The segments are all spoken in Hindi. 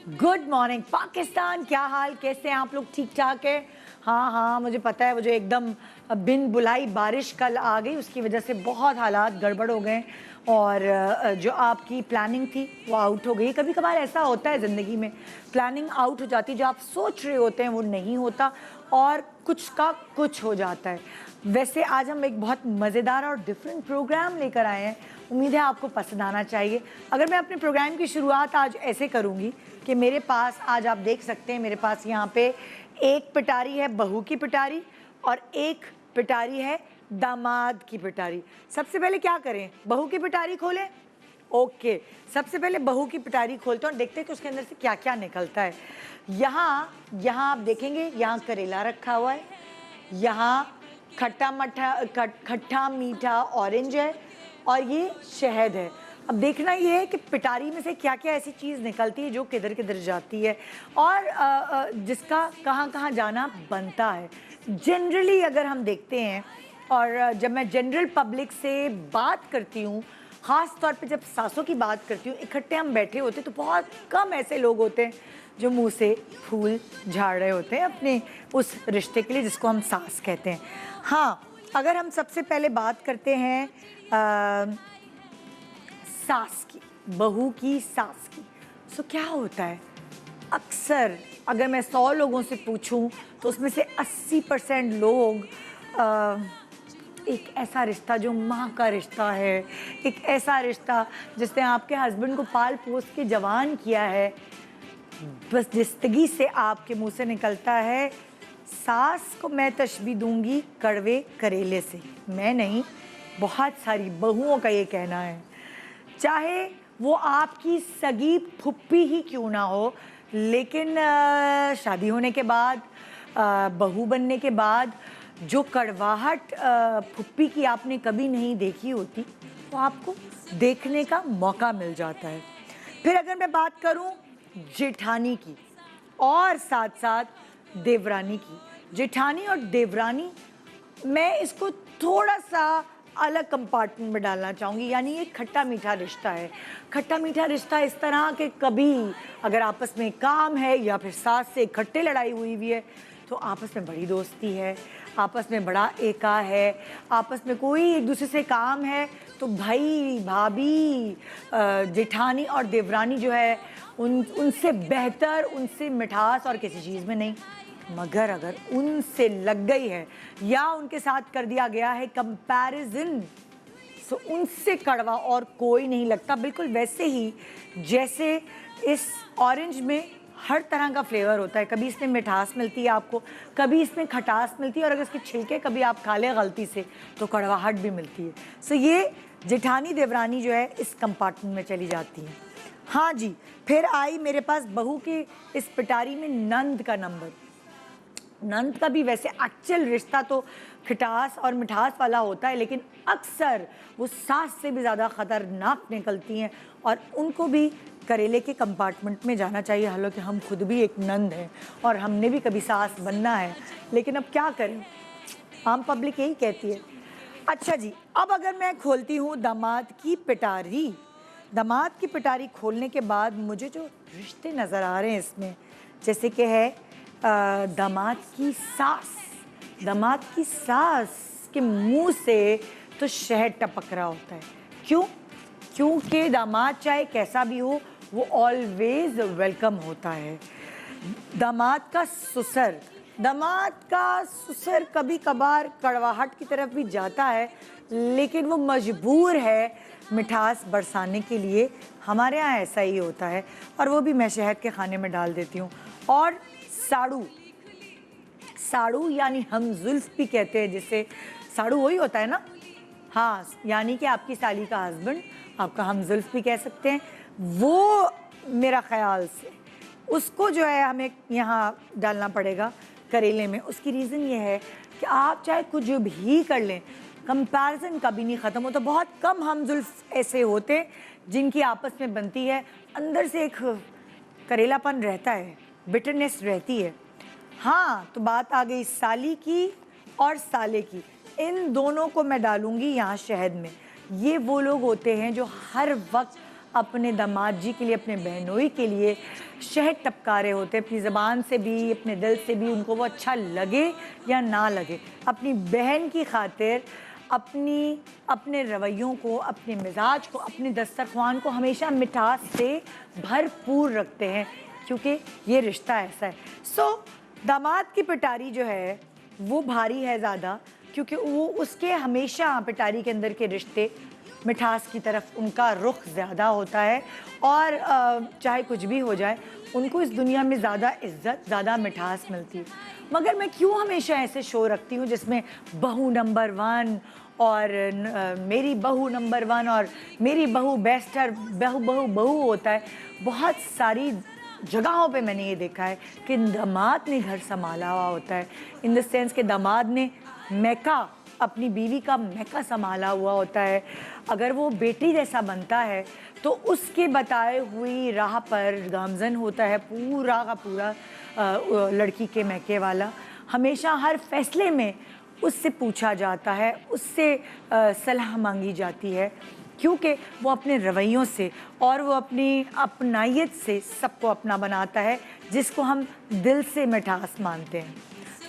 गुड मॉर्निंग पाकिस्तान, क्या हाल, कैसे हैं आप लोग? ठीक ठाक है? हाँ हाँ, मुझे पता है, मुझे एकदम बिन बुलाई बारिश कल आ गई, उसकी वजह से बहुत हालात गड़बड़ हो गए और जो आपकी प्लानिंग थी वो आउट हो गई। कभी कभार ऐसा होता है ज़िंदगी में, प्लानिंग आउट हो जाती है, जो आप सोच रहे होते हैं वो नहीं होता और कुछ का कुछ हो जाता है। वैसे आज हम एक बहुत मज़ेदार और डिफरेंट प्रोग्राम लेकर आए हैं, उम्मीद है आपको पसंद आना चाहिए। अगर मैं अपने प्रोग्राम की शुरुआत आज ऐसे करूँगी कि मेरे पास आज आप देख सकते हैं, मेरे पास यहाँ पे एक पिटारी है बहू की पिटारी और एक पिटारी है दामाद की पिटारी। सबसे पहले क्या करें, बहू की पिटारी खोलें। ओके, सबसे पहले बहू की पिटारी खोलते हैं और देखते हैं कि उसके अंदर से क्या क्या निकलता है। यहाँ आप देखेंगे, यहाँ करेला रखा हुआ है, यहाँ खट्टा मीठा ऑरेंज है और ये शहद है। अब देखना ये है कि पिटारी में से क्या क्या ऐसी चीज़ निकलती है जो किधर किधर जाती है और जिसका कहाँ कहाँ जाना बनता है। जनरली अगर हम देखते हैं और जब मैं जनरल पब्लिक से बात करती हूँ, ख़ास तौर पे जब सासों की बात करती हूँ, इकट्ठे हम बैठे होते तो बहुत कम ऐसे लोग होते हैं जो मुंह से फूल झाड़ रहे होते हैं अपने उस रिश्ते के लिए जिसको हम सास कहते हैं। हाँ, अगर हम सबसे पहले बात करते हैं सास की, बहू की सास की, तो क्या होता है, अक्सर अगर मैं 100 लोगों से पूछूं तो उसमें से 80% लोग एक ऐसा रिश्ता जो माँ का रिश्ता है, एक ऐसा रिश्ता जिसने आपके हस्बैंड को पाल पोस के जवान किया है, बस जिंदगी से आपके मुंह से निकलता है सास को मैं तशबीह दूंगी कड़वे करेले से। मैं नहीं, बहुत सारी बहुओं का ये कहना है, चाहे वो आपकी सगी फुप्पी ही क्यों ना हो, लेकिन शादी होने के बाद, बहू बनने के बाद जो कड़वाहट फुप्पी की आपने कभी नहीं देखी होती वो आपको देखने का मौका मिल जाता है। फिर अगर मैं बात करूं जेठानी की और साथ साथ देवरानी की, जेठानी और देवरानी मैं इसको थोड़ा सा अलग कंपार्टमेंट में डालना चाहूँगी। यानी ये खट्टा मीठा रिश्ता है। खट्टा मीठा रिश्ता इस तरह के कभी अगर आपस में काम है या फिर सास से इकट्ठे लड़ाई हुई है तो आपस में बड़ी दोस्ती है, आपस में बड़ा एका है, आपस में कोई एक दूसरे से काम है तो भाई भाभी जेठानी और देवरानी जो है उनसे बेहतर, उनसे मिठास और किसी चीज़ में नहीं। मगर अगर उनसे लग गई है या उनके साथ कर दिया गया है कंपैरिजन, तो उनसे कड़वा और कोई नहीं लगता। बिल्कुल वैसे ही जैसे इस ऑरेंज में हर तरह का फ्लेवर होता है, कभी इसमें मिठास मिलती है आपको, कभी इसमें खटास मिलती है और अगर इसके छिलके कभी आप खा लें गलती से तो कड़वाहट भी मिलती है। सो ये जेठानी देवरानी जो है इस कंपार्टमेंट में चली जाती है। हाँ जी, फिर आई मेरे पास बहू की इस पिटारी में नंद का नंबर। नंद का भी वैसे एक्चुअल रिश्ता तो खटास और मिठास वाला होता है, लेकिन अक्सर वो सास से भी ज़्यादा ख़तरनाक निकलती हैं और उनको भी करेले के कंपार्टमेंट में जाना चाहिए। हालांकि हम खुद भी एक नंद हैं और हमने भी कभी सास बनना है, लेकिन अब क्या करें, आम पब्लिक यही कहती है। अच्छा जी, अब अगर मैं खोलती हूँ दामाद की पिटारी, दामाद की पिटारी खोलने के बाद मुझे जो रिश्ते नज़र आ रहे हैं इसमें, जैसे कि है दामाद की सास, दामाद की सास के मुंह से तो शहद टपक रहा होता है। क्यों? क्योंकि दामाद चाहे कैसा भी हो वो ऑलवेज वेलकम होता है। दामाद का ससुर, दामाद का ससुर कभी कभार कड़वाहट की तरफ भी जाता है, लेकिन वो मजबूर है मिठास बरसाने के लिए। हमारे यहाँ ऐसा ही होता है और वो भी मैं शहद के खाने में डाल देती हूँ। और साड़ू, साड़ू यानी हम जुल्फ भी कहते हैं, जिससे साड़ू वही होता है ना, हाँ, यानी कि आपकी साली का हस्बैंड, आपका हम जुल्फ भी कह सकते हैं। वो मेरा ख्याल से उसको जो है हमें यहाँ डालना पड़ेगा करेले में। उसकी रीज़न ये है कि आप चाहे कुछ भी कर लें, कंपैरिजन कभी नहीं ख़त्म होता। बहुत कम हम जुल्फ ऐसे होते हैं जिनकी आपस में बनती है, अंदर से एक करेलापन रहता है, बिटरनेस रहती है। हाँ, तो बात आ गई साली की और साले की, इन दोनों को मैं डालूंगी यहाँ शहद में। ये वो लोग होते हैं जो हर वक्त अपने दामाद जी के लिए, अपने बहनोई के लिए शहद टपका रहे होते हैं अपनी ज़बान से भी, अपने दिल से भी, उनको वो अच्छा लगे या ना लगे, अपनी बहन की खातिर अपने रवैयों को, अपने मिजाज को, अपने दस्तरख्वान को हमेशा मिठास से भरपूर रखते हैं, क्योंकि ये रिश्ता ऐसा है। दामाद की पिटारी जो है वो भारी है ज़्यादा, क्योंकि वो उसके हमेशा पिटारी के अंदर के रिश्ते मिठास की तरफ उनका रुख ज़्यादा होता है, और चाहे कुछ भी हो जाए उनको इस दुनिया में ज़्यादा इज्जत, ज़्यादा मिठास मिलती है। मगर मैं क्यों हमेशा ऐसे शो रखती हूँ जिसमें बहू नंबर 1 और मेरी बहू नंबर 1 और मेरी बहू बेस्ट और बहू होता है। बहुत सारी जगहों पे मैंने ये देखा है कि दामाद ने घर संभाला हुआ होता है, इन द सेंस कि दामाद ने मैका, अपनी बीवी का मैका संभाला हुआ होता है। अगर वो बेटी जैसा बनता है तो उसके बताए हुई राह पर गामजन होता है पूरा का पूरा लड़की के मैके वाला। हमेशा हर फैसले में उससे पूछा जाता है, उससे सलाह मांगी जाती है, क्योंकि वो अपने रवैयों से और वो अपनी अपनाइयत से सबको अपना बनाता है, जिसको हम दिल से मिठास मानते हैं।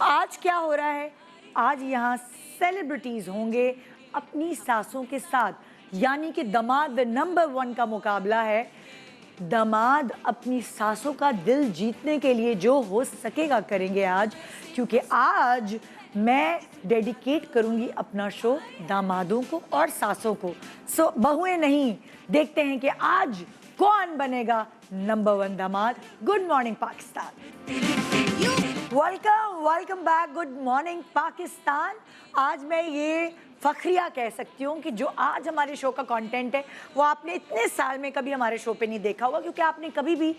आज क्या हो रहा है? आज यहाँ सेलिब्रिटीज़ होंगे अपनी सासों के साथ, यानी कि दामाद नंबर 1 का मुकाबला है। दामाद अपनी सासों का दिल जीतने के लिए जो हो सकेगा करेंगे आज, क्योंकि आज मैं डेडिकेट करूंगी अपना शो दामादों को और सासों को। बहुएं नहीं, देखते हैं कि आज कौन बनेगा नंबर 1 दामाद। Good morning Pakistan, welcome back. Good morning Pakistan. आज मैं ये फखरिया कह सकती हूँ कि जो आज हमारे शो का कंटेंट है वो आपने इतने साल में कभी हमारे शो पे नहीं देखा होगा, क्योंकि आपने कभी भी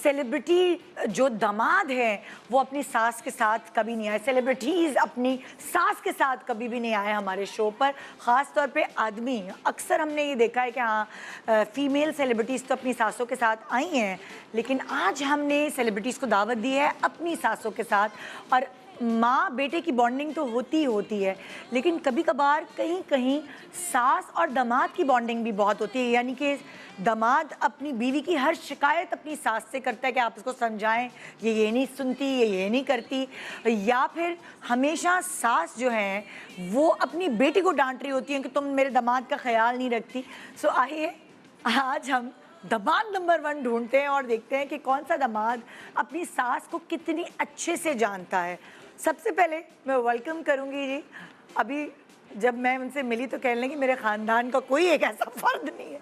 सेलिब्रिटी जो दामाद हैं वो अपनी सास के साथ कभी नहीं आए, सेलिब्रिटीज़ अपनी सास के साथ कभी भी नहीं आए हमारे शो पर। ख़ास तौर पे आदमी, अक्सर हमने ये देखा है कि हाँ फीमेल सेलिब्रिटीज़ तो अपनी सासों के साथ आई हैं, लेकिन आज हमने सेलिब्रिटीज़ को दावत दी है अपनी सासों के साथ। और माँ बेटे की बॉन्डिंग तो होती है, लेकिन कभी कभार कहीं कहीं सास और दामाद की बॉन्डिंग भी बहुत होती है, यानी कि दामाद अपनी बीवी की हर शिकायत अपनी सास से करता है कि आप इसको समझाएं, ये नहीं सुनती, ये नहीं करती, या फिर हमेशा सास जो है वो अपनी बेटी को डांट रही होती है कि तुम मेरे दामाद का ख्याल नहीं रखती। आइए आज हम दामाद नंबर 1 ढूंढते हैं और देखते हैं कि कौन सा दामाद अपनी सास को कितनी अच्छे से जानता है। सबसे पहले मैं वेलकम करूंगी जी, अभी जब मैं उनसे मिली तो कहने लगी मेरे ख़ानदान का कोई एक ऐसा फ़र्द नहीं है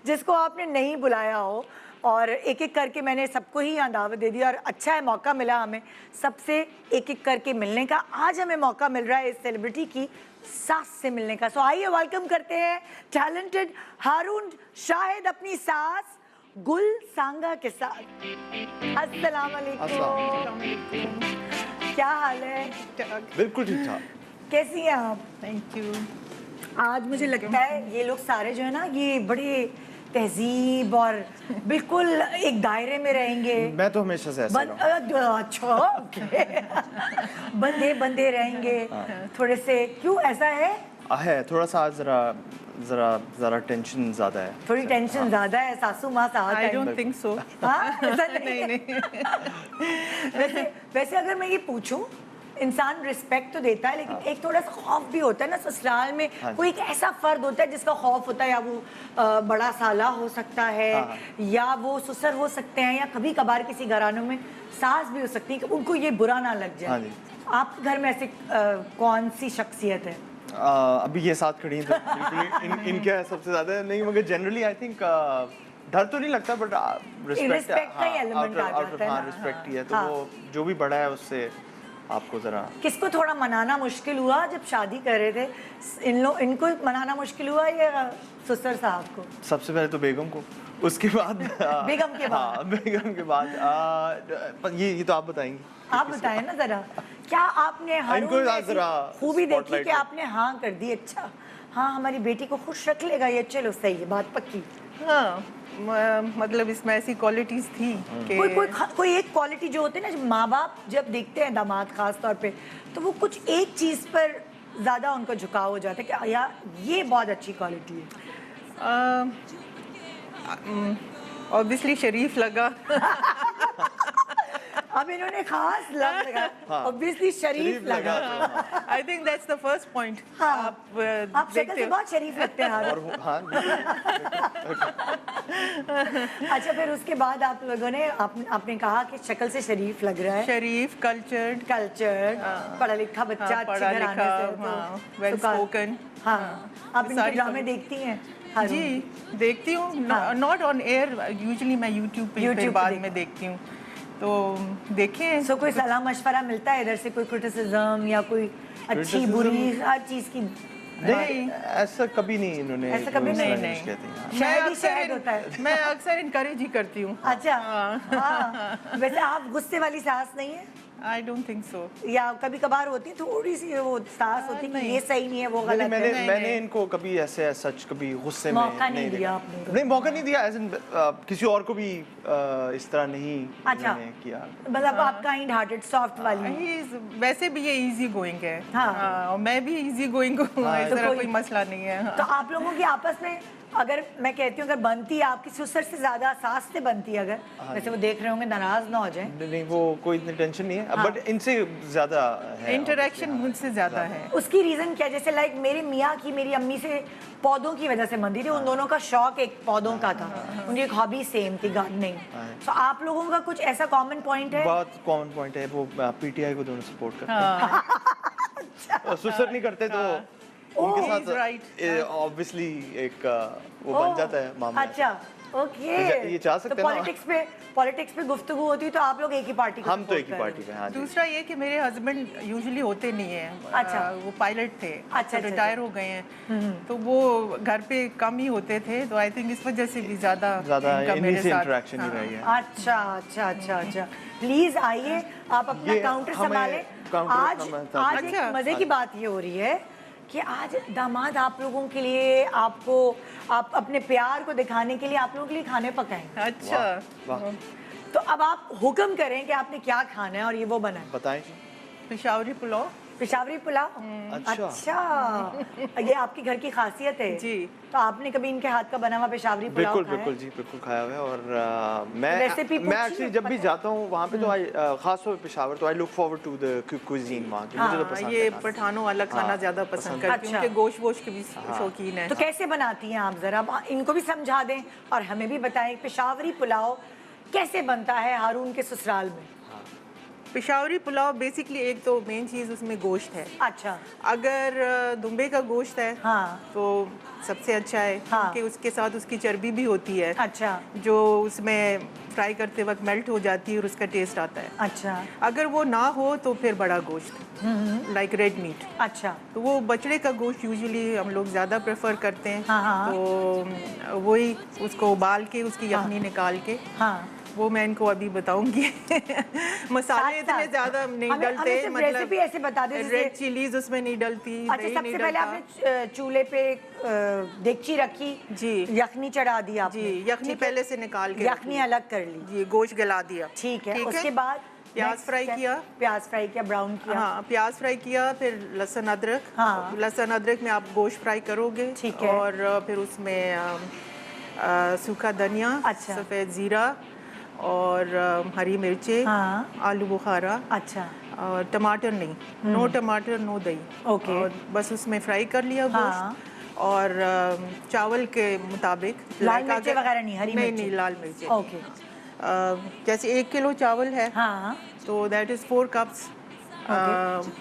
जिसको आपने नहीं बुलाया हो, और एक एक करके मैंने सबको ही यहाँ दावत दे दी, और अच्छा है मौका मिला हमें सबसे एक एक करके मिलने का। आज हमें मौका मिल रहा है इस सेलिब्रिटी की सास से मिलने का। आइए वेलकम करते हैं टैलेंटेड हारून शाहिद अपनी सास गुल सांगा के साथ। अस्सलाम वालेकुम, क्या हाल है? बिल्कुल ठीक ठाक। कैसी हैं आप? Thank you. आज मुझे लगता है ये लोग सारे जो है ना ये बड़े तहजीब और बिल्कुल एक दायरे में रहेंगे। मैं तो हमेशा से ऐसा अच्छा बंधे रहेंगे थोड़े से, क्यों ऐसा है थोड़ा सा आज जरा टेंशन ज्यादा है, थोड़ी टेंशन ज्यादा है। सासू माँ साथ आई डोंट थिंक सो। ऐसा नहीं नहीं वैसे अगर मैं ये पूछूं, इंसान रिस्पेक्ट तो देता है, लेकिन एक थोड़ा सा खौफ भी होता है ना। ससुराल में कोई एक ऐसा फर्द होता है जिसका खौफ होता है, या वो बड़ा साला हो सकता है, या वो ससुर हो सकते हैं, या कभी कभार किसी घरानों में सास भी हो सकती है कि उनको ये बुरा ना लग जाए। आपके घर में ऐसे कौन सी शख्सियत है? अभी ये साथ खड़ी हैं तो बिल्कुल इनके सबसे ज्यादा नहीं, मगर जनरली आई थिंक डर तो नहीं लगता, बट रिस्पेक्ट का ही एलिमेंट आ जाता है ना। रिस्पेक्ट ही है, तो वो जो भी बड़ा है उससे आपको जरा। किसको थोड़ा मनाना मुश्किल हुआ जब शादी कर रहे थे? इनको मनाना मुश्किल हुआ या ससुर साहब को? सबसे पहले तो बेगम को, उसके बाद बेगम के बाद बेगम के बाद ये तो आप बताएंगी। आप बताएं ना जरा, क्या आपने हारून में ऐसी खूबी देखी कि आपने हाँ कर दी? अच्छा हाँ, हमारी बेटी को खुश रख लेगा ये, चलो सही है, बात पक्की। हाँ, मतलब इसमें ऐसी क्वालिटीज थी कि कोई एक क्वालिटी जो होती है ना, जब माँ बाप जब देखते हैं दामाद खास तौर पे, तो वो कुछ एक चीज़ पर ज़्यादा उनको झुकाव हो जाता है कि यार ये बहुत अच्छी क्वालिटी है। ऑब्वियसली शरीफ लगा। अब इन्होंने खास लग लगा, ऑब्वियसली शरीफ लगा। I think that's the first point. हाँ। आप आप शक्ल से बहुत शरीफ लगते हैं हारून। और हाँ अच्छा, फिर उसके बाद आप लोगों ने आपने कहा कि शक्ल से शरीफ लग रहा है, शरीफ, कल्चर्ड, पढ़ा लिखा बच्चा, अच्छे पढ़ा घराने लिखा, से, हाँ, तो वेल का- स्पोकन। हाँ, आप इनके सारी ड्रामे qualities। देखती हैं हारून? जी देखती हूँ, नॉट ऑन एयर, यूजुअली मैं यूट्यूब पे YouTube फिर पे बाद देखती में देखती हूँ, तो देखें। सो कोई सलाह मशवरा मिलता है इधर से, कोई क्रिटिसिज्म या कोई अच्छी बुरी हर चीज की? नहीं, ऐसा कभी नहीं इन्होंने ऐसा कभी इस नहीं, तरह नहीं। कहती हैं। शायद ही शायद होता है। मैं अक्सर इनकरेज ही करती हूँ। अच्छा, हाँ। वैसे आप गुस्से वाली सास नहीं है, आई डोंट थिंक सो। या कभी कभार होती है थोड़ी सी वो सास होती है कि नहीं। ये सही नहीं है वो नहीं, गलत मैंने है? मैंने इनको कभी ऐसे सच कभी गुस्से में मौका नहीं दिया देखा। आपने तो। नहीं, मौका नहीं दिया, एज इन किसी और को भी इस तरह नहीं अच्छा। मैंने किया। मतलब आप काइंड हार्टेड सॉफ्ट वाली हैं। वैसे भी ये इजी गोइंग है। हाँ। और मैं भी इजी गोइंग हूँ, इस तो तरह कोई- कोई मसला नहीं है। तो आप लोगों की आपस में, अगर मैं कहती हूँ अगर बनती है आपकी ससुर से ज्यादा सास से बनती है, अगर वैसे वो देख रहे होंगे नाराज ना हो जाए, नहीं, वो कोई इतनी टेंशन नहीं है, बट इनसे ज्यादा है इंटरेक्शन मुझसे ज्यादा है। उसकी रीजन क्या? जैसे लाइक मेरे मियाँ की मेरी अम्मी से पौधों की वजह से बनती थी, उन दोनों का शौक एक पौधों का था, उनकी एक हॉबी सेम थी, गार्डनिंग। तो आप लोगों का कुछ ऐसा कॉमन पॉइंट है? बहुत कॉमन पॉइंट है, वो पीटीआई को दोनों सपोर्ट करते हाँ। हैं और सुसर नहीं करते तो उनके he's साथ right. ऑब्वियसली एक वो बन जाता है मामला। अच्छा, ओके। ये चाह सकते तो हैं ना? पॉलिटिक्स पे गुफ्तगू होती है तो आप लोग एक ही पार्टी को हम तो support एक ही कर पार्टी रहे पे, हाँ जी। दूसरा ये कि मेरे हस्बैंड यूजुअली होते नहीं है। अच्छा। वो पायलट थे, अच्छा, रिटायर हो गए हैं, तो वो घर पे कम ही होते थे, तो आई थिंक इस वजह से भी ज्यादा इनका इन्हीं मेरे से साथ। इंटरेक्शन ही हाँ। रही है। अच्छा अच्छा अच्छा अच्छा, प्लीज आइए, आप अपना ये काउंटर हमें संभालें। काउंटर आज संभालता आज अच्छा। एक मजे की बात ये हो रही है कि आज दामाद आप लोगों के लिए, आप अपने प्यार को दिखाने के लिए आप लोगों के लिए खाने पकाएंगे। अच्छा, वाह, तो अब आप हुक्म करें कि आपने क्या खाना है और ये वो बनाए। बताएं। पिशावरी पुलाव। पेशावरी पुलाव। अच्छा। अच्छा, ये आपकी घर की खासियत है जी। तो आपने कभी इनके हाथ का बना हुआ पेशावरी पुलाव बिल्कुल खाया है? बिल्कुल जी, बिल्कुल खाया हुआ है। और मैं रेसिपी पूछिए, एक्चुअली जब भी पता- जाता हूँ वहाँ पे तो खास तौर पे पेशावर, तो I look forward to the cuisine वहाँ की, मुझे तो हाँ, पसंद ये है खाना। पठानों वाला खाना हाँ, ज्यादा पसंद पसंद करती हूँ, अच्छा। उनके गोश्त वोश्त के भी शौकीन है। तो कैसे बनाती हैं आप, जरा अब इनको भी समझा दें और हमें भी बताएं पेशावरी पुलाव कैसे बनता है हारून के ससुराल में। पिशावरी पुलाव बेसिकली एक तो मेन चीज़ उसमें गोश्त है। अच्छा, अगर दुम्बे का गोश्त है हाँ, तो सबसे अच्छा है, हाँ। क्योंकि उसके साथ उसकी चर्बी भी होती है, अच्छा जो उसमें फ्राई करते वक्त मेल्ट हो जाती है और उसका टेस्ट आता है। अच्छा अगर वो ना हो तो फिर बड़ा गोश्त, लाइक रेड मीट, अच्छा, तो वो बछड़े का गोश्त यूजुअली हम लोग ज़्यादा प्रेफर करते हैं। हाँ, हाँ। तो वही उसको उबाल के उसकी यखनी निकाल के, हाँ, वो मैं इनको अभी बताऊंगी। मसाले इतने साथ-साथ। ज़्यादा नहीं हमें डलते, सिर्फ रेसिपी ऐसे बता दें जैसे- रेड चिलीज उसमें नहीं डलती, अच्छा, दही सबसे नहीं पहले डलता। आपने चूल्हे पे देगची रखी, जी। यखनी चढ़ा दी आपने, जी, यखनी ठीक है? पहले से निकाल के यखनी रखी। अलग कर ली, जी, गोश्त गला दिया। ठीक है। उसके बाद प्याज next फ्राई step, किया। प्याज फ्राई किया, ब्राउन किया, हाँ, प्याज फ्राई किया, फिर लहसुन अदरक। हाँ। लहसुन अदरक में आप गोश्त फ्राई करोगे, ठीक है। और फिर उसमें सूखा धनिया, अच्छा। सफ़ेद ज़ीरा और हरी मिर्चें, हाँ। आलू बुखारा, अच्छा, और टमाटर नहीं, नो टमाटर नो दही। ओके। और बस उसमें फ्राई कर लिया हाँ। गोश्त। और चावल के मुताबिक लाल like मिर्चें अगर- वगैरह नहीं, हरी नहीं मिर्चें? नहीं, लाल मिर्चें। ओके, जैसे 1 किलो चावल है, हाँ तो that is 4 cups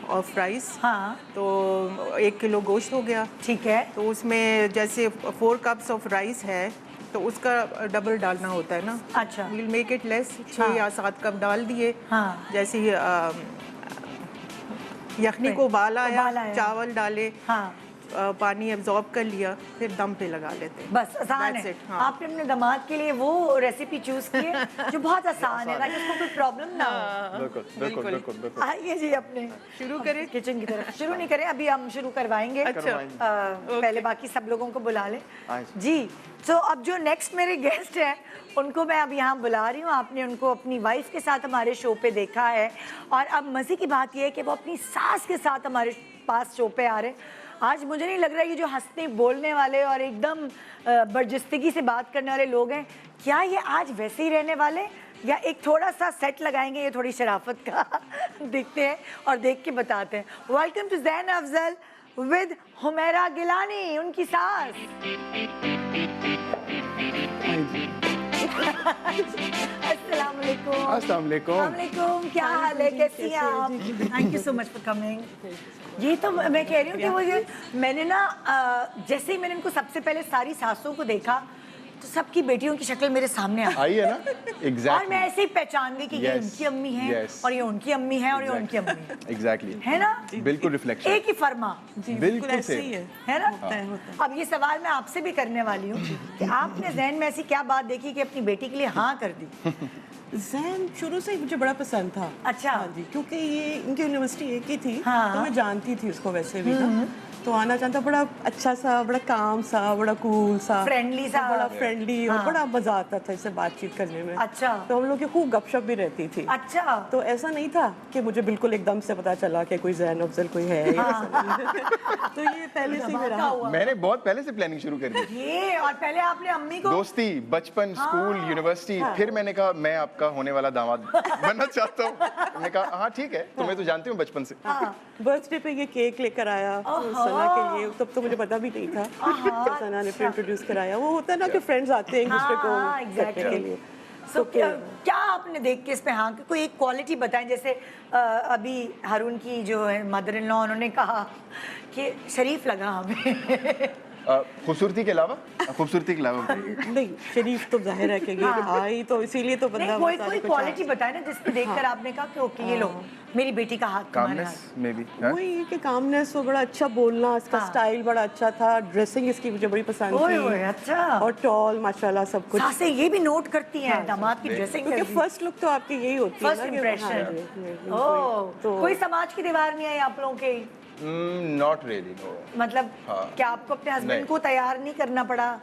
of rice. हाँ, तो 1 किलो गोश्त हो गया। ठीक है, तो उसमें जैसे 4 कप्स ऑफ राइस है तो उसका डबल डालना होता है ना। अच्छा। वील मेक इट लेस, 6 हाँ। या 7 कप डाल दिए। हाँ। जैसे ही यखनी को उबाल आया, उबाल आया। चावल डाले, हाँ, पानी एब्जॉर्ब कर लिया, फिर दम पे लगा लेते हैं। बस आसान That's है। it, हाँ। आपने अपने दामाद के लिए वो रेसिपी चूज की है जो बहुत आसान है ताकि उसको कोई प्रॉब्लम ना हो। बिल्कुल बिल्कुल बिल्कुल बिल्कुल। आइए जी, अपने शुरू करें? किचन की तरफ शुरू नहीं करें, अभी हम शुरू करवाएंगे। अच्छा। पहले बाकी सब लोगों को बुला लें। आइए। जी, तो अब जो नेक्स्ट मेरे गेस्ट हैं उनको मैं अब यहाँ बुला रही हूँ। आपने उनको अपनी वाइफ के साथ हमारे शो पे देखा है और अब मज़े की बात यह है कि वो अपनी सास के साथ हमारे पास शो पे आ रहे हैं। आज मुझे नहीं लग रहा है ये जो हंसने बोलने वाले और एकदम बर्जिस्तगी से बात करने वाले लोग हैं, क्या ये आज वैसे ही रहने वाले या एक थोड़ा सा सेट लगाएंगे ये थोड़ी शराफत का? देखते हैं और देख के बताते हैं। Welcome to Zain Afzal with Humaira Gilani, उनकी सास। अस्सलाम वालेकुम। अस्सलाम वालेकुम। क्या हाल है, कैसी हैं आप? Thank you so much for coming. ये तो मैं कह रही हूँ कि वो ये मैंने ना जैसे ही मैंने इनको सबसे पहले सारी सासों को देखा तो सबकी बेटियों की शक्ल मेरे सामने आई है ना, एग्जैक्टली। और मैं ऐसे ही पहचान गई कि ये Yes. उनकी अम्मी है Yes. और ये उनकी अम्मी है और ये उनकी अम्मी है, एग्जैक्टली है ना? बिल्कुल रिफ्लेक्शन, एक ही फरमा, बिल्कुल ऐसे से ही है ना? होता है। अब ये सवाल मैं आपसे भी करने वाली हूँ कि आपने ज़हन में ऐसी क्या बात देखी कि अपनी बेटी के लिए हाँ कर दी? जैन शुरू से ही मुझे बड़ा पसंद था। अच्छा। हाँ जी, क्योंकि ये इनकी यूनिवर्सिटी एक ही थी। हाँ। तो मैं जानती थी उसको वैसे भी ना, तो आना चाहता, बड़ा अच्छा सा, बड़ा काम सा, बड़ा कूल सा, Friendly सा। बड़ा फ्रेंडली और हाँ। बड़ा मजा आता था इससे बातचीत करने में। अच्छा। तो हम लोग की खूब गपशप भी रहती थी। अच्छा। तो ऐसा नहीं था कि मुझे बिल्कुल एकदम से पता चला कि कोई जैन अफजल कोई है या ऐसा नहीं। तो ये पहले से ही मेरा धमाका हुआ। मैंने बहुत पहले से प्लानिंग शुरू कर दी। ये और पहले आपने अम्मी को दोस्ती, बचपन, स्कूल, यूनिवर्सिटी, फिर मैंने कहा मैं आपका होने वाला दामाद बनना चाहता हूँ। मैंने कहा हाँ ठीक है, तुम्हें तो जानती हूँ बचपन से। बर्थडे पे ये केक लेकर आया सना के लिए, तब तो मुझे पता भी नहीं था। तो सना ने फिर इंट्रोड्यूस कराया। वो होता है ना कि फ्रेंड्स आते हैं एक दूसरे को हाँ, करने के लिए। So, क्या आपने देख के इस पे हाँ कोई एक क्वालिटी बताएं? जैसे अभी हारून की जो है मदर इन लॉ, उन्होंने कहा कि शरीफ लगा हमें। खूबसूरती के अलावा, खूबसूरती के अलावा नहीं, शरीफ तो जाहिर है कि ये आई तो इसीलिए तो बंदा नहीं, कोई बहुत कोई सारे क्वालिटी बताए ना जिसको देखकर आपने कहा कि ओके ये लो मेरी बेटी का हाथ तुम्हारे कामनेस हाथ। में भी वही है कि कामनेस, वो बड़ा अच्छा बोलना, इसका स्टाइल बड़ा अच्छा था, ड्रेसिंग इसकी मुझे बड़ी पसंद ओए थी। ओए, अच्छा। और टॉल माशाल्लाह सब कुछ। सासें ये भी नोट करती हैं दामाद की ड्रेसिंग क्योंकि करती फर्स्ट लुक तो आपकी यही होती है फर्स्ट ना कि- इंप्रेशन। हाँ, ओह, तो कोई समाज की दीवार नहीं आई आप लोगों के? Not really, no. मतलब हाँ। क्या आपको अपने हस्बैंड नहीं। को तैयार नहीं करना पड़ा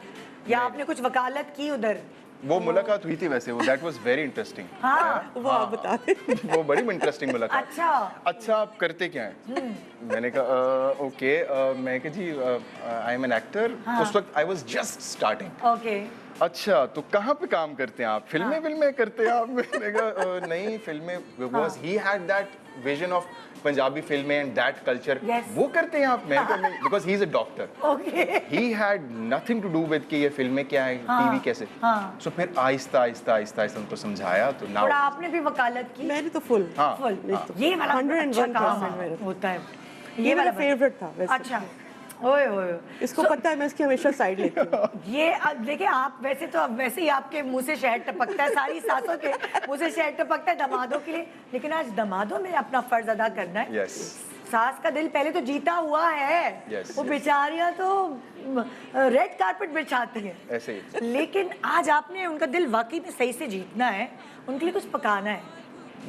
या आपने कुछ वकालत की उधर? वो मुलाकात हुई थी वैसे, वो दैट वाज वेरी इंटरेस्टिंग। हाँ। वो आप बता दें। वो बड़ी इंटरेस्टिंग मुलाकात। अच्छा। अच्छा आप करते क्या हैं? मैंने कहा ओके, मैं कहा जी आई एम एन एक्टर। उस वक्त I was just starting. Okay. अच्छा तो कहाँ पे काम करते हैं आप? फिल्में करते हैं आप? मैंने कहा नहीं फिल्में, because he had that vision of Punjabi फिल्में एंड दैट कल्चर। Yes. वो करते हैं आप? मैंने कहा नहीं, because he is a doctor. Okay. He had nothing to do with कि ये फिल्में क्या है, टीवी कैसे। हाँ। सो फिर आहिस्ता आहिस्ता आहिस्ता आहिस्ता उनको समझाया तो नाउ थोड़ा आपने भी वकालत की? मैंने तो फुल हाँ फुल। हाँ। ये वाला 101% अच्छा काम मेरा। होता है। ये मेरा वाला फेवरेट था वैसे। अच्छा। ओए ओए। इसको पता है मैं इसकी हमेशा साइड लेती हूँ। ये देखिए आप वैसे तो अब वैसे ही आपके मुंह से शहद टपकता है, सारी सासों के मुंह से शहद टपकता है दमादों के लिए, लेकिन आज दमादों में अपना फर्ज अदा करना है। यस। सास का दिल पहले तो जीता हुआ है। Yes, वो yes. बेचारियां तो रेड कारपेट बिछाती हैं, ऐसे ही। लेकिन आज आपने उनका दिल वाकई में सही से जीतना है, उनके लिए कुछ पकाना है।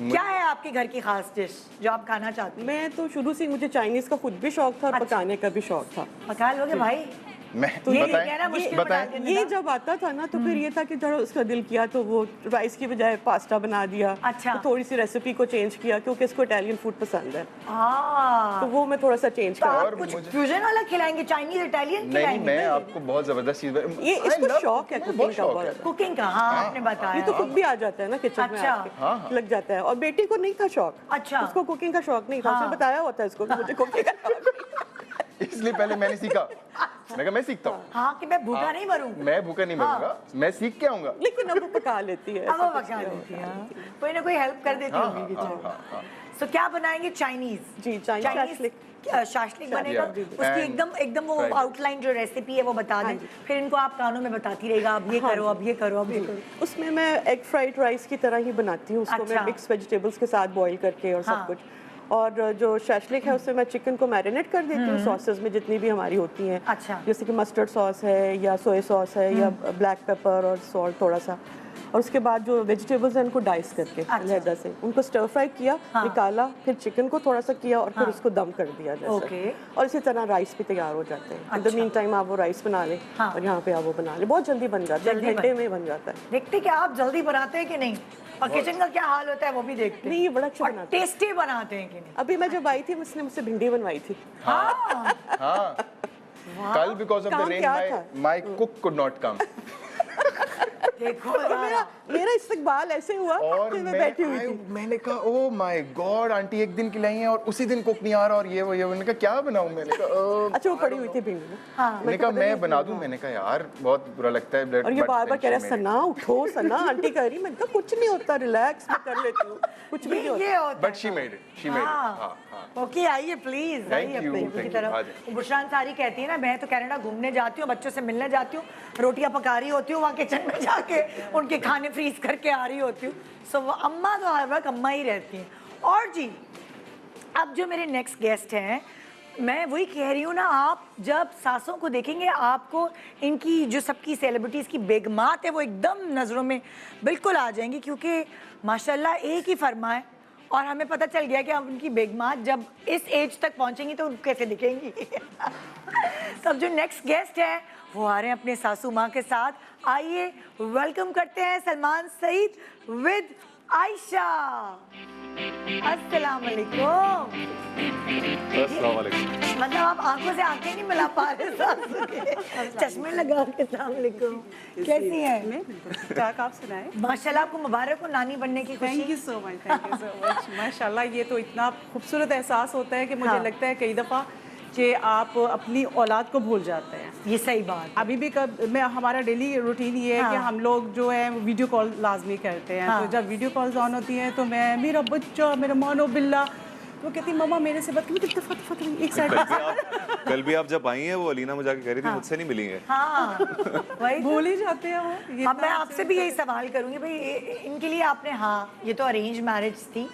क्या है आपके घर की खास डिश जो आप खाना चाहती हैं? मैं तो शुरू से मुझे चाइनीज का खुद भी शौक था और अच्छा। पकाने का भी शौक था। पका लोगे भाई? मैं ये बताएं, नहीं कहना मुश्किल बता बताएं। देने ये का। जब आता था ना तो फिर ये था कि जब उसका दिल किया तो वो राइस की बजाय पास्ता बना दिया। अच्छा। तो थोड़ी सी रेसिपी को चेंज किया क्योंकि इसको इटालियन फूड पसंद है, तो तो वो मैं थोड़ा सा चेंज कर। आप और कुछ मुझे- फ्यूजन वाला खिलाएंगे, चाइनीज इटालियन नहीं खिलाएंगे? मैं आपको बहुत जबरदस्त चीज ये इसको शौक है कुकिंग का बहुत। कुकिंग का, हाँ आपने ये बताया। तो खुद भी आ जाता है ना किचन में अच्छा। आके, हाँ, हाँ। लग जाता है। और बेटी को नहीं था शौक। अच्छा। उसको कुकिंग का शौक नहीं था। हाँ। उसने बताया होता है इसको कि मुझे कुकिंग का शौक है। इसलिए पहले मैंने सीखा। मैं कहा मैं सीखता हूँ। हाँ कि मैं भूखा नहीं मरूं। मैं भूखा नहीं मरूंगा, मैं सीख के आऊंगा। लेकिन अब वो पका लेती है। अब वो पका लेती है, हाँ। कोई ना कोई हेल्प कर देती हाँ, होगी हाँ, बेचारी। हाँ, हाँ। So, क्या बनाएंगे? चाइनीज। जी, चाइनीज शाशलिक। शाशलिक बनेगा। जी, जी। उसकी And एकदम वो fried. आउटलाइन जो रेसिपी है वो बता दें, जी। फिर इनको आप कानों में बताती रहेगा, अब ये करो, अब ये करो, अब ये करो। उसमें मैं एग फ्राइड राइस की तरह ही बनाती हूँ उसको। अच्छा। मैं मिक्स वेजिटेबल्स के साथ बॉईल करके और हाँ। सब कुछ। और जो शैशलिक है उसमें मैं चिकन को मैरिनेट कर देती हूँ सॉसेस में जितनी भी हमारी होती हैं। अच्छा। जैसे कि मस्टर्ड सॉस है या सोया सॉस है या ब्लैक पेपर और सॉल्ट थोड़ा सा। और उसके बाद जो वेजिटेबल्स हैं उनको डाइस करके अलहदा से उनको स्टर फ्राई किया, निकाला, फिर चिकन को थोड़ा सा किया और फिर उसको दम कर दिया जैसे। और इसी तरह राइस भी तैयार हो जाते हैं। इन द मीन टाइम आप वो राइस बना लें और यहाँ पे आप वो बना लें, बहुत जल्दी बन जाता है, 1 घंटे में बन जाता है। देखते क्या आप जल्दी बनाते हैं कि नहीं, और किचन का क्या हाल होता है वो भी देखते हैं। नहीं, ये बड़ा अच्छा बनाते हैं। टेस्टी बनाते हैं कि नहीं? अभी मैं जब आई थी उसने मुझसे भिंडी बनवाई थी। हाँ कल बिकॉज ऑफ द काम रेन क्या था? My cook could not come देखो मेरा इस्तकबाल ऐसे हुआ और कि मैं बैठी हुई थी। मैंने कहा ओ माय गॉड आंटी एक दिन खिलाई हैं और उसी दिन कुक नहीं आ रहा और ये वो मैंने कहा क्या बनाऊं, मैंने कहा अच्छा वो पड़ी हुई थी भिंडी ना। मैंने कहा मैं बना दूं, मैंने कहा यार बहुत बुरा लगता है और ये बार बार कह रहा है सना उठो, सना आंटी कह रही, मैंने कहा कुछ नहीं होता, रिलैक्स मैं कर लेती हूँ, कुछ भी नहीं होता। ये होता बट शी मेड इट हाँ ओके आइए प्लीज, आइए you, अपने thank की you, तरफ। आ जाइए। बुशरान सारी कहती है ना, मैं तो कनाडा घूमने जाती हूँ, बच्चों से मिलने जाती हूँ, रोटियां पका रही होती हूँ वहाँ किचन में जाके, उनके खाने फ्रीज करके आ रही होती हूँ। सो वो अम्मा तो हर वक्त अम्मा ही रहती हैं। और जी अब जो मेरे नेक्स्ट गेस्ट हैं, मैं वही कह रही हूँ ना, आप जब सासों को देखेंगे आपको इनकी जो सबकी सेलिब्रिटीज़ की बेगमात है वो एकदम नज़रों में बिल्कुल आ जाएंगी, क्योंकि माशाल्लाह एक ही फरमाए। और हमें पता चल गया कि अब उनकी बेगमात जब इस एज तक पहुंचेंगी तो उनको कैसे दिखेंगी। तो अब जो नेक्स्ट गेस्ट है वो आ रहे हैं अपने सासू माँ के साथ। आइए वेलकम करते हैं सलमान सईद विद आयशा। अस्सलाम वालेकुम। मतलब आप आंखों से आंखें नहीं मिला पा रहे सासू के, चश्मे लगा के। अस्सलाम वालेकुम, कैसी हैं? ठीक आप सुनाएं। माशाल्लाह आपको मुबारक हो नानी बनने की खुशी। Thank you so much, thank you so much. माशाल्लाह ये तो इतना खूबसूरत एहसास होता है कि मुझे लगता है कई दफ़ा कि आप अपनी औलाद को भूल जाते हैं। ये सही बात। अभी भी मैं हमारा डेली रूटीन ये है कि हम लोग जो है वीडियो कॉल लाजमी करते हैं। तो जब वीडियो कॉल्स ऑन होती हैं तो मैं मेरा बच्चा मेरा मानो बिल्ला, तो कहती मम्मा मेरे से बात एक साइड। कल भी आप जब आई हैं वो अलीना मुझे कह रही थी मुझसे नहीं मिली है। हाँ वही भूल ही जाते हैं वो। अब मैं आपसे भी यही सवाल करूंगी भाई, इनके लिए आपने, हाँ ये तो अरेंज मैरिज थी,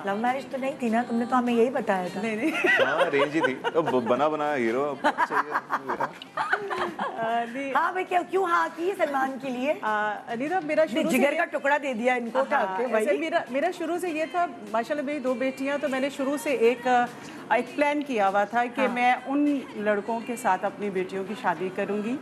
लव मैरिज तो नहीं थी ना? तुमने तो हमें यही बताया था। नहीं हाँ अरेंज ही थी, तो बना बनाया हीरो नहीं। हाँ भाई क्या क्यों हाँ की सलमान के लिए? अनीता मेरा शुरू से जिगर का टुकड़ा दे दिया इनको उठा के ऐसे भाई। मेरा शुरू से ये था, माशाल्लाह मेरी 2 बेटियां, तो मैंने शुरू से एक प्लान किया हुआ था कि मैं उन लड़कों के साथ अपनी बेटियों की शादी करूंगी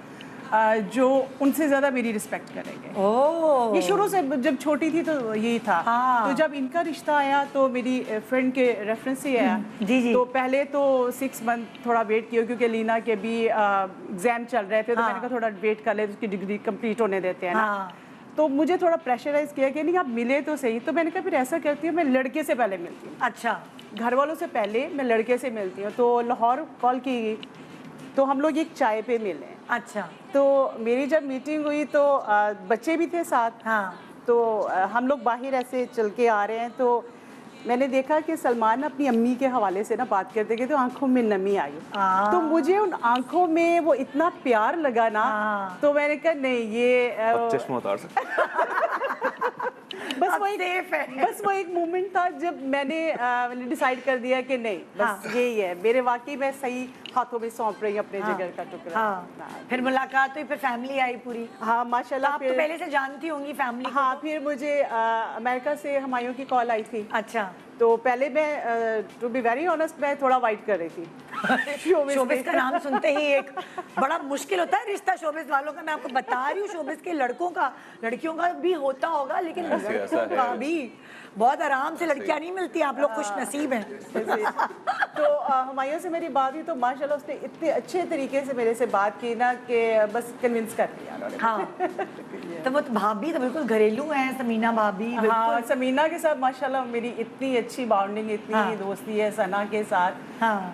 जो उनसे ज़्यादा मेरी रिस्पेक्ट करेंगे। ओह ये शुरू से जब छोटी थी तो यही था। तो जब इनका रिश्ता आया तो मेरी फ्रेंड के रेफरेंस से आया। जी। तो पहले तो 6 मंथ थोड़ा वेट किया क्योंकि लीना के भी एग्ज़ाम चल रहे थे, तो मैंने कहा थोड़ा वेट कर ले, उसकी डिग्री कंप्लीट होने देते हैं ना। तो मुझे थोड़ा प्रेशराइज किया कि नहीं आप मिले तो सही। तो मैंने कहा फिर ऐसा करती हूँ, मैं लड़के से पहले मिलती हूँ। अच्छा, घर वालों से पहले मैं लड़के से मिलती हूँ। तो लाहौर कॉल की गई, तो हम लोग एक चाय पे मिले। अच्छा। तो मेरी जब मीटिंग हुई तो बच्चे भी थे साथ। तो हम लोग बाहर ऐसे चल के आ रहे हैं, तो मैंने देखा कि सलमान अपनी अम्मी के हवाले से ना बात करते गए, तो आंखों में नमी आई। तो मुझे उन आंखों में वो इतना प्यार लगा ना, तो मैंने कहा नहीं ये चश्मा उतार सकते। बस वो एक मोमेंट था जब मैंने डिसाइड कर दिया कि नहीं बस यही है मेरे, वाकई मैं सही हाथों में सौंप रही हूँ अपने जिगर का टुकड़ा। फिर मुलाकात हुई, फिर फैमिली आई पूरी। हाँ माशाल्लाह। आप तो पहले से जानती होंगी फैमिली। हाँ फिर मुझे अमेरिका से हमायूं की कॉल आई थी। अच्छा। तो पहले मैं टू बी वेरी ऑनेस्ट मैं थोड़ा वाइट कर रही थी। शोबिस का नाम सुनते ही एक बड़ा मुश्किल होता है रिश्ता शोबिस वालों का। मैं आपको बता रही हूँ, शोबिस के लड़कों का, लड़कियों का भी होता होगा, लेकिन लड़कों का भी बहुत आराम से लड़कियां नहीं मिलती। आप लोग खुश नसीब हैं। तो हमायूं से मेरी बात हुई तो माशाल्लाह उसने इतने अच्छे तरीके से मेरे से बात की ना कि बस कन्विंस कर दिया उन्होंने। हाँ तो वो भाभी तो बिल्कुल घरेलू हैं, समीना भाभी। हाँ समीना के साथ माशाल्लाह मेरी इतनी अच्छी बाउंडिंग, इतनी दोस्ती है सना के साथ।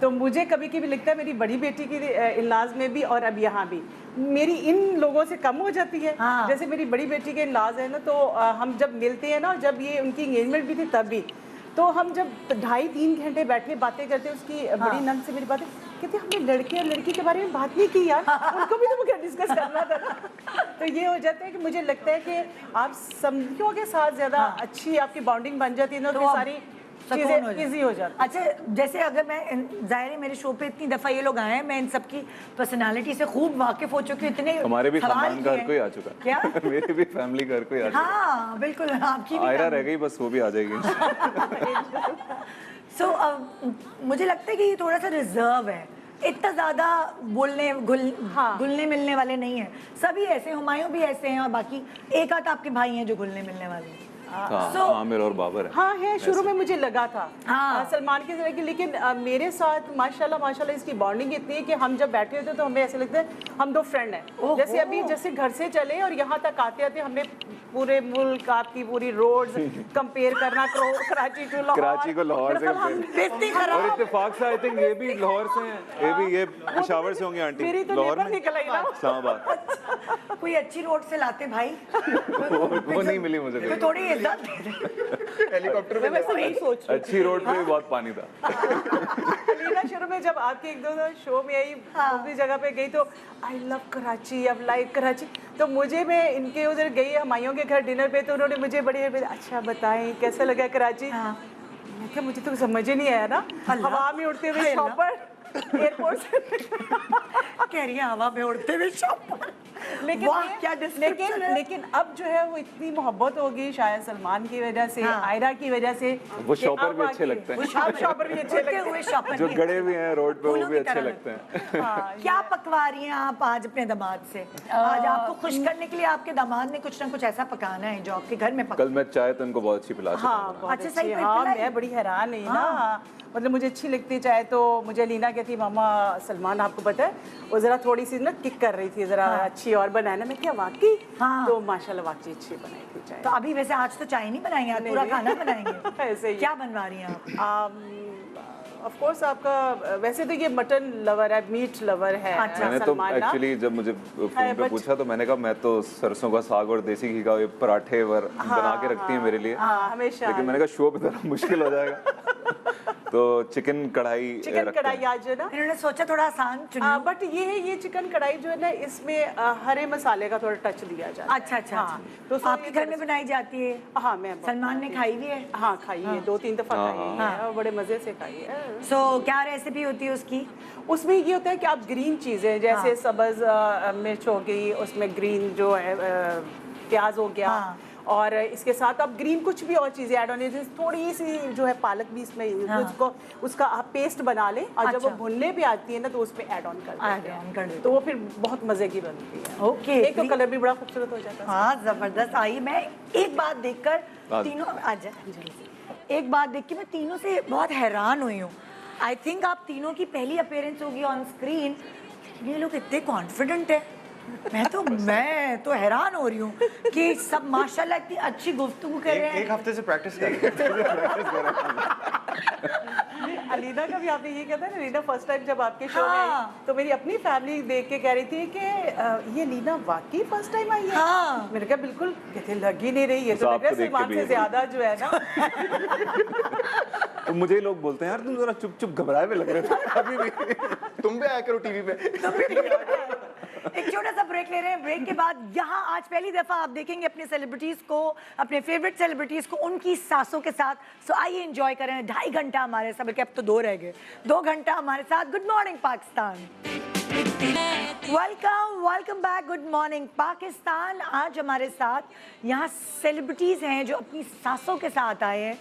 तो मुझे कभी कभी लगता है मेरी बड़ी बेटी की इलाज में भी और अब यहाँ भी मेरी इन लोगों से कम हो जाती है। जैसे मेरी बड़ी बेटी के इलाज है ना, तो हम जब मिलते हैं ना, जब ये उनकी एंगेजमेंट भी थी तब भी, तो हम जब 2.5-3 घंटे बैठे बातें करते, उसकी बड़ी नंद से मेरी बातें कहते हमने लड़के और लड़की के बारे में बात नहीं की यार, उनको भी तो मुझे डिस्कस करना था ना। तो ये हो जाता है कि मुझे लगता है कि आप समझियों के साथ ज़्यादा अच्छी आपकी बाउंडिंग बन जाती है ना, तो सारी चीजें इजी हो जाती। अच्छा, जैसे अगर मैं जाहिर है मेरे शो पे इतनी दफा ये लोग आए हैं, मैं इन सबकी पर्सनालिटी से खूब वाकिफ हो चुकी हूँ, इतने हमारे भी सवाल खानदान का किए हर कोई आ चुका है। क्या? मेरे भी फैमिली का हर कोई आ चुका है। हाँ बिल्कुल, आपकी भी आयरा रह गई, बस वो भी आ जाएगी। सो मुझे लगता है कि ये थोड़ा सा रिजर्व है, इतना ज्यादा घुलने मिलने वाले नहीं है। सभी ऐसे, हुमायूं भी ऐसे हैं और बाकी एक आध आपके भाई हैं जो घुलने मिलने वाले हैं। आमिर और बाबर है। हाँ है, शुरू में मुझे लगा था हाँ। सलमान की तरह की, लेकिन मेरे साथ माशाल्लाह इसकी बॉन्डिंग इतनी है कि हम जब बैठे होते तो हमें ऐसे लगता है हम दो फ्रेंड हैं। जैसे अभी जैसे घर से चले और यहाँ तक आते आते हमें पूरे मुल्क, आपकी पूरी रोड्स कंपेयर करना, कराची टू लाहौर, कराची को लाहौर से compare। और इत्तेफाक से आई थिंक ये भी लाहौर से हैं, ये पेशावर से होंगे आंटी। मेरी तो लाहौर नेबर में निकल आई ना। इस्लामाबाद। कोई अच्छी रोड से लाते भाई। वो नहीं मिली मुझे तो कोई। थोड़ी इज्जत हेलीकॉप्टर में वैसे यही सोच रही अच्छी रोड पे भी बहुत पानी था। लीना शुरू में जब आपके एक दो शो में आई, दूसरी जगह पे गई तो आई लव कराची, अब लाइक कराची। तो मुझे, मैं इनके उधर गई हमायों के घर डिनर पे, तो उन्होंने मुझे बड़ी अच्छा बताएं कैसा लगा कराची। मैं क्या, मुझे तो समझ ही नहीं आया ना, हवा में उड़ते हुए शॉपर एयरपोर्ट से कह रही है हवा में उड़ते हुए शॉपर। लेकिन वाह, क्या description है। लेकिन अब जो है वो इतनी मोहब्बत होगी शायद सलमान की वजह से, आयरा की वजह से। वो कि शॉपर अब भी अच्छे आके- लगते हैं। अब शॉपर भी अच्छे उड़ते लगते हुए हैं। शॉपर जो भी गड़े हुए हैं रोड पे वो फूलों भी की अच्छे तरह लगते हैं। हाँ, क्या पकवा रही हैं आप आज अपने दामाद से? आज आपको खुश करने के लिए आपके दामाद ने कुछ ना कुछ ऐसा पकाना है जो आपके घर में कल मैं चाय तो इनको बहुत अच्छी पिला चुका हाँ हूँ। बहुत अच्छा, अच्छी। सही पे हाँ पिलाई? मैं बड़ी हैरान हुई ना, मतलब मुझे अच्छी लगती चाहे तो मुझे लीना कहती मामा सलमान आपको पता है वो जरा थोड़ी सी ना किक कर रही थी, जरा अच्छी और बनाना। मैं क्या वाकई? हाँ। तो माशाल्लाह वाकई अच्छी बनाई थी चाय। तो अभी वैसे आज तो चाय नहीं बनाएंगे, आज पूरा खाना बनाएंगे। ऐसे ही। क्या बनवा रही हैं आप? ऑफ कोर्स आपका वैसे तो ये मटन लवर है, मीट लवर है। अच्छा। मैंने तो सलमान ना। एक्चुअली जब मुझे फोन पे but- पूछा तो मैंने कहा मैं तो सरसों का साग और देसी घी का ये पराठे बना के रखती है मेरे लिए। हाँ हमेशा। लेकिन मैंने कहा शो पे थोड़ा मुश्किल हो जाएगा। तो चिकन कढ़ाई चिकन रखते कढ़ाई हैं। आज है ना। इन्होंने सोचा थोड़ा आसान चुनिए। बट ये है, ये चिकन कढ़ाई जो है ना, इसमें हरे मसाले का थोड़ा टच दिया जाता है। अच्छा अच्छा, हाँ, तो तो आपके घर में बनाई जाती है? हाँ मैं सलमान ने खाई भी है? हाँ खाई है, 2-3 दफा खाई है और बड़े मजे से खाई है। सो क्या रेसिपी होती है उसकी? उसमें ये होता है कि आप ग्रीन चीजें जैसे सब्ज मिर्च हो गई, उसमें ग्रीन जो है प्याज हो गया, और इसके साथ आप ग्रीन कुछ भी और चीज़ें ऐड होने, जैसे थोड़ी सी जो है पालक भी इसमें उसको उसका आप पेस्ट बना लें और जब वो भुनने पे आती है ना तो उसमें ऐड ऑन कर देते हैं, तो वो फिर बहुत मज़े की बनती है। ओके, एक तो कलर भी बड़ा खूबसूरत हो जाता है। हाँ जबरदस्त। आई मैं एक बात देखकर तीनों आज एक बात देख के मैं तीनों से बहुत हैरान हुई हूँ। आई थिंक आप तीनों की पहली अपीयरेंस होगी ऑन स्क्रीन। ये लोग इतने कॉन्फिडेंट है, मैं तो हैरान हो रही हूँ कि सब माशाल्लाह इतनी अच्छी गुफ्तगू कर रहे हैं। एक हफ्ते से प्रैक्टिस कर रहे अलीना का भी आपने ये कहता है ना, लीना फर्स्ट टाइम जब आपके शो में हाँ। आई तो मेरी अपनी फैमिली देख के कह रही थी कि ये लीना वाकई फर्स्ट टाइम आई है। हाँ। मैंने कहा बिल्कुल, कहते लग ही नहीं रही है, तो तो लग रहा है आपको देख के सलमान भी से है। ज्यादा जो है ना। तो मुझे लोग बोलते हैं यार तुम जरा चुप चुप घबराए हुए लग रहे थे अभी भी। तुम भी आया करो टीवी पे। एक छोटा सा ब्रेक ले रहे हैं। ब्रेक के बाद यहाँ आज पहली दफा आप देखेंगे अपने सेलिब्रिटीज को, अपने फेवरेट सेलिब्रिटीज को उनकी सासों के साथ। सो आइए एंजॉय करें 2.5 घंटा हमारे साथ, बल्कि अब तो 2 रह गए, 2 घंटा हमारे साथ। Good morning Pakistan, welcome back. Good morning Pakistan. आज हमारे साथ यहाँ सेलिब्रिटीज हैं जो अपनी सासों के साथ आए हैं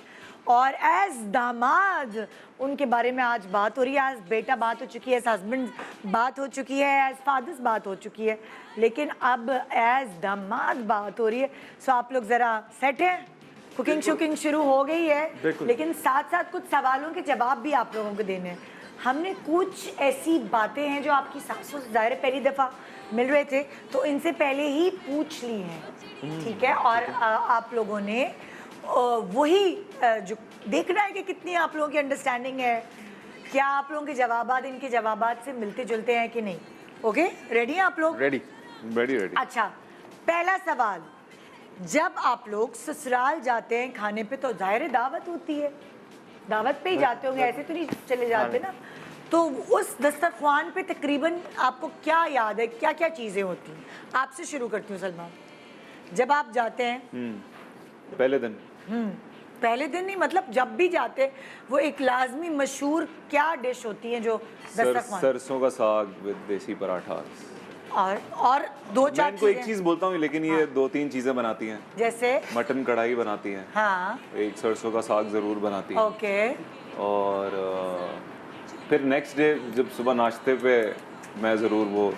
और एज दामाद उनके बारे में आज बात हो रही है। एज बेटा बात हो चुकी है, एज हस्बैंड बात हो चुकी है, एज फादर्स बात हो चुकी है, लेकिन अब एज दामाद बात हो रही है। सो आप लोग ज़रा सेट हैं? कुकिंग शुकिंग शुरू हो गई है, लेकिन साथ साथ कुछ सवालों के जवाब भी आप लोगों को देने हैं। हमने कुछ ऐसी बातें हैं जो आपकी सासों से ज़ाहिर पहली दफ़ा मिल रहे थे तो इनसे पहले ही पूछ ली हैं, ठीक है? और आप लोगों ने वही जो देखना है कि कितनी आप लोगों की अंडरस्टैंडिंग है, क्या आप लोगों के जवाबात इनके जवाबात से मिलते जुलते हैं कि नहीं। ओके, रेडी हैं आप लोग? Ready ready ready. अच्छा, पहला सवाल, जब आप लोग ससुराल जाते हैं खाने पे तो जाहिर दावत होती है, दावत पे ही जाते होंगे, ऐसे तो नहीं चले जाते ना। तो उस दस्तरख्वान पे तकरीबन आपको क्या याद है, क्या क्या चीज़ें होती हैं? आपसे शुरू करती हूँ सलमान। जब आप जाते हैं पहले दिन पहले दिन नहीं, मतलब जब भी जाते वो एक लाजमी मशहूर क्या डिश होती है जो दस्तरखान? सरसों का साग विद देसी पराठा। और दो मैं चार इनको एक चीजें चीज़ बोलता हूँ, लेकिन ये 2-3 चीज़ें बनाती हैं। जैसे मटन कढ़ाई बनाती हैं, हाँ एक सरसों का साग ज़रूर बनाती हैं, ओके और फिर नेक्स्ट डे जब सुबह नाश्ते पे मैं ज़रूर वो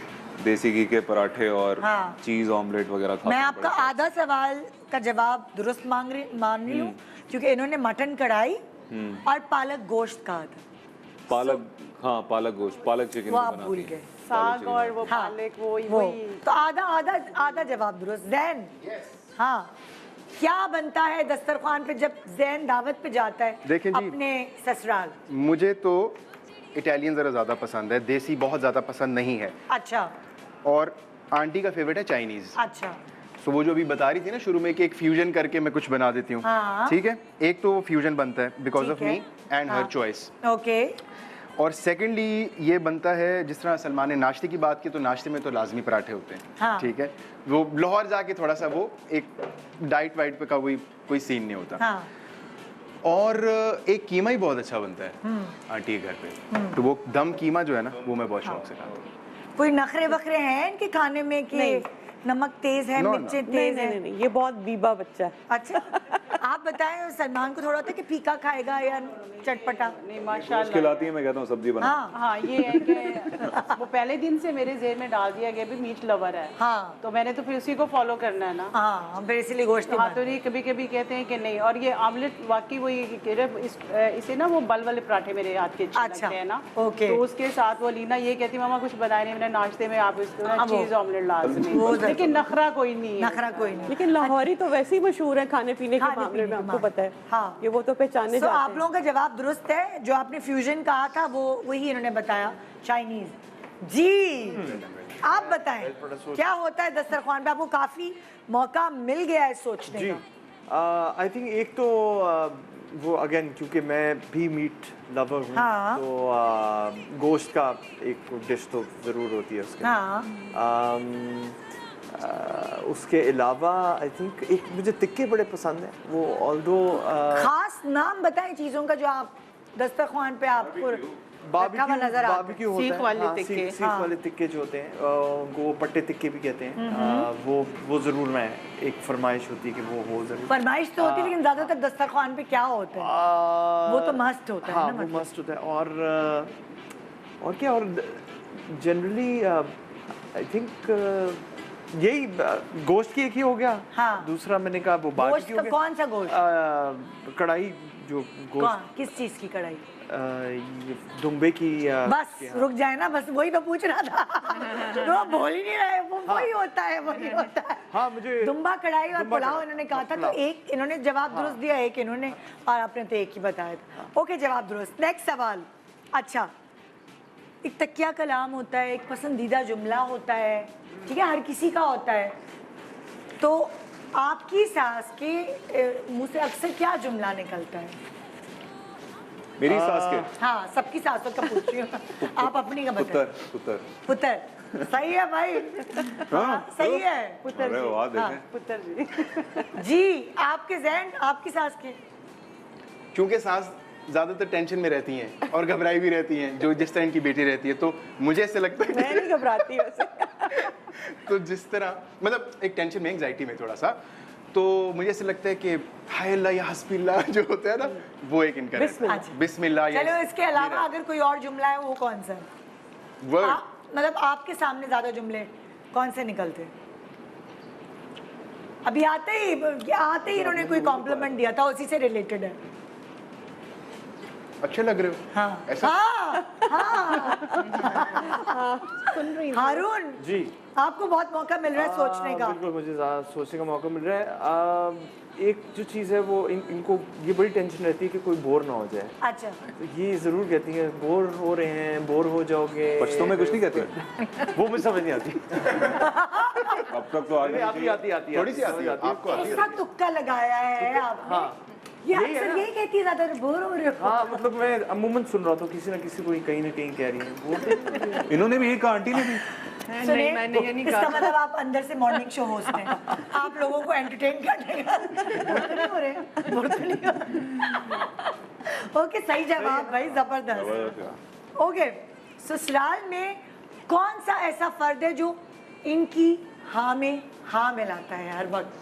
देसी घी के पराठे और हाँ। चीज़ ऑमलेट वगैरह खाता मैं हूँ आपका बड़े शौक आधा सवाल का जवाब दुरुस्त मान रही हूँ क्योंकि इन्होंने मटन कढ़ाई और पालक गोश्त कहा था, से। पालक, हाँ पालक गोश्त, पालक चिकन वो भी आप बनाती भूल हैं। गए। साग और वो हाँ, पालक वो वो वही तो आधा जवाब दुरुस्त। जैन, हाँ, क्या बनता है दस्तरखान पे जब जैन दावत पे जाता है देखें जी, अपने ससुराल? मुझे तो इटालियन ज़रा ज़्यादा पसंद है, देसी बहुत ज़्यादा पसंद नहीं है, अच्छा और आंटी का फेवरेट है चाइनीज़। अच्छा तो वो जो अभी बता रही थी ना शुरू में कि एक फ्यूजन करके मैं कुछ बना देती हूँ, हाँ। ठीक है, एक तो वो फ्यूजन बनता है बिकॉज ऑफ ठीक है। Me and her choice, okay और सेकेंडली ये बनता है जिस तरह सलमान ने नाश्ते की बात की, तो नाश्ते में तो लाजमी पराठे होते हैं, हाँ। ठीक है, वो लाहौर जाके थोड़ा सा वो एक डाइट वाइट पे का कोई सीन नहीं होता, हाँ और एक कीमा ही बहुत अच्छा बनता है आंटी के घर पे, तो वो दम कीमा जो है ना वो मैं बहुत शौक से खाता हूँ। कोई नखरे वखरे हैं इनके खाने में कि नहीं। नमक तेज है, No, no. मिर्चें नहीं तेज नहीं है? नहीं, ये बहुत बीबा बच्चा है। अच्छा आप बताएं, सलमान को थोड़ा होता है कि फीका खाएगा या चटपटा? नहीं माशाल्लाह। खिलाती है, मैं कहता हूँ सब्जी बना। हाँ हाँ ये है कि वो पहले दिन से मेरे जेहन में डाल दिया गया भी मीट लवर है, हाँ तो मैंने तो फिर उसी को फॉलो करना है ना। हाँ हम फिर इसीलिए गोश्त नहीं हाँ तो बनाते। नहीं, कभी कभी कहते हैं कि नहीं, और ये आमलेट वाकई वही इसे ना वो बल वाले पराठे मेरे हाथ के अच्छे अच्छा, लगते हैं ना, ओके। तो उसके साथ वो लीना ये कहती मामा कुछ बनाए नहीं, मैंने नाश्ते में आप इसको हाँ, वो। चीज़ ऑमलेट लाजमी, वो लेकिन नखरा कोई नहीं है। नखरा कोई नहीं। लेकिन लाहौरी तो वैसे ही मशहूर है खाने पीने के खाने मामले पीने में, के आपको मामले। पता है। हाँ। ये वो तो पहचाने तो जाते आप हैं। लोगों का जवाब दुरुस्त है, जो आपने फ्यूजन कहा था वो वही इन्होंने बताया, चाइनीज। जी आप बताएं क्या होता है दस्तरखान पे? आपको काफी मौका मिल गया है सोचने जी का। आई थिंक एक तो वो अगेन क्योंकि मैं भी मीट लवर हूँ, हाँ। तो गोश्त का एक डिश तो ज़रूर होती है उसके। हाँ उसके अलावा आई थिंक एक मुझे तिक्के बड़े पसंद हैं, वो ऑल्दो खास नाम बताएं चीजों का जो आप दस्तरखान पे आपको रखा हुआ नजर आता है। बारबेक्यू होता सीख है, वाले हाँ, तिक्के। सीख वाले तिक्के जो होते हैं वो पट्टे तिक्के भी कहते हैं, वो ज़रूर मैं एक फरमाइश होती है कि वो हो ज़रूर। फरमाइश तो होती है, लेकिन ज्यादातर दस्तरखान पे क्या होता है? वो तो मस्त होता है हाँ, ना, वो मतलब। मस्त होता है, और क्या, और जनरली आई थिंक यही गोश्त की एक ही हो गया। हाँ। दूसरा मैंने कहा वो गोश्त बारबेक्यू का हो कौन सा गोश्त? गया, कढ़ाई जो गोश्त, कौन किस चीज की कढ़ाई? ये दुम्बे की बस रुक जाए ना, बस वही तो पूछ रहा था। तो बोल ही नहीं रहे, वो वही होता है, वही होता है। हाँ, मुझे दुम्बा कढ़ाई और दुम्बा पुलाव कढ़ाई, इन्होंने कहा था, तो पुलाव। एक इन्होंने जवाब दुरुस्त दिया, एक इन्होंने, और आपने तो एक ही बताया था। ओके जवाब दुरुस्त। नेक्स्ट सवाल। अच्छा, एक तकिया कलाम होता है, एक पसंदीदा जुमला होता है, ठीक है, हर किसी का होता है। तो आपकी सास के मुंह से अक्सर क्या जुमला निकलता है? मेरी सास के हाँ सबकी सासों का पूछ रही हूँ, आप अपनी का बताएं। पुत्र पुत्र पुत्र सही है भाई, हाँ, सही है। अरे वाह, देखें पुत्र जी। जी आपके जैन, आपकी सास के? क्योंकि सास ज़्यादातर टेंशन में रहती हैं और घबराई भी रहती हैं, जो जिस तरह इनकी बेटी रहती है, तो मुझे ऐसे लगता है मैं नहीं घबराती वैसे। तो जिस तरह मतलब एक टेंशन में, एंग्जाइटी में थोड़ा सा, तो मुझे ऐसे लगता है कि हाय अल्लाह या हस्बिल्लाह जो होता है ना, वो एक इनका बिस्मिल्लाह। रहता है। बिस्मिल्लाह या चलो इसके अलावा अगर कोई और जुमला है वो कौन सा है? वर्ड मतलब आपके सामने ज्यादा जुमले कौन से निकलते हैं? अभी आते ही इन्होंने कोई कॉम्प्लीमेंट दिया था, उसी से रिलेटेड है। अच्छे लग रहे हो। हाँ ऐसा? सुन रही हूँ। हारून जी आपको बहुत मौका मिल रहा है सोचने का। बिल्कुल, मुझे ज़्यादा सोचने का मौका मिल रहा है। एक जो चीज़ है वो इनको ये बड़ी टेंशन रहती है कि कोई बोर ना हो जाए, अच्छा तो ये ज़रूर कहती हैं बोर हो रहे हैं, बोर हो जाओगे। पश्तो में कुछ नहीं कहते? वो मुझे समझ नहीं आती। अब तक तो आगे आती थोड़ी सी आती है, आपको आती है। ऐसा तुक्का लगाया है आपने। हाँ। ये यही है अक्सर ना। यही कहती है, ज्यादा बोर हो रहे हो। हाँ, मतलब मैं अमूमन सुन रहा था किसी ना किसी को कहीं ना कहीं कह रही है वो। इन्होंने भी, एक आंटी ने भी सुनिए, मैंने ये नहीं इसका कहा। मतलब आप अंदर से मॉर्निंग शो होस्ट हैं, आप लोगों को एंटरटेन करने का बोर तो नहीं हो रहे, बोर तो नहीं हो रहे। ओके, सही जवाब भाई, जबरदस्त। ओके, ससुराल में कौन सा ऐसा फर्द है जो इनकी हाँ में हाँ मिलाता है हर वक्त?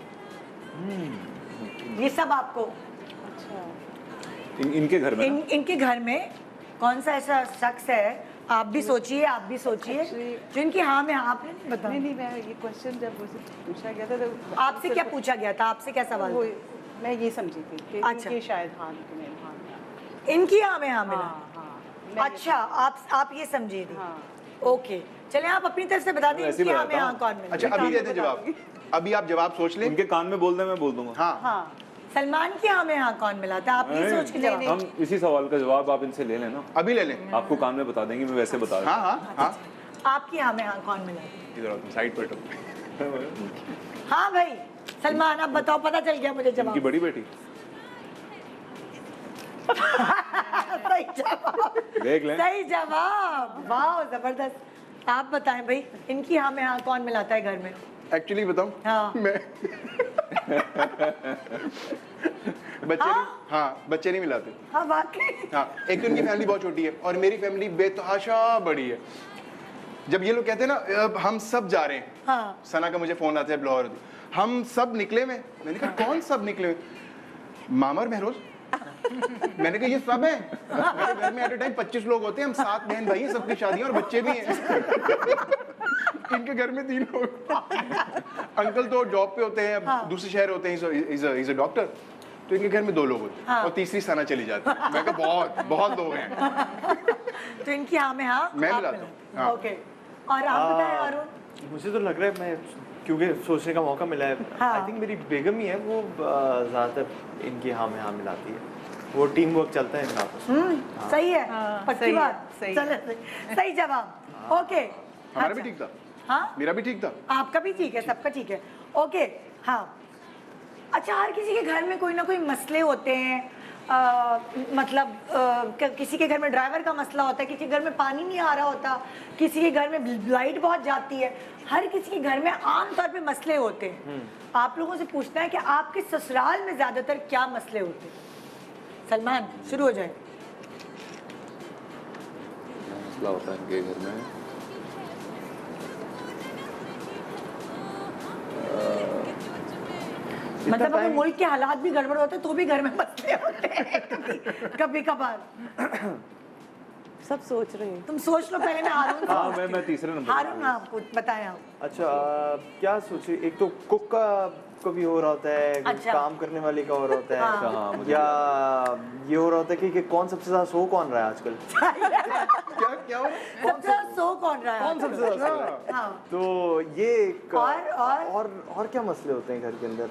ये सब आपको इनके घर में ना? इनके घर में कौन सा ऐसा शख्स है, आप भी सोचिए, आप भी सोचिए, जो इनकी हाँ में हाँ, आपने नहीं बताया। नहीं मैं ये क्वेश्चन जब मुझसे पूछा गया था तो आपसे क्या पूछा गया था, आपसे क्या सवाल वो था? मैं ये समझी थी कि अच्छा। इनके शायद हाँ में हाँ मिला। इनकी हाँ में हाँ मिला। हाँ हाँ मैं- अच्छा, आप ये समझी थी। हाँ। ओके, चलिए आप अपनी तरफ से बता दें ऐसे ही इनकी हाँ में बताता हाँ हूँ। कौन मिला। अच्छा अभी दे दे जवाब, अभी आप जवाब सोच लें। उनके कान में बोल दे, मैं बोल दूंगा। हाँ हाँ सलमान की हाँ में हाँ कौन मिला था, आप ये सोच के जवाब। हम इसी सवाल का जवाब आप इनसे ले लेना, अभी ले लें। आपको कान में बता देंगे, मैं वैसे बता हाँ हाँ हाँ, आपकी हाँ में हाँ कौन मिला था? इधर आओ तुम, साइड पर टो। हाँ भाई सलमान, आप बताओ, पता चल गया मुझे इनकी जवाब। बड़ी बेटी। सही जवाब, देख लें। सही जवाब, वाह जबरदस्त। आप बताएं भाई, इनकी हाँ में हाँ कौन मिलाता है घर में? एक्चुअली बताऊं, हाँ। मैं बच्चे नहीं, हाँ बच्चे नहीं मिलाते। हाँ वाकई। हाँ, एक तो उनकी फैमिली बहुत छोटी है और मेरी फैमिली बेतहाशा बड़ी है। जब ये लोग कहते हैं ना अब हम सब जा रहे हैं, हाँ। सना का मुझे फोन आता है लाहौर, हम सब निकले में, मैंने कहा कौन सब निकले में? मामा और महरोज। मैंने कहा ये सब है, मेरे घर में एट ए टाइम 25 लोग होते हैं, हम 7 बहन भाई हैं, सबकी शादियां और बच्चे भी हैं। इनके घर में 3 लोग। अंकल तो जॉब पे होते हैं, अब दूसरे शहर होते हैं, इज अ डॉक्टर, तो इनके घर में 2 लोग होते हैं और तीसरी सना चली जाती है। मैं कहा बहुत बहुत लोग हैं। तो इनकी हाँ में हाँ मैं आप मिलाता मिलाते हूँ, हैं। हाँ। ओके, और आप बताएं अरुण। मुझे तो लग रहा है मैं क्योंकि सोचने का मौका मिला है, हाँ। आई थिंक मेरी बेगम ही है वो ज़्यादातर इनकी हाँ में हाँ मिलाती है, वो टीम वर्क चलता है इनका आपस में। सही है, हाँ, पक्की सही है, बात। सही चलो, सही जवाब। ओके, हमारा भी ठीक था, हाँ मेरा भी ठीक था। आपका भी ठीक है, सबका ठीक है। ओके, हाँ। अच्छा, हर किसी के घर में कोई ना कोई मसले होते हैं, मतलब किसी के घर में ड्राइवर का मसला होता है, किसी के घर में पानी नहीं आ रहा होता, किसी के घर में लाइट बहुत जाती है, हर किसी के घर में आमतौर पे मसले होते हैं। आप लोगों से पूछना है कि आपके ससुराल में ज्यादातर क्या मसले होते हैं? सलमान शुरू हो जाए। मसला होता है इनके घर में, मतलब अगर मुल्क के हालात भी गड़बड़ होते हैं तो भी घर में मसले होते हैं कभी कभार। सब सोच रहे हैं। तुम सोच लो पहले, मैं हारून हाँ मैं तीसरे नंबर। हारून हाँ बताएं आप। अच्छा क्या सोचिए, एक तो कुक का कभी हो रहा होता है, अच्छा। काम करने वाले का हो रहा होता है, अच्छा, हाँ, मुझे या ये हो रहा होता है कि कौन सबसे ज्यादा सो कौन रहा है आजकल। क्या हो? सबसे ज्यादा सो कौन रहा है? कौन सबसे ज्यादा सो रहा है? हाँ। तो ये एक और क्या मसले होते हैं घर के अंदर?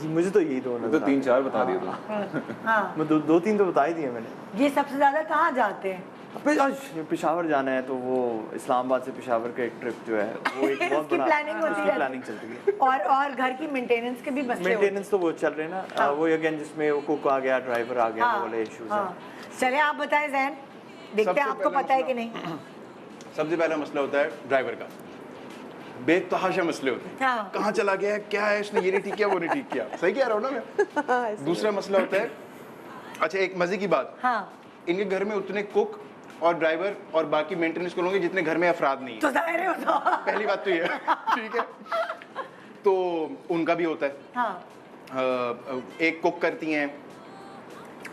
मुझे तो यही दो तो नजर 3-4 बता दिए तुम। हाँ, मैं दो तीन तो बता ही दिए मैंने। ये सबसे ज्यादा कहाँ जाते हैं? पेशावर जाना है तो वो इस्लामाबाद से पेशावर का एक ट्रिप जो है वो एक बहुत इसकी बड़ा planning होती इसकी है। प्लानिंग चल रही है। और घर की मेंटेनेंस के भी मसले होते हैं। मेंटेनेंस तो वो चल रहे हैं ना, हाँ। वो अगेन जिसमें वो कुक आ गया, ड्राइवर आ गया, वो वाले इश्यूज हाँ। हैं। चले आप बताएं जैन, देखते हैं सबसे आपको पहला पता है मसला- कि नहीं। सबसे पहला मसला होता है ड्राइवर का, बेतहाशा मसले होते हैं। हाँ। कहाँ चला गया है, क्या है, इसने ये नहीं ठीक किया, वो नहीं ठीक किया। सही कह रहा हूँ ना मैं? दूसरा मसला होता है, अच्छा एक मजे की बात, हाँ, इनके घर में उतने कुक और ड्राइवर और बाकी मेंटेनेंस को लोगे जितने घर में अफराद नहीं है। तो जाहिर है तो। पहली बात तो ये है, ठीक है, तो उनका भी होता है। हाँ, एक कुक करती हैं,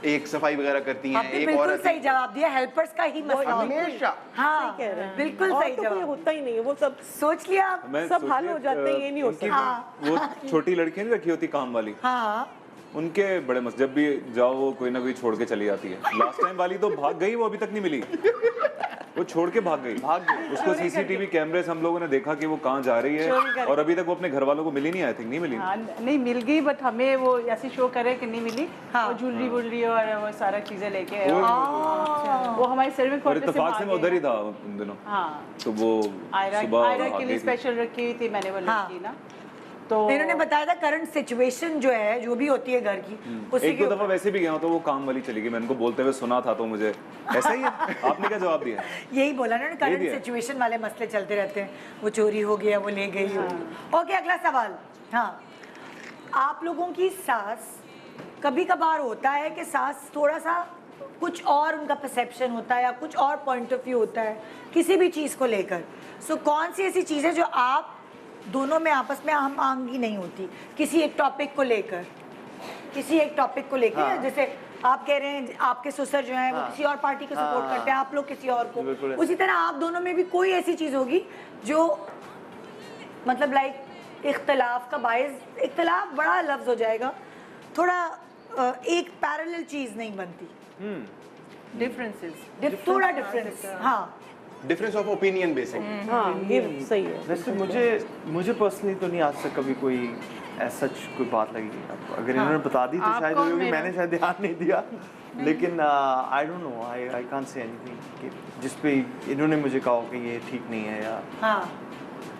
एक सफाई वगैरह करती हैं, आपने एक बिल्कुल औरत सही जवाब दिया, हेल्पर्स का ही मसला होता है। हमेशा। हाँ, कह रहे हैं। बिल्कुल और सही तो कोई जवाब। होता ही नहीं है, वो सब सोच लिया आप? मैं सब हल सोचिए, हो जाते हैं, ये नहीं हो उनकी सकता। हाँ। वो छोटी लड़कियां नहीं रखी होती काम वाली, हाँ, उनके बड़े मस्त, जब भी जाओ वो कोई ना कोई छोड़ के चली जाती है। लास्ट टाइम वाली तो भाग गई, वो अभी तक नहीं मिली, वो छोड़ के भाग गई। उसको सीसीटीवी कैमरे से हम लोगों ने देखा कि वो कहाँ जा रही है, चोरी करके। और अभी तक वो अपने घर वालों को मिली नहीं, आई थिंक नहीं मिली। हाँ, नहीं मिल गई, बट हमें वो ऐसी शो करे कि नहीं मिली। हाँ। और ज्वेलरी वुलरी और वो सारा चीजें लेके वो- वो हमारे सर्विंग और क्वार्टर से इत्तेफाक से मैं भागे। उधर ही था उन दिनों, हाँ, तो वो आयरा सुबह आयरा आ के लिए गई थी। स्पेशल रखी हुई थी मैंने वो हाँ। लड़की ना। तो इन्होंने बताया था करंट सिचुएशन जो है, जो भी होती है घर की, उसी एक के दो दफा वैसे भी गया हूं तो वो काम वाली चली गई, मैंने उनको बोलते हुए सुना था तो मुझे ऐसा ही है। आपने क्या जवाब दिया? यही बोला ना, करंट दिया। सिचुएशन वाले मसले चलते रहते हैं, वो चोरी हो गया, वो ले गई। ओके, अगला सवाल। हाँ, आप लोगों की सास, कभी कभार होता है कि सास थोड़ा सा कुछ और उनका परसेप्शन होता है या कुछ और पॉइंट ऑफ व्यू होता है किसी भी चीज़ को लेकर। सो कौन सी ऐसी चीज़ है जो आप दोनों में आपस में हम आंगी नहीं होती किसी एक टॉपिक को लेकर, किसी एक टॉपिक को लेकर? हाँ। जैसे आप कह रहे हैं आपके ससुर जो हैं वो किसी और पार्टी को सपोर्ट हाँ। करते हैं, आप लोग किसी और को, बिल्कुल ऐसे। उसी तरह आप दोनों में भी कोई ऐसी चीज़ होगी जो मतलब लाइक इख्तलाफ का बायस, इख्तलाफ बड़ा लफ्ज़ हो जाएगा, थोड़ा एक पैरेलल चीज़ नहीं बनती, डिफरेंसेस थोड़ा डिफरेंस। हाँ, डिफरेंस ऑफ ओपिनियन बेसिक। हाँ, ये सही है। वैसे मुझे पर्सनली तो नहीं आज तक कभी कोई ऐसा कोई बात लगी। अब अगर इन्होंने बता दी तो आपको शायद होगी, मेरा- मैंने शायद ध्यान नहीं दिया। लेकिन I don't know, I can't say anything जिस पे इन्होंने मुझे कहा हो कि ये ठीक नहीं है या हाँ,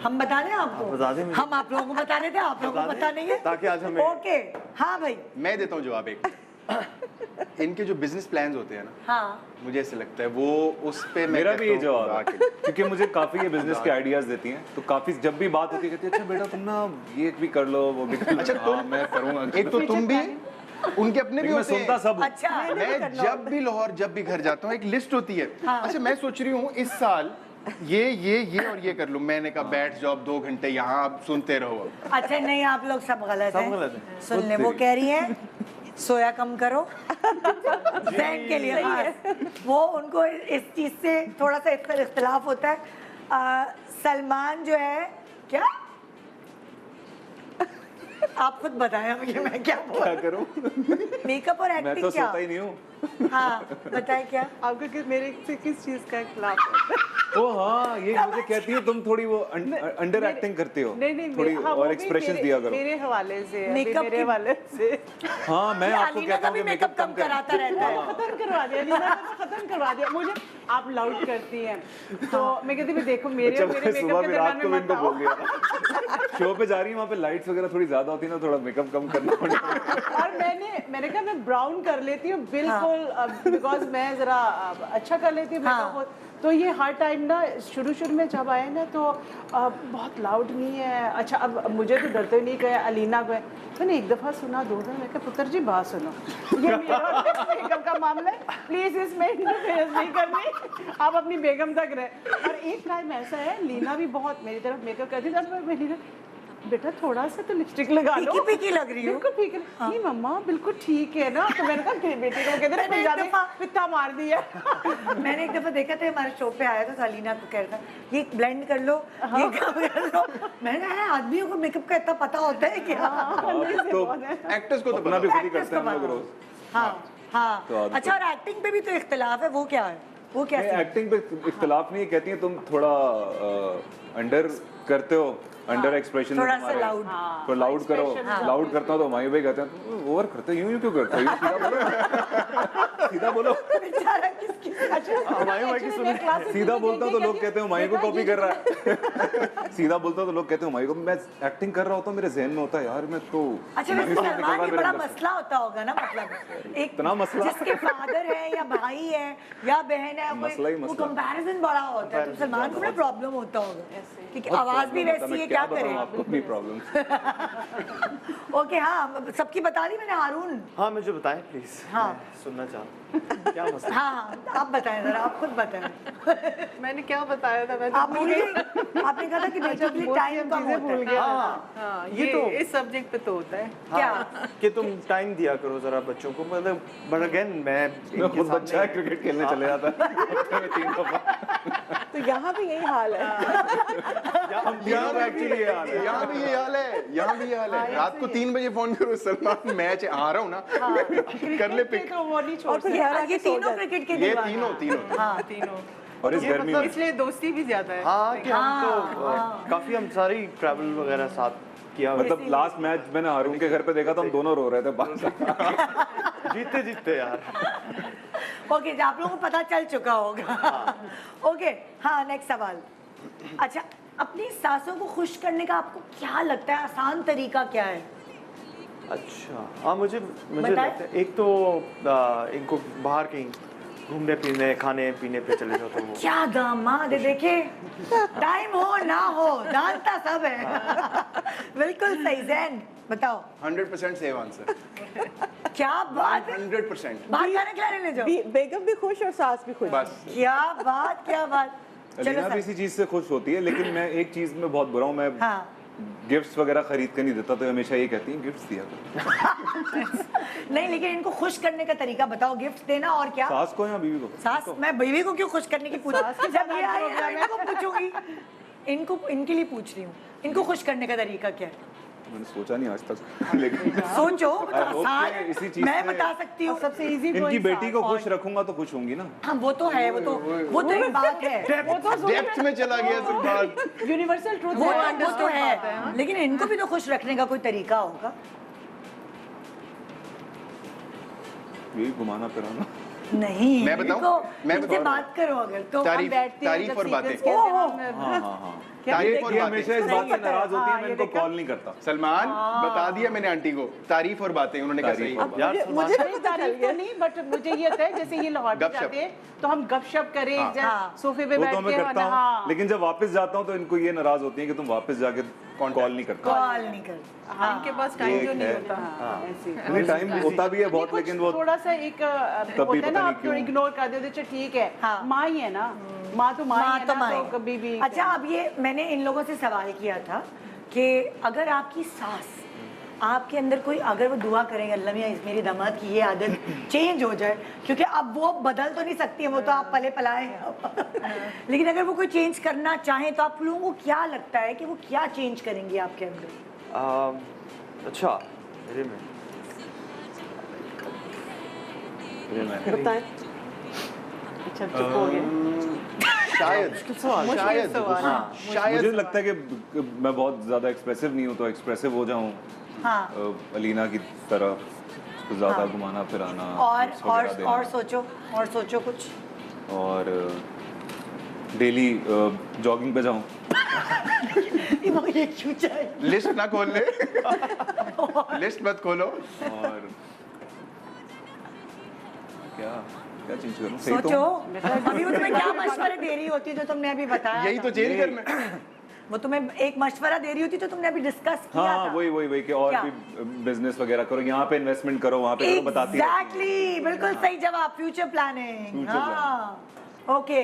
हम बता दें आपको? आप बता दें मुझे। हम आप लोगों को बता देते हैं, आप लोगों को बता दें, पता नहीं है, ताकि आज हमें- ओके। हाँ भाई, मैं देता हूँ जवाब एक। इनके जो बिजनेस प्लान्स होते हैं ना, हाँ, मुझे ऐसे लगता है वो उस पे मैं मेरा कहता भी ये हूँ जवाब है, आके। क्योंकि मुझे काफी ये बिजनेस के आइडियाज देती हैं, तो काफी जब भी बात होती है कहती है अच्छा बेटा तुम ना ये भी कर लो वो भी कर लो। अच्छा, हाँ, मैं करूँगा। एक तो तुम भी, उनके अपने भी लेकिन मैं होते सुनता हैं। सब हूँ। अच्छा, मैं जब भी लाहौर जब भी घर जाता हूँ एक लिस्ट होती है। अच्छा, मैं सोच रही हूँ इस साल ये और ये कर लूँ। मैंने कहा बैठ जाओ 2 घंटे यहाँ, आप सुनते रहो। अच्छा नहीं, आप लोग सब गलत सब हैं। गलत हैं। सुन ले, वो कह रही है सोया कम करो जैन के लिए खास। वो उनको इस चीज से थोड़ा सा इख्तलाफ होता है। सलमान जो है, क्या आप खुद बताएं मुझे, मैं क्या क्या करूँ? मेकअप और मैं एक्टिंग तो क्या? सोता ही नहीं हूँ। हाँ बताए क्या? आपका मेरे से किस चीज का खिलाफ है? ओ हाँ, ये मुझे कहती है तुम थोड़ी वो अंडर एक्टिंग करते हो, नहीं थोड़ी हाँ, वो और भी एक्सप्रेशंस दिया करो। मेरे हवाले से अभी Makeup मेरे की- हवाले से हाँ, मैं आपको अलीना कहता का हूँ भी कि मेकअप कम कराता रहता है। खत्म करवा दिया, लीना ने तो खत्म करवा दिया मुझे। आप लाउड करती हैं तो मैं कहती भी देखो मेरे अच्छा, और मेरे मैं मेकअप सुबह के भी दरमियान रात को में भी मत इनको आओ। बोल दिया था। शो पे जा रही है, वहाँ पे लाइट्स वगैरह थोड़ी ज्यादा होती है ना, थोड़ा मेकअप कम करना पड़ता है। और मैंने कहा मैं ब्राउन कर लेती हूँ बिल्कुल, बिकॉज मैं जरा अच्छा कर लेती हूँ मेकअप। तो ये हर टाइम ना शुरू में जब आए ना तो बहुत लाउड नहीं है। अच्छा, अब मुझे तो डरते नहीं गए, अलीना को मैंने एक दफ़ा सुना, 2 बार, मैं कहा पुत्र जी बात सुनो, ये मेरा मेकअप का मामला है, प्लीज़ इसमें इंटरफेरेंस नहीं करनी, आप अपनी बेगम तक रहे। और एक टाइम ऐसा है, लीना भी बहुत मेरी तरफ मेकअप करती थी, मैं लीना बेटा थोड़ा सा तो लिपस्टिक लगा लो, पीकी पीकी लग रही हो। बिल्कुल ठीक है। नहीं मम्मा बिल्कुल ठीक है ना। तो मैंने कहा बेटे को कहते मैंने एक दफा- पिता मार दिया। मैंने एक दफा देखा था, हमारे शो पे आया था, सालीना को कह रहा था ये ब्लेंड कर लो, ये काम कर लो। मैंने कहा है, आदमियों को मेकअप का इतना पता होता है क्या? तो एक्टर्स को तो अपना पता भी होता खुद ही करते हैं हम लोग रोज। हाँ हाँ। तो आदत अच्छा, और एक्टिंग पे भी तो इख्तलाफ है, वो क्या है? वो क्या नहीं, है? एक्टिंग पे इख्तलाफ नहीं है, कहती है तुम थोड़ा अंडर करते हो, अंडर एक्सप्रेशन थोड़ा सा loud। तो लाउड करो। लाउड करता हूँ तो हमारे भाई कहते हैं ओवर करते हो, यूं क्यों करते हो, यूं सीधा बोलो। बेचारा किसकी हमारे भाई की सुन सीधा बोलता हूँ तो लोग कहते हैं माई को कॉपी कर रहा है। सीधा बोलता हूँ तो लोग कहते हैं माई को, मैं एक्टिंग कर रहा होता हूँ, मेरे जहन में होता है यार मैं तो। अच्छा, वैसे सलमान ये बड़ा मसला होता होगा ना, मतलब एक इतना मसला? जिसके फादर है या भाई है या बहन है, मसला ही वो मसला। कंपैरिजन बड़ा होता है, तो सलमान को बड़ा प्रॉब्लम होता होगा क्योंकि आवाज भी वैसी है, क्या करें? आपको भी प्रॉब्लम। ओके, हाँ सबकी बता दी मैंने। हारून, हाँ मुझे बताएं प्लीज, हाँ। मैं सुनना चाहता क्या मसला। हाँ आप बताएं जरा, आप खुद बताएं। मैंने क्या बताया था? मैं आप भूल गई, आपने कहा था कि बेटी के लिए टाइम कम होता है। गया। हाँ, हाँ, ये ये तो- इस सब्जेक्ट पे तो होता है। क्या? कि तुम टाइम दिया करो जरा बच्चों को, मतलब बट अगेन मैं मैं खुद बच्चा है, क्रिकेट खेलने चले जाता है हफ्ते में 3 दफा। तो यहाँ भी यही हाल है। हम तीनों का एक्चुअली ये हाल है। यहाँ भी ये हाल है, यहाँ भी ये हाल है। रात को 3 बजे फोन करो, सलमान मैच आ रहा हूँ ना, कर ले पिक। तो वो नहीं छोड़ और फिर सकते। घर ये आके सो तीनों जाते। क्रिकेट के ये दीवाने। तीनों हाँ तीनों, और इस ये गर्मी में इसलिए दोस्ती भी ज्यादा है। हाँ कि हम तो काफी हम सारी ट्रैवल वगैरह साथ किया हुआ है। मतलब लास्ट मैच मैंने हारून के घर पे देखा था, हम दोनों रो रहे थे बाहर। जीतते जीतते यार। ओके, आप लोगों को पता चल चुका होगा। ओके, हाँ नेक्स्ट सवाल। अच्छा, अपनी सासों को खुश करने का आपको क्या लगता है, आसान तरीका क्या है? अच्छा हाँ, मुझे बताएं। लगता है एक तो इनको बाहर कहीं घूमने पीने खाने पीने पे चले जाओ तो वो क्या दामाद है, देखे टाइम हो ना हो जानता सब है। बिल्कुल सही। जैन बताओ। 100% सेव आंसर। क्या बात है, 100%। बाहर खाने खिलाने ले जाओ। बेगम भी खुश और सास भी खुश। बस क्या बात, क्या बात। अलीना चलो भी सर। इसी चीज से खुश होती है, लेकिन मैं एक चीज में बहुत बुरा हूँ, मैं हाँ। गिफ्ट्स वगैरह खरीद के नहीं देता, तो हमेशा ये कहती है गिफ्ट्स दिया करो। नहीं, लेकिन इनको खुश करने का तरीका बताओ, गिफ्ट देना और क्या? सास को या बीवी को? सास, मैं बीवी को क्यों खुश करने की पूछ, जब ये आई है, इनको पूछूंगी, इनको इनके लिए पूछ रही हूँ, इनको खुश करने का तरीका क्या है? मैंने सोचा नहीं आज तक, लेकिन सोचो, I hope आसान कि इसी है, चीज मैं से बता सकती हूँ। सबसे इजी इनकी बेटी को खुश रखूंगा तो खुश होंगी ना। हाँ वो तो है, वो तो एक बात है, डेप्थ में चला गया सिद्धार्थ। यूनिवर्सल ट्रूथ वो तो है, लेकिन इनको भी तो खुश रखने का कोई तरीका होगा। यही घुमाना फिराना। नहीं, मैं बताऊं? इनको- मैं इनसे बताऊं? बात करो अगर तो। तारीफ बैठते हैं तारीफ जब और बातें। सीक्वेंस कहते हैं हम, हाँ हाँ हाँ। तारीफ और ये बातें। हमेशा इस बात से नाराज होती है, हाँ, मैं ये इनको देखा? कॉल नहीं करता। सलमान बता दिया मैंने आंटी को, तारीफ और बातें, उन्होंने कहा तारीफ सही। और यार मुझे नहीं, तारीफ तो नहीं, बट मुझे ये होता है जैसे ये लाहौर में गपशप। जाते हैं तो हम गपशप करें, हाँ। जैसे हाँ। सोफे पे वो बैठ तो मैं के करता हूँ, हाँ। लेकिन जब वापस जाता हूँ तो इनको ये नाराज होती है कि तुम वापस जाके कॉल नहीं करता। कॉल नहीं कर। हाँ, इनके पास टाइम ये जो एक नहीं है। होता ऐसे नहीं, टाइम होता भी है बहुत, कुछ लेकिन वो थोड़ा सा एक तब भी होता है पता ना, नहीं आप तो क्यों। इग्नोर कर देते, अच्छा ठीक है, हाँ। माँ ही है ना, माँ तो माँ ही है ना, तो कभी भी अच्छा, अब ये मैंने इन लोगों से सवाल किया था कि अगर आपकी सास आपके अंदर कोई, अगर वो दुआ करेंगे अल्लाह मियां इस मेरी दामाद की ये आदत चेंज हो जाए, क्योंकि अब वो बदल तो नहीं सकती है, वो तो आप पले पलाए हैं। लेकिन अगर वो कोई चेंज करना चाहें तो आप लोगों को क्या लगता है कि वो क्या चेंज करेंगी आपके अंदर? अच्छा मेरे में बताएं। अच्छा चुप हो गए। शायद शायद हाँ, मुझे शायद लगता है कि मैं बहुत ज्यादा एक्सप्रेसिव नहीं हूँ, तो एक्सप्रेसिव हो जाऊँ हाँ। अलीना की तरह, उसको ज्यादा हाँ। घुमाना फिराना, और tips वगैरह देना। और सोचो कुछ। और डेली जॉगिंग पे जाऊँ। ये क्यों चाहिए? लिस्ट ना खोल ले, लिस्ट मत खोलो। और क्या क्या चेंज करूँ? सही सोचो, तो अभी वो तुम्हें क्या मशवरे दे रही होती जो तुमने अभी बताया यही था? तो चेंज करना। वो तुम्हें एक मशवरा दे रही होती जो तुमने अभी डिस्कस किया हाँ, था। वही कि और क्या? भी बिजनेस वगैरह करो, यहाँ पे इन्वेस्टमेंट करो, वहाँ पे करो, बताती रहती हैं। एग्जैक्टली, बिल्कुल सही जवाब, फ्यूचर प्लानिंग। Future हाँ, ओके,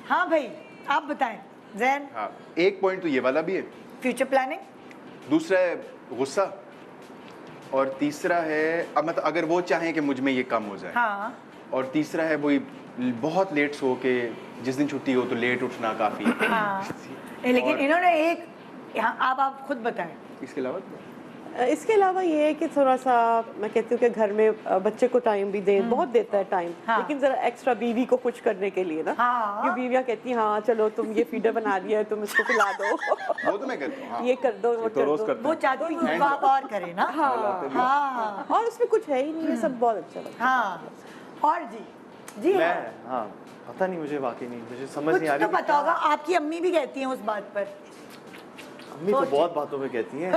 हाँ भाई आप बताएं जैन। हाँ, एक पॉइंट तो ये वाला भी है, फ्यूचर प्लानिंग, दूसरा है गुस्सा, और तीसरा है अब मतलब अगर वो चाहें कि मुझ में ये कम हो जाए, हाँ और तीसरा है वही बहुत लेट सो के, जिस दिन छुट्टी हो तो लेट उठना काफी है। हाँ। लेकिन इन्होंने एक, यहाँ आप खुद बताएं। इसके अलावा इसके अलावा ये है कि थोड़ा सा मैं कहती हूँ कि घर में बच्चे को टाइम भी दे, बहुत देता है टाइम, हाँ। लेकिन जरा एक्स्ट्रा बीवी को खुश करने के लिए ना, हाँ। कि बीवियाँ कहती हैं हाँ चलो तुम ये फीडर बना दिया है, तुम इसको खिला दो, वो तो मैं करता हूँ। हाँ। ये कर दो, वो तो कर रोज दो। करते वो हैं। चाहती हूँ कि आप और करें ना। हाँ हाँ और उसमें कुछ है ही नहीं, ये सब बहुत अच्छा लगता है। हाँ। और जी मैं हाँ। हाँ पता नहीं, मुझे वाकई नहीं, मुझे समझ कुछ नहीं आ तो रही। पता होगा, आपकी अम्मी भी कहती हैं उस बात पर। अम्मी तो बहुत बातों में कहती हैं।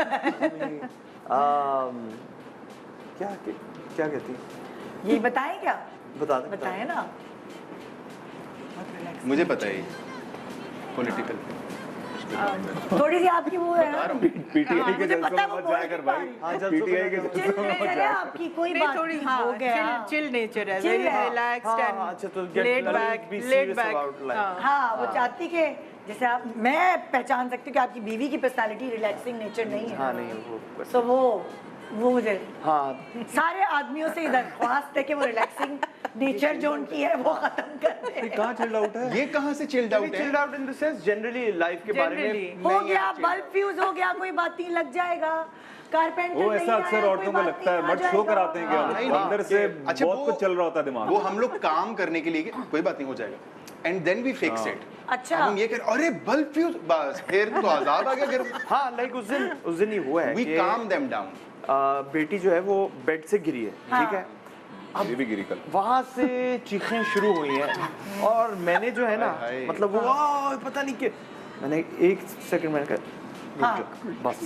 क्या क्या कहती हैं? यही बताएं क्या? बता दे बताएं ना। मुझे पता है पॉलिटिकल। थोड़ी सी आपकी वो है ना, पीटीआई के मुझे जलसों पता में वो मत बोल जाया नहीं कर पा भाई। रही। हाँ, जलसों पीटीआई के में जलसों चिल में मत नेचर है जाया। आपकी, कोई नहीं, बात थोड़ी नहीं, हो गया। चिल नेचर है, Chill वेरी है। रिलैक्स्ड हाँ, एंड अच्छा, तो get laid like back, be laid serious back. about life. हाँ, वो चाहती कि जैसे आप, मैं पहचान सकती हूँ कि आपकी बीवी की पर्सनालिटी रिलैक्सिंग नेचर नहीं है। हाँ नहीं वो तो वो मुझे हाँ सारे आदमियों से दरख्वास्त है कि वो रिलैक्सिंग नेचर जो उनकी है वो खत्म कर दे। कहाँ चिल्ड आउट है? ये कहाँ से चिल्ड आउट चिल्ड है? Out in the sense generally life के बारे Generally. में हो नहीं गया, है chill बल्ब फ्यूज हो गया, कोई बाती लग जाएगा, कारपेंटर वो ऐसा अक्सर औरतों में लगता है, बट शो कराते हैं हाँ, क्या नहीं, अंदर से अच्छा, बहुत वो- कुछ चल रहा होता है दिमाग वो में। हम लोग काम करने के लिए कि कोई बात नहीं हो जाएगा, and then we fix it. अच्छा। हम ये कर, अरे बल्ब फ्यूज, बस फिर तो आजाद आ गया घर में। हाँ लाइक उस दिन ही हुआ है वी कि काम देम डाउन। बेटी जो है वो बेड से गिरी है, हाँ। ठीक है, ये भी गिरी कल। वहां से चीखें शुरू हुई हैं और मैंने जो है ना हाय हाय। मतलब वो पता नहीं कि मैंने 1 सेकंड मैंने कहा रुक हाँ। जाओ, बस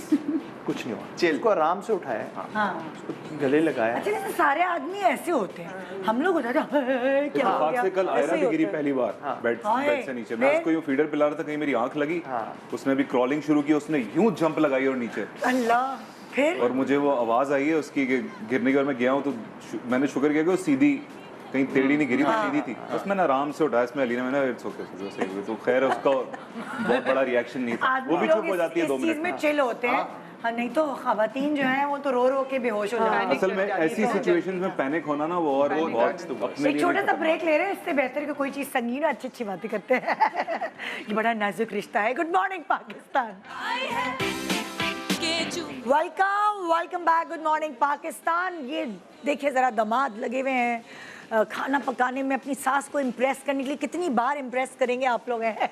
कुछ नहीं हुआ। चिल। उसको आराम से उठाया, हाँ उसको गले लगाया। अच्छा जैसे सारे आदमी ऐसे होते हैं, हम लोग होता था क्या हो इत्तेफाक गया से कल आयरा ऐसे ही भी गिरी होता है। पहली बार बेड हाय, बेड से नीचे। मैं फिर? उसको यूं फीडर पिला रहा था, कहीं मेरी आंख लगी, हाँ। उसने भी क्रॉलिंग शुरू की, उसने यूं जंप लगाई और नीचे, अल्लाह फिर और मुझे वो आवाज आई है उसकी कि गिरने के बाद मैं गया हूँ तो मैंने शुक्र किया कि वो सीधी कहीं टेढ़ी नहीं गिरी, वो सीधी थी। बस मैंने आराम से उठाया, इसमें अलीना मैंने इट्स ओके सही हुई, तो खैर उसका बहुत बड़ा रिएक्शन नहीं था, आदमी वो भी लोग चुप हो जाती है इस 2 चीज मिनट में में। चिल होते हैं। हाँ, नहीं तो खवातीन जो हैं वो तो रो रो के बेहोश हो जाती हैं। असल में ऐसी सिचुएशंस में पैनिक होना ना वो और बहुत अपने एक लिए छोटा भी सा ब्रेक ले रहे हैं, इससे बेहतर कि कोई चीज संगीन और अच्छी अच्छी बातें करते हैं। ये बड़ा नाजुक रिश्ता है। Good morning Pakistan, welcome back. Good morning Pakistan. ये देखिए जरा दामाद लगे हुए हैं खाना पकाने में, अपनी सास को इम्प्रेस करने के लिए। कितनी बार इम्प्रेस करेंगे आप लोग हैं।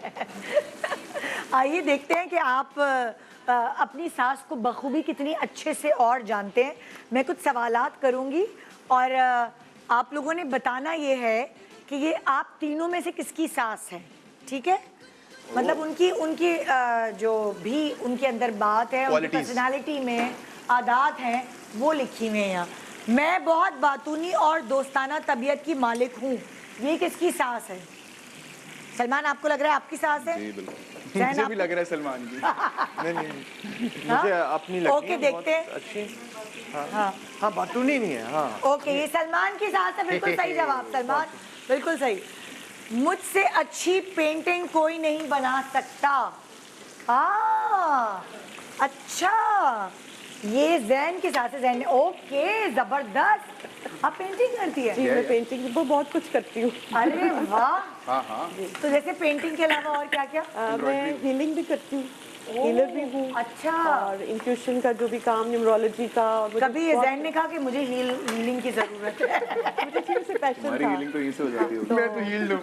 आइए देखते हैं कि आप अपनी सास को बखूबी कितनी अच्छे से और जानते हैं। मैं कुछ सवालात करूंगी और आप लोगों ने बताना ये है कि ये आप तीनों में से किसकी सास है, ठीक है? मतलब उनकी उनकी जो भी उनके अंदर बात है, उनकी Qualities. पर्सनालिटी में आदात हैं, वो लिखी हुई हैं यहाँ। मैं बहुत बातूनी और दोस्ताना तबीयत की मालिक हूँ। ये किसकी सास है? सलमान, आपको लग रहा है आपकी सास है? जी बिल्कुल। जहन मुझे आप- भी लग रहा है सलमान की। नहीं मुझे अपनी लगी ओके, है देखते हैं। बहुत अच्छी। हाँ हाँ बातूनी नहीं है। हाँ ओके, ये सलमान की सास है। बिल्कुल सही जवाब सलमान, बिल्कुल सही। मुझसे अच्छी पेंटिंग कोई नहीं बना सकता। अच्छा, ये जैन की सास है। जैन, ओके, जबरदस्त। आप पेंटिंग करती है? जी मैं पेंटिंग बहुत कुछ करती हूँ। अरे वाह। हाँ हाँ। तो जैसे पेंटिंग के अलावा और क्या क्या? मैं हीलिंग भी करती हूँ, हीलर भी हूँ। अच्छा। और इंट्यूशन का जो भी काम, न्यूमरोलॉजी का। और मुझे कभी ये बहुत- जैन ने कहा कि मुझे हीलिंग की जरूरत है। मुझे शुरू से पैशन हमारी था, हीलिंग तो यहीं से हो जाती है। मैं तो हील लूँ।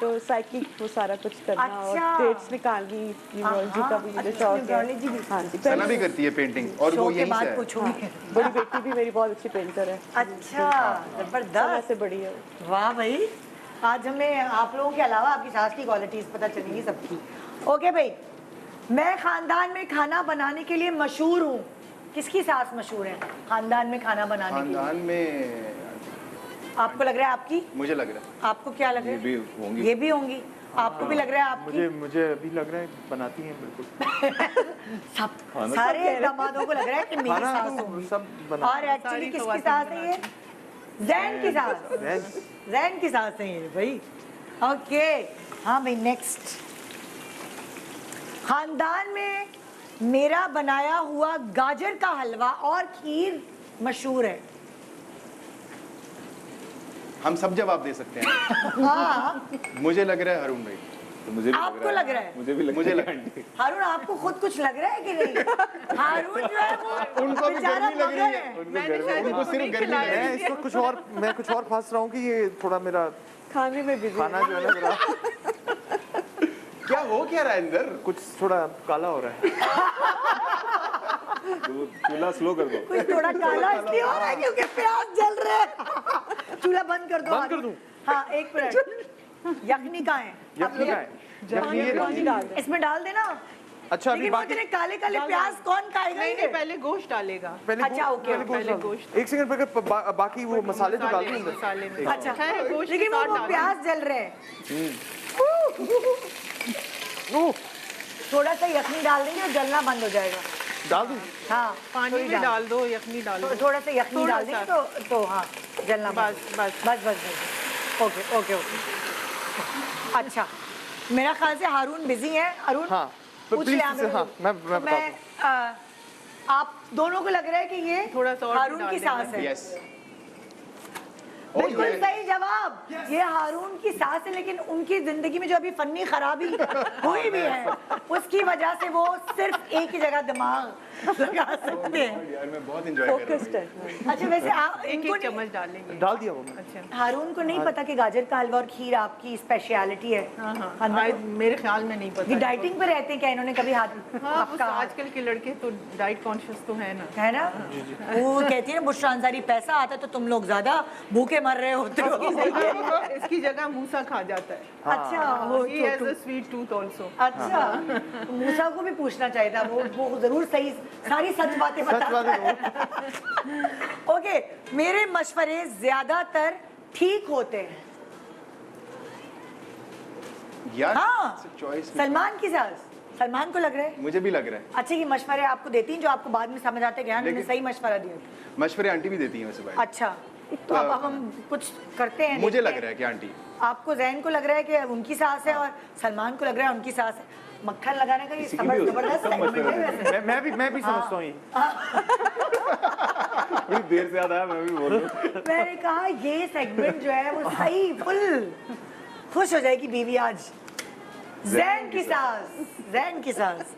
तो साइकिक वो सारा कुछ करना अच्छा। और डेट्स निकालनी, न्यूमरोलॉजी का भी मुझे अच्छा, शौक है। न्यूमरोलॉजी भी। हाँ जी, सना भी करती है पेंटिंग और शो वो के यहीं बाद से है। पूछूंगी। बड़ी बेटी भी मेरी बहुत अच्छी पेंटर है। अच्छा, सना जबरदस्त। से बड़ी है। वाह भाई, आज हमें आप लोगों के अलावा आपकी सास की क्वालिटीज पता चलेंगी सबकी। ओके भाई, मैं खानदान में खाना बनाने के लिए मशहूर हूँ। किसकी सास मशहूर है खानदान में खाना बनाने के लिए? खानदान में आपको लग रहा है आपकी? मुझे लग रहा है आपको क्या लग रहा ये है? भी होंगी। ये भी होंगी। आपको भी लग रहा है आपकी? मुझे अभी लग रहा है बनाती हैं बिल्कुल। सब खाना सारे दामादों को लग रहा है कि मेरी खाना सास तो होंगी। सब बना। और एक्चुअली किसकी सास है ये? जैन की सास। जैन की सास है ये भाई। ओके, हाँ भाई, नेक्स्ट। खानदान में मेरा बनाया हुआ गाजर का हलवा और खीर मशहूर है। हम सब जवाब दे सकते हैं। हाँ, मुझे लग रहा है हरून भाई। तो मुझे भी आपको लग रहा है? मुझे भी लग मुझे रहा लग- है आंटी। हारून, आपको खुद कुछ लग रहा है कि नहीं? हारून जो है वो उनको भी बेचारा गर्मी लग रही मगर है। मैंने शायद उनको सिर्फ नहीं गर्मी खिलाया। लग रही है। मैं इसको कुछ और फंस रहा हूँ कि ये थोड़ा मेरा खाने में बिजी खाना जो है ना मेरा क्या हो क्या रहा है अंदर? कुछ थोड़ा काला हो रहा है। तो चूल्हा स्लो कर दो। कुछ थोड़ा काला इसलिए हो रहा है क्योंकि प्याज जल रहा है। चूल्हा बंद कर दो। बंद कर दूं? हाँ, एक मिनट। यखनी कहाँ है? यखनी का है। यखनी ये पानी डाल दो। इसमें डाल देना। अच्छा अभी लेकिन वो बाकी इतने काले काले प्याज कौन खाएगा? नहीं ये? नहीं, पहले गोश्त डालेगा। पहले अच्छा, ओके, पहले गोश्त। एक सेकंड पकड़, बाकी वो मसाले तो डाल दूं मसाले में अच्छा, है गोश्त के लेकिन साथ वो डालें। प्याज जल रहे हैं। थोड़ा सा यखनी डाल देंगे तो जलना बंद हो जाएगा। डाल दूं? हाँ, पानी थोड़ी में डाल दो, यखनी डाल दो। थोड़ा सा यखनी थोड़ा डाल देंगे सा। तो हाँ, जलना बंद। बस। बस। Okay okay okay. अच्छा, मेरा ख्याल से हारून बिजी है। हारून, हाँ, पूछ प्लीज ले आमिर हाँ, को। मैं तो बताता आप दोनों को लग रहा है कि ये थोड़ा सा और भी हारून डाल की देना। सास है। यस। बिल्कुल सही जवाब। ये हारून की सास है, लेकिन उनकी जिंदगी में जो अभी फन्नी खराबी हुई भी है, उसकी वजह से वो सिर्फ एक ही जगह दिमाग लगा सकते हैं। यार मैं बहुत एंजॉय कर रहा फोकस्ड हूँ। है। अच्छा, वैसे आप एक इनको एक चम्मच डालेंगे। डाल दिया वो अच्छा हारून को नहीं पता कि गाजर का हलवा और खीर आपकी स्पेशलिटी है? हाँ हाँ, खानदान आज को? मेरे ख्याल में नहीं ये पता। डाइटिंग पे रहते हैं क्या? इन्होंने कभी हाथ हाँ, बस आपका आजकल के लड़के तो डाइट कॉन्शियस तो है ना। है ना? वो कहती है ना बुशरा अंसारी, पैसा आता है तो तुम लोग ज्यादा भूखे मर रहे होते हो। इसकी जगह मूसा खा जाता है। अच्छा वो He has a sweet tooth also. अच्छा मूसा को भी पूछना चाहिए था, वो जरूर सही सारी सच बातें बताता है। ओके, मेरे मशवरे ज्यादातर ठीक होते हैं। यार हाँ, चॉइस सलमान की सास, सलमान को लग रहा है। मुझे भी लग रहा है। अच्छा, ये मशवरे आपको देती हैं जो आपको बाद में समझ आते हैं कि हाँ मैंने सही मशवरा दिया। मशवरे आंटी भी देती हैं वैसे भाई। अच्छा, तो अब हम कुछ करते हैं। मुझे देखते लग हैं। रहा है कि आंटी, आपको जैन को लग रहा है कि उनकी सास है और सलमान को लग रहा है उनकी सास है। मक्खन लगाने का ये किसी की भी हो जबरदस्त segment है वैसे। मैं भी समझता हूँ ये। बड़ी देर से याद आया, मैं भी बोल रहा हूँ। मैंने कहा ये सेगमेंट जो है वो सही फुल खुश हो जाएगी बीवी आज। जैन की सास, जैन की सास।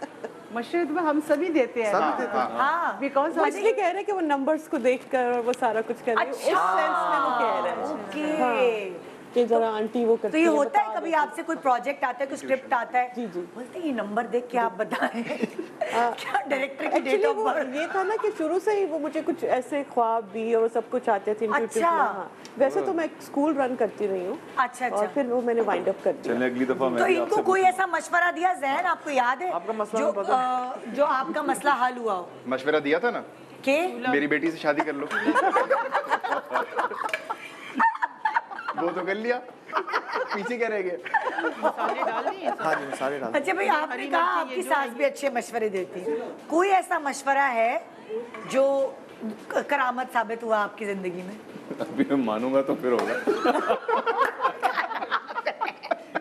मशरद में हम सभी देते हैं। हाँ, बिकॉज वो इसलिए कह रहे हैं कि वो नंबर्स को देखकर और वो सारा कुछ कर रही है, उस सेंस में वो कह रहे हैं ओके। कि जरा आंटी वो तो करती ये है, होता है बता कभी देती आपसे कोई प्रोजेक्ट आता है, कोई स्क्रिप्ट आता है, जी, जी। बोलते हैं ये नंबर देख के आप बताएं क्या डायरेक्टर की डेट एक्चुअली ऑफ वो बर्थ। ये था ना कि शुरू से ही वो मुझे कुछ ऐसे ख्वाब भी और सब कुछ आते थे intuitive अच्छा। में, हाँ। वैसे तो मैं स्कूल रन करती रही हूँ अच्छा और अच्छा। फिर वो मैंने वाइंड अप कर दिया। चलिए अगली दफा मैं तो भी इनको आपसे कोई ऐसा मशवरा दिया जैन, आपको याद है आपका मसला जो नहीं पता? जो आपका मसला हल हुआ हो मशवरा दिया था ना, के मेरी बेटी से शादी कर लो। वो तो कर लिया, पीछे क्या रह गए? मसाले डाल दिए। हाँ जी, मसाले डाल। अच्छा भाई, आपने कहा आपकी सास भी अच्छे मशवरे देती है, कोई ऐसा मशवरा है जो करामत साबित हुआ आपकी जिंदगी में? अभी मैं मानूंगा तो फिर होगा।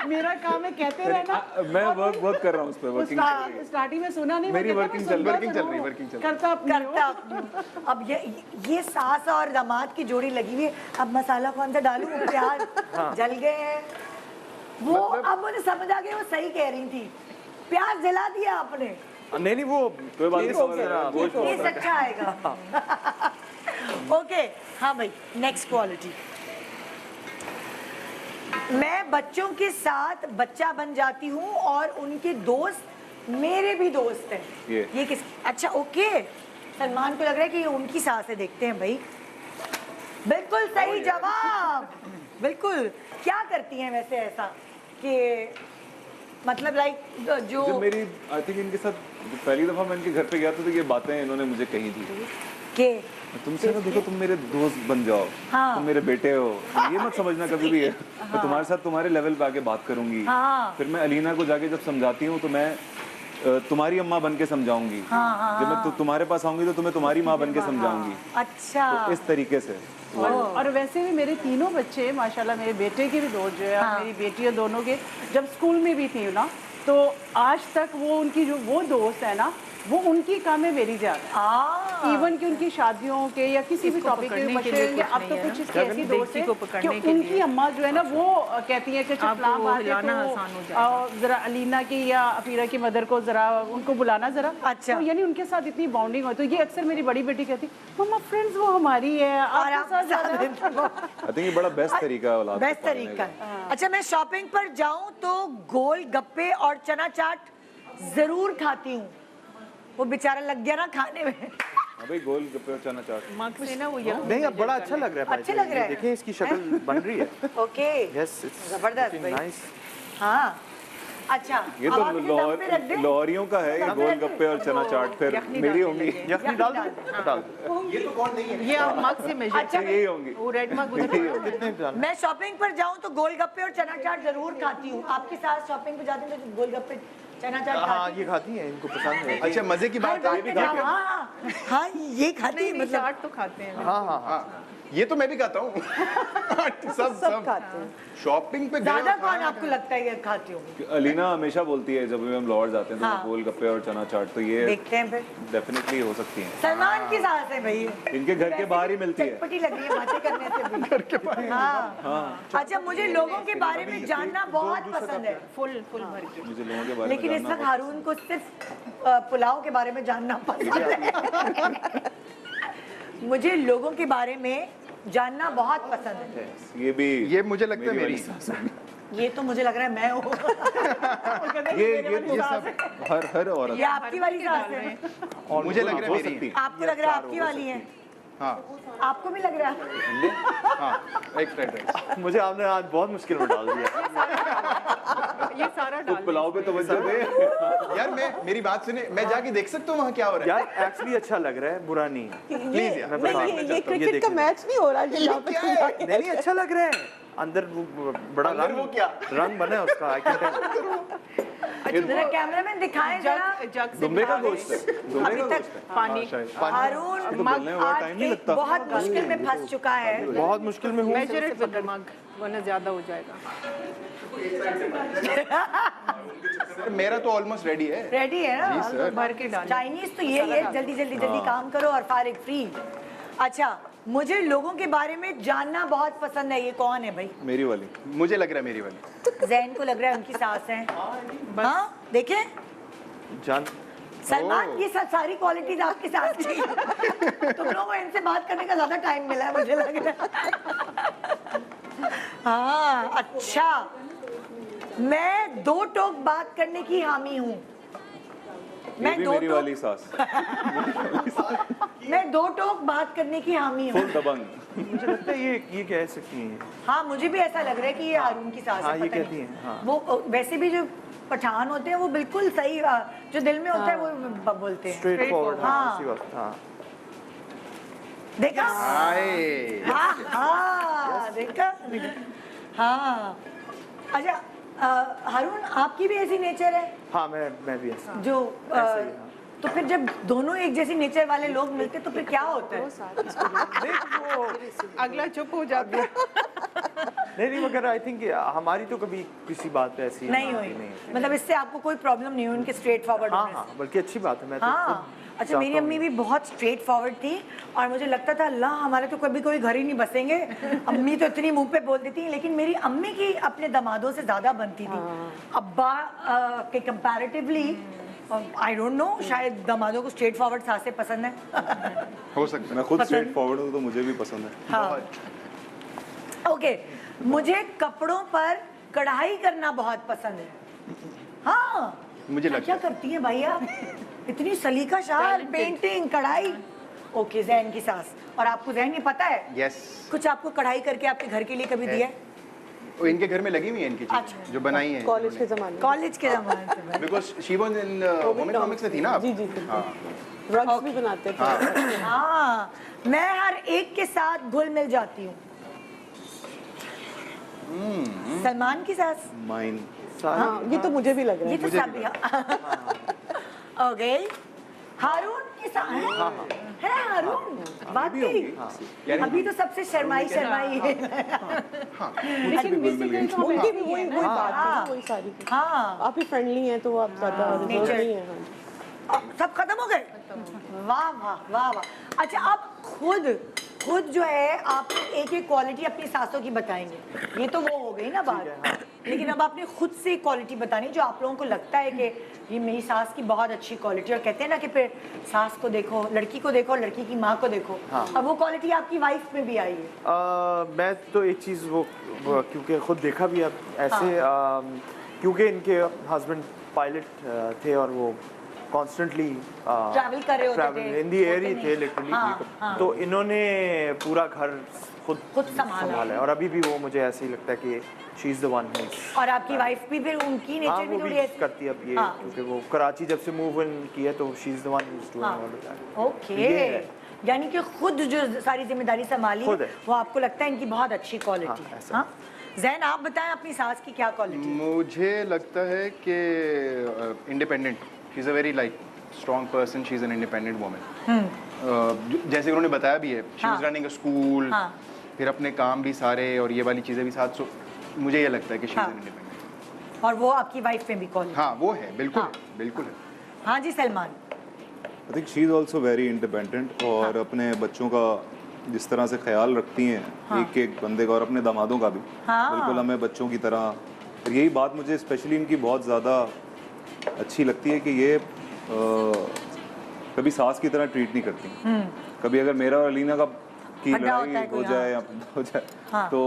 मेरा काम है कहते रहना। मैं वर्क कर रहा हूँ उस पर, वर्किंग चल रही है। स्टार्टिंग में सुना नहीं, मेरी मैं working कहता चल- मैं working सुनता चल रही, जरूर working चल हूँ। रही। करता अपनी करता हो। अपनी। अब ये सास और दामाद की जोड़ी लगी हुई है, अब मसाला कौन सा डालूं? प्याज जल गए हैं वो, अब मुझे समझ आ गया वो सही कह रही थी, प्याज जला दिया आपने, नहीं वो कोई बात नहीं, ठीक हो समझ गया। रहा हूँ। ये अच्छा आएगा। ओके, हाँ भाई, नेक्स्ट क्वालिटी। मैं बच्चों के साथ बच्चा बन जाती हूँ और उनके दोस्त मेरे भी दोस्त हैं। ये किस? अच्छा ओके, सलमान को लग रहा है कि ये उनकी सास है, देखते हैं भाई। बिल्कुल सही जवाब, बिल्कुल। क्या करती हैं वैसे ऐसा कि मतलब लाइक जो जब मेरी आई थिंक इनके साथ पहली दफा मैं इनके घर पे गया था तो ये बातें इन्होंने मुझे कही थी के तुमसे ना, देखो तुम मेरे दोस्त बन जाओ, हाँ। तुम मेरे बेटे हो, ये मत समझना कभी भी है। मैं तुम्हारे साथ तुम्हारे लेवल पे आके बात करूंगी। हाँ। फिर मैं अलीना को जाके जब समझाती हूँ तो मैं तुम्हारी अम्मा बन के समझाऊंगी। जब मैं तुम्हारे पास आऊंगी तो तुम्हें तुम्हारी माँ बन के समझाऊंगी। अच्छा तो इस तरीके से और वैसे भी मेरे तीनों बच्चे माशाल्लाह, मेरे बेटे के भी दोस्त जो है और मेरी बेटियां दोनों के, जब स्कूल में भी थी ना, तो आज तक वो उनकी जो वो दोस्त है ना, वो उनकी काम है मेरी ज्यादा। इवन कि उनकी शादियों के या किसी भी टॉपिक के मशवरे होंगे, अब तो कुछ इसकी ऐसी दोस्त है कि उनकी अम्मा जो है ना वो कहती है कि फलां बात है तो जरा अलीना की या अफीरा की मदर को जरा उनको बुलाना जरा। अच्छा। तो यानी उनके साथ इतनी बॉन्डिंग हो, तो ये अक्सर मेरी बड़ी बेटी कहती मम्मा फ्रेंड्स वो हमारी है, आपके साथ ज्यादा। आई थिंक ये बड़ा बेस्ट तरीका है औलाद को बेस्ट पालने तरीका का। है। अच्छा, मैं शॉपिंग पर जाऊं तो गोल गप्पे और चना चाट जरूर खाती हूँ। वो बेचारा लग गया ना खाने में। अबे गोल गप्पे और चना चाट नहीं अब बड़ा अच्छा लग रहा है। अच्छा लग रहा है। देखिए इसकी शक्ल बन रही है। ओके, यस इट्स जबरदस्त भाई। नाइस। हाँ, अच्छा ये अब तो आप इसे दम पे रख दें। लाहौरियों का है, ये गोल गप्पे और चना चाट फिर मेरी होंगी। यखनी डाल दो, डाल दो। ये आप मग से मेजर अच्छा यही होंगी। वो रेड मग उधर कितने डाल? मैं शॉपिंग पर जाऊं तो गोलगप्पे और चना चाट जरूर खाती हूँ। आपके साथ शॉपिंग पे जाती हूँ तो गोलगप्पे चना चाट हाँ खाती हूँ। ये खाती है, इनको पसंद है। अच्छा मजे की बात है, ये भी खाते हैं। हाँ, ये खाती है मतलब। चाट तो खाते हैं। हाँ हाँ हाँ। ये तो मैं भी खाता हूँ। सब खाते हैं। शॉपिंग पे गए ज्यादा और कौन खाना आपको लगता है ये खाती हूँ? अलीना हमेशा बोलती है जब भी हम लाहौर जाते हैं तो हाँ। गोल गप्पे और चना चाट, तो ये देखते हैं फिर। डेफिनेटली हो सकती हैं। सलमान की सास है भाई। इनके घर के बाहर ही मिलती है। चटपटी लग रही है बातें करने से भी। घर के बाहर। हाँ। अच्छा, मुझे लोगों के बारे में जानना बहुत पसंद है, फुल भर के। मुझे लोगों के बारे में लेकिन इस जानना वक्त हारून को सिर्फ पुलाव के बारे में जानना पसंद है। मुझे लोगों के बारे में जानना बहुत पसंद है। ये भी, ये मुझे लगता है मेरी। वाली सास होगी। ये तो मुझे लग रहा है मैं हूँ। ये सब हर औरत ये आपकी वाली सास है। मुझे लग रहा है हो मेरी। सकती है। आपको लग रहा है आपकी वाली है? हाँ आपको भी लग रहा है? ले हाँ एक फ्राइड राइस। मुझे आपने आज बहुत मुश्किल में डाल दिया। ये सारा तो डाल पुलाव पे तवज्जो दे। यार मेरी बात सुने, मैं जाके देख सकता हूँ वहाँ क्या हो रहा है? यार एक्चुअली अच्छा लग रहा है, बुरा नहीं है। प्लीज यार, मैं बता नहीं, रहा ये हूँ, क्रिकेट का देखिए। मैच नहीं हो रहा है यहाँ पे। क्या है? नहीं अच्छा लग रहा है, अंदर वो बड़ा अंदर वो क्या? रंग बना है उसका, आई कैन टेल। जरा कैमरामैन दिखाएं जरा। जग से दुम्बे का गोश्त है, दुम्बे अभी का तक गोश्त है। पानी हारून तो बोलने में बड़ा आज टाइम नहीं एक लगता। बहुत मुश्किल में फंस चुका है। बहुत मुश्किल में हूँ। मेजर इट विद द मग वरना ज्यादा हो जाएगा। सर मेरा तो ऑलमोस्ट रेडी है। रेडी है जी, ना? सर। भर के डाल। चाइनीज तो ये है, जल्दी जल्दी जल्दी काम करो और फारिग फ्री। अच्छा, मुझे लोगों के बारे में जानना बहुत पसंद है। ये कौन है भाई? मेरी वाली मुझे लग रहा है मेरी वाली। जैन को लग रहा है उनकी सास है। हाँ देखें जान सलमान, ये सब सारी क्वालिटीज आपके साथ की। तुम लोगों को इनसे बात करने का ज्यादा टाइम मिला है मुझे लग रहा है। हाँ अच्छा, मैं 2 टोक बात करने की हामी हूँ। ये भी मेरी वाली सास, मैं 2 टोक बात करने की हामी हूँ। फुल दबंग। मुझे लगता है ये कह सकती हैं। हाँ मुझे भी ऐसा लग रहा है कि ये हारून की सास हाँ, है। ये पता कहती नहीं। हैं, हाँ। वो वैसे भी जो पठान होते हैं वो बिल्कुल सही, जो दिल में होता है वो बोलते हैं। Straight forward. हाँ। उसी वक्त हाँ। देखा? आए हाँ हाँ देखा? हाँ अच्छा, हारून आपकी भी ऐसी नेचर है हाँ मैं भी ऐसा। जो ऐसा ही, हाँ। तो फिर जब दोनों एक जैसी नेचर वाले लोग मिलते तो फिर क्या होता है? अगला चुप हो जाता है। नहीं मगर आई थिंक हमारी तो कभी किसी बात पे ऐसी नहीं हुई, मतलब इससे आपको कोई प्रॉब्लम नहीं हुई उनके स्ट्रेट फॉरवर्ड हाँ होने से? हाँ बल्कि अच्छी बात है। मैं तो हाँ खुद अच्छा, मेरी चाहता अम्मी हूँ। भी बहुत स्ट्रेट फॉरवर्ड थी और मुझे लगता था अल्लाह हमारे तो कभी कोई घर ही नहीं बसेंगे। अम्मी तो इतनी मुंह पे बोल देती थी, लेकिन मेरी अम्मी की अपने दामादों से ज्यादा बनती थी। अब्बा के कंपैरेटिवली आई डोंट नो, शायद दामादों को स्ट्रेट फॉरवर्ड सासें पसंद है। हो सकता है। मैं खुद पसंद- स्ट्रेट फॉरवर्ड हूँ तो मुझे भी पसंद है। हाँ ओके, मुझे कपड़ों पर कढ़ाई करना बहुत पसंद है। हाँ मुझे लगता क्या है। करती हैं भाई आप? इतनी सलीका शाल, पेंटिंग, कढ़ाई। ओके, जैन की सास। और आपको जैन ये पता है? यस। कुछ आपको कढ़ाई करके आपके घर के लिए कभी दिया है? वो इनके घर में लगी हुई है इनकी अच्छा। चीजें जो बनाई है कॉलेज के ज़माने में। कॉलेज के जमाने से भाई। Because she was in home economics में थी ना आप? जी जी हाँ रग्स भी बनाते थे। हाँ, मैं हर एक के साथ घुल मिल जाती हूँ। सलमान की सास। माइन हाँ, ये तो मुझे भी लग रहा ये है। तो सब ओके। हारून की सास है हारून? वाकई अभी तो सबसे शर्माई शर्माई है। उनकी भी वही बात है, वही सारी। हाँ आप ही फ्रेंडली हैं तो आप ज़्यादा nature। रिजर्व नहीं हैं। हाँ। सब खत्म हो गए? वाह वाह वाह वाह। अच्छा, आप खुद जो है आप एक एक क्वालिटी अपनी सासों की बताएंगे, ये तो वो हो गई ना बात। लेकिन अब आपने खुद से क्वालिटी बतानी जो आप लोगों को लगता है कि ये मेरी सास की बहुत अच्छी क्वालिटी। और कहते हैं ना कि फिर सास को देखो, लड़की को देखो, लड़की की माँ को देखो। अब वो क्वालिटी आपकी वाइफ में भी आई है। मैं तो एक चीज़ वो क्योंकि खुद देखा भी अब ऐसे क्योंकि इनके हस्बैंड पायलट थे और वो कॉन्स्टेंटली ट्रैवल कर रहे होते थे, इन दी एयर ही होते थे नहीं। लिटरली। हाँ। तो इन्होंने पूरा घर खुद संभाला है और अभी भी वो मुझे ऐसे ही लगता है कि शी इज़ द वन। और आपकी वाइफ भी फिर उनकी हाँ नेचर वो भी थोड़ी भी ऐसी। करती है अब ये हाँ। क्योंकि वो कराची जब से मूव इन की है तो she is the one who is doing all of that. Okay, ये है। यानी कि खुद जो सारी जिम्मेदारी संभाली खुद है। वो आपको लगता है इनकी बहुत अच्छी क्वालिटी हाँ, है। ऐसा। हाँ? जैन आप बताएं अपनी सास की क्या क्वालिटी है? मुझे लगता है कि independent, she is a very like strong person, she is an independent woman. जैसे उन्होंने बताया भी है, she was running a school, हाँ। फिर अपने काम भी सारे और ये वाली चीज़ें भी साथ। सो मुझे ये लगता है कि शी इज़ हाँ। An independent. और वो आपकी वाइफ में भी क्वालिटी। हाँ वो है, बिल्कुल हाँ। है, बिल्कुल है। हाँ जी Salman. I think she is also very independent और अपने बच्चों का जिस तरह से ख्याल रखती हैं एक एक बंदे का और अपने दामादों का भी बिल्कुल हमें बच्चों की तरह। और यही बात मुझे स्पेशली इनकी बहुत ज़्यादा अच्छी लगती है कि ये कभी सास की तरह ट्रीट नहीं करती। कभी अगर मेरा और अलीना का की खड्डा होता है लड़ाई कोई, हो जाए या हो जाए तो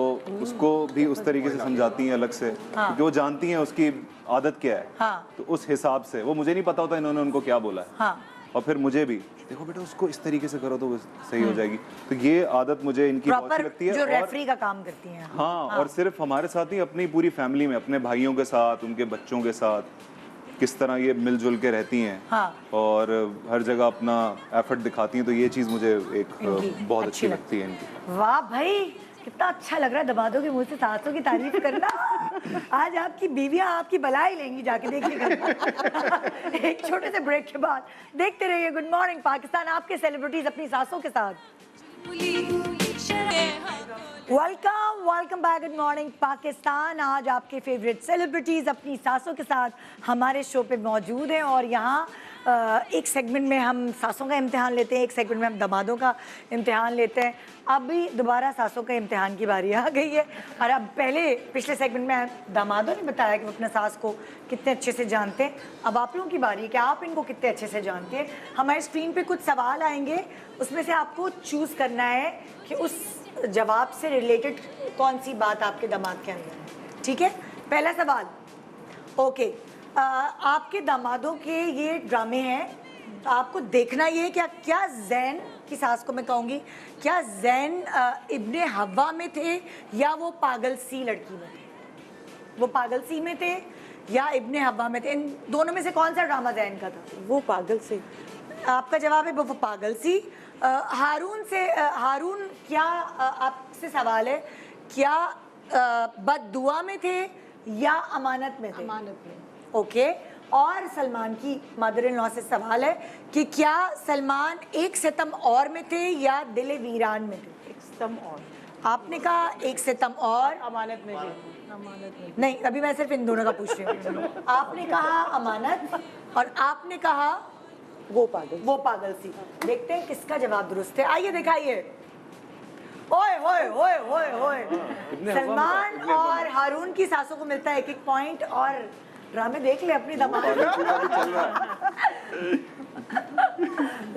उसको भी उस तरीके से समझाती हैं अलग से क्योंकि वो जानती हैं उसकी आदत क्या है। तो उस हिसाब से वो मुझे नहीं पता होता इन्होंने उनको क्या बोला है। और फिर मुझे भी देखो बेटा उसको इस तरीके से करो तो वो सही हो जाएगी। तो ये आदत मुझे इनकी बहुत अच्छी प्रॉपर लगती है। जो और रेफरी का काम करती हैं। हाँ, और सिर्फ हमारे साथ ही अपनी पूरी फैमिली में, अपने भाइयों के साथ, उनके बच्चों के साथ किस तरह ये मिलजुल के रहती हैं। हाँ। और हर जगह अपना एफर्ट दिखाती हैं, तो ये चीज़ मुझे एक इनकी बहुत अच्छी अच्छी लगती है इनकी। वाह भाई, कितना अच्छा लग रहा है दमादों के मुंह से सासों की तारीफ करना। आज आपकी बीवियां आपकी बलाई लेंगी, जाके देखिएगा। एक छोटे से ब्रेक के बाद देखते रहिए गुड मॉर्निंग पाकिस्तान, आपके सेलिब्रिटीज अपनी सासों के साथ। Welcome back, good morning Pakistan. आज आपके फेवरेट सेलिब्रिटीज अपनी सासों के साथ हमारे शो पे मौजूद हैं और यहाँ एक सेगमेंट में हम सासों का इम्तिहान लेते हैं, एक सेगमेंट में हम दमादों का इम्तिहान लेते हैं। अभी दोबारा सासों का इम्तिहान की बारी आ गई है। और अब पिछले सेगमेंट में दामादों ने बताया कि वो अपने सास को कितने अच्छे से जानते हैं। अब आप लोगों की बारी है कि आप इनको कितने अच्छे से जानते हैं। हमारे स्क्रीन पे कुछ सवाल आएंगे, उसमें से आपको चूज़ करना है कि उस जवाब से रिलेटेड कौन सी बात आपके दिमाग के अंदर है। ठीक है, पहला सवाल। ओके, आपके दामादों के ये ड्रामे हैं, तो आपको देखना ये है कि क्या जैन की सास को मैं कहूँगी, क्या जैन इब्ने हवा में थे या वो पागल सी लड़की में थे? वो पागल सी में थे या इब्ने हवा में थे? इन दोनों में से कौन सा ड्रामा जैन का था? वो पागल सी। आपका जवाब है वो पागल सी। हारून क्या आपसे सवाल है, क्या बददुआ में थे या अमानत में थे? अमानत में। ओके। और सलमान की मदर इन लॉ से सवाल है कि क्या सलमान एक सितम और में थे या दिल वीरान में थे? एक सितम और। आपने कहा एक सितम और। अमानत में भी। अमानत में नहीं, अभी मैं सिर्फ इन दोनों का पूछ रही हूँ। आपने कहा अमानत और आपने कहा वो पागल सी। देखते हैं किसका जवाब दुरुस्त है। आइए दिखाइए। ओए ओए ओए ओए ओए, सलमान और हारून की सासों को मिलता है एक पॉइंट। और ड्रामे देख ले अपनी दमाद।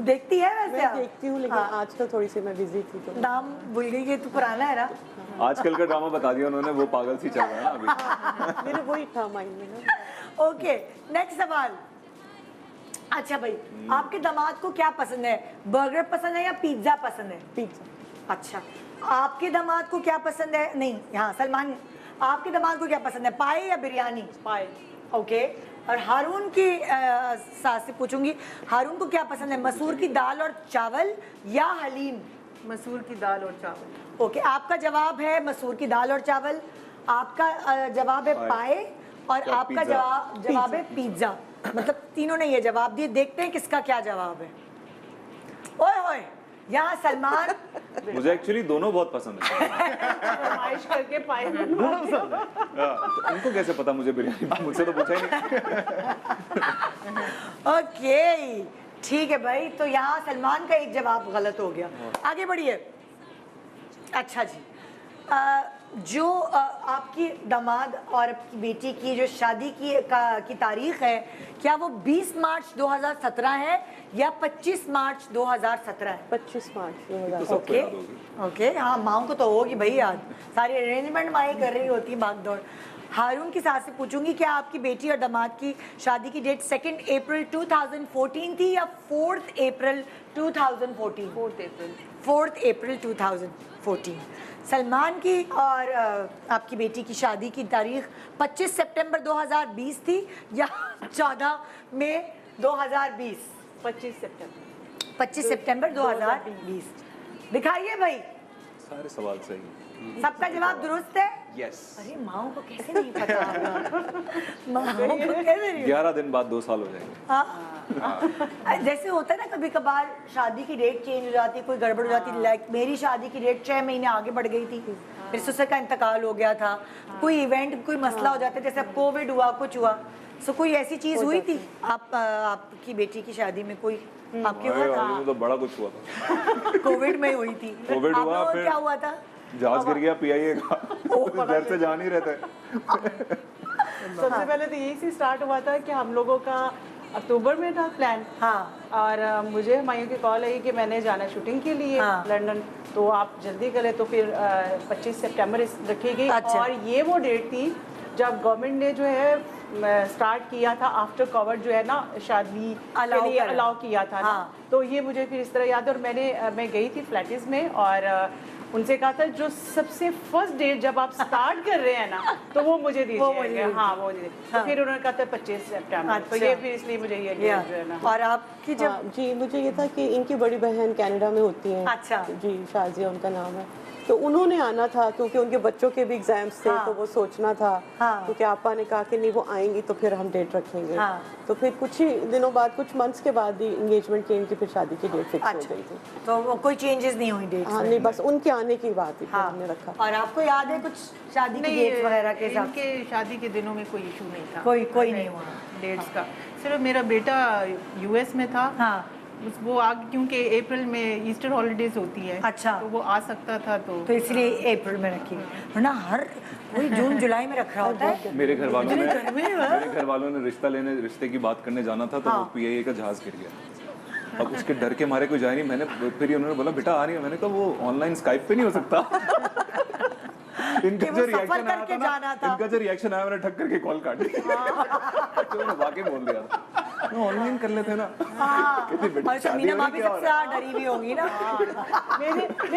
देखती है वैसे? मैं देखती हूँ, लेकिन आजकल थोड़ी सी मैं बिजी थी तो नाम भूल गई कि तू पुराना है ना। आजकल का ड्रामा बता दिया उन्होंने, वो पागल सी चल रहा है ना अभी। मेरे वही था माइंड में ना। ओके, नेक्स्ट सवाल। अच्छा भाई, आपके दामाद को क्या पसंद है, बर्गर पसंद है या पिज्जा पसंद है? पिज्जा। अच्छा, आपके दामाद को क्या पसंद है? नहीं, हाँ सलमान, आपके दामाद को क्या पसंद है, पाए या बिरयानी? पाए। ओके। और हारून की सास से पूछूंगी, हारून को क्या पसंद है, मसूर की दाल और चावल या हलीम? मसूर की दाल और चावल। ओके, आपका जवाब है मसूर की दाल और चावल, आपका जवाब है पाए और आपका जवाब है पिज्जा। मतलब तीनों ने ये जवाब दिए। देखते हैं किसका क्या जवाब है। ओए ओए, यहाँ सलमान। मुझे एक्चुअली दोनों बहुत पसंद है। फरमाइश करके पाए। तो उनको कैसे पता मुझे बिरयानी, मुझसे तो पूछा ही नहीं। ओके, ठीक है भाई, तो यहाँ सलमान का एक जवाब गलत हो गया। आगे बढ़िए। अच्छा जी, जो आपकी दामाद और आपकी बेटी की जो शादी की तारीख है, क्या वो 20 मार्च 2017 है या 25 मार्च 2017 है? 25 मार्च 2017। ओके ओके, हाँ माओ को तो होगी भाई याद, सारी अरेंजमेंट माई कर रही होती है भाग दौड़। हारून की सास से पूछूंगी, क्या आपकी बेटी और दामाद की शादी की डेट 2 अप्रैल 2014 थी या 4 अप्रैल 2014? 4 अप्रैल 2014। सलमान की और आपकी बेटी की शादी की तारीख 25 सितंबर 2020 थी या 14 मई 2020? 25 सितंबर 2020। दिखाइए भाई। सारे सवाल सही। सबका जवाब दुरुस्त है? यस। अरे माओ को कैसे नहीं पता होगा? माओ को कैसे नहीं? 11 दिन बाद 2 साल हो जाएंगे। हाँ, जैसे होता है ना कभी कभार शादी की डेट चेंज हो जाती, कोई गड़बड़ हो जाती। लाइक मेरी शादी की डेट 6 महीने आगे बढ़ गई थी, मेरे ससुर का इंतकाल हो गया था, कोई इवेंट कोई मसला हो जाता है, जैसे अब कोविड हुआ, कुछ हुआ, सो कोई ऐसी चीज हुई थी आपकी बेटी की शादी में? कोई आपके हुआ हमारे था? वाले में तो बड़ा कुछ हुआ था। कोविड में हुई थी। कोविड आप हुआ, लोगों को फिर क्या हुआ था? जहाज गिर गया पीआईए का, घर से जा नहीं रहता है। सबसे पहले तो यही से स्टार्ट हुआ था कि हम लोगों का अक्टूबर में था प्लान। हाँ। और मुझे हमायों की कॉल आई कि मैंने जाना शूटिंग के लिए लंदन, तो आप जल्दी करें। तो फिर 25 सितंबर रखी गई। अच्छा। और ये वो डेट थी जब गवर्नमेंट ने जो है स्टार्ट किया था आफ्टर कवर जो है ना शादी Allow के लिए करा। अलाउ किया था ना, हाँ। तो ये मुझे फिर इस तरह याद है। और मैं गई थी फ्लैटिस में और उनसे कहा था जो सबसे फर्स्ट डेट जब आप स्टार्ट कर रहे हैं ना तो वो मुझे दीजिए। हाँ वो दीजिए। तो फिर उन्होंने कहा था 25 सितंबर, तो ये फिर इसलिए मुझे ये डेट जो है ना। और आपकी जब हाँ, जी मुझे ये था कि इनकी बड़ी बहन कनाडा में होती हैं। अच्छा। जी शाजिया उनका नाम है। तो उन्होंने आना था क्योंकि उनके बच्चों के भी एग्जाम्स थे, तो वो सोचना था। हाँ। क्योंकि आपा ने कहा कि नहीं वो आएंगी तो फिर हम डेट रखेंगे। हाँ। तो फिर कुछ ही दिनों बाद, कुछ मंथ्स के बाद ही एंगेजमेंट की इनकी फिर शादी की डेट फिक्स हो अच्छा गई थी। तो वो कोई चेंजेस नहीं हुई डेट हाँ नहीं, बस उनके आने की बात ही फिर हाँ हमने रखा। और आपको याद है कुछ शादी की डेट वगैरह के साथ इनके शादी के दिनों में कोई इशू नहीं था, कोई नहीं हुआ डेट्स का। सिर्फ मेरा बेटा यूएस में था, हाँ वो आगे क्योंकि अप्रैल में ईस्टर हॉलीडेज होती है, अच्छा। तो वो आ सकता था। तो इसलिए अप्रैल में रखी वरना हर कोई जून जुलाई में रख रहा होता है। मेरे घर वालों ने रिश्ते की बात करने जाना था, तो वो पीआईए का जहाज गिर गया। अब उसके डर के मारे कोई जाए नहीं। मैंने फिर उन्होंने बोला बेटा आ रही है। मैंने कहा वो ऑनलाइन स्काइप पे नहीं हो सकता। इनका कि जो वो रिएक्शन सफर आया करके था जाना ना, था। इनका जो रिएक्शन आया मैंने ठक करके कॉल काट दी। तो मैंने वाकई बोल दिया था ऑनलाइन कर लेते ना। कहती, बेटा, और शादी समीना हो माँ रही भी क्या सबसे ज्यादा डरी हुई होगी ना।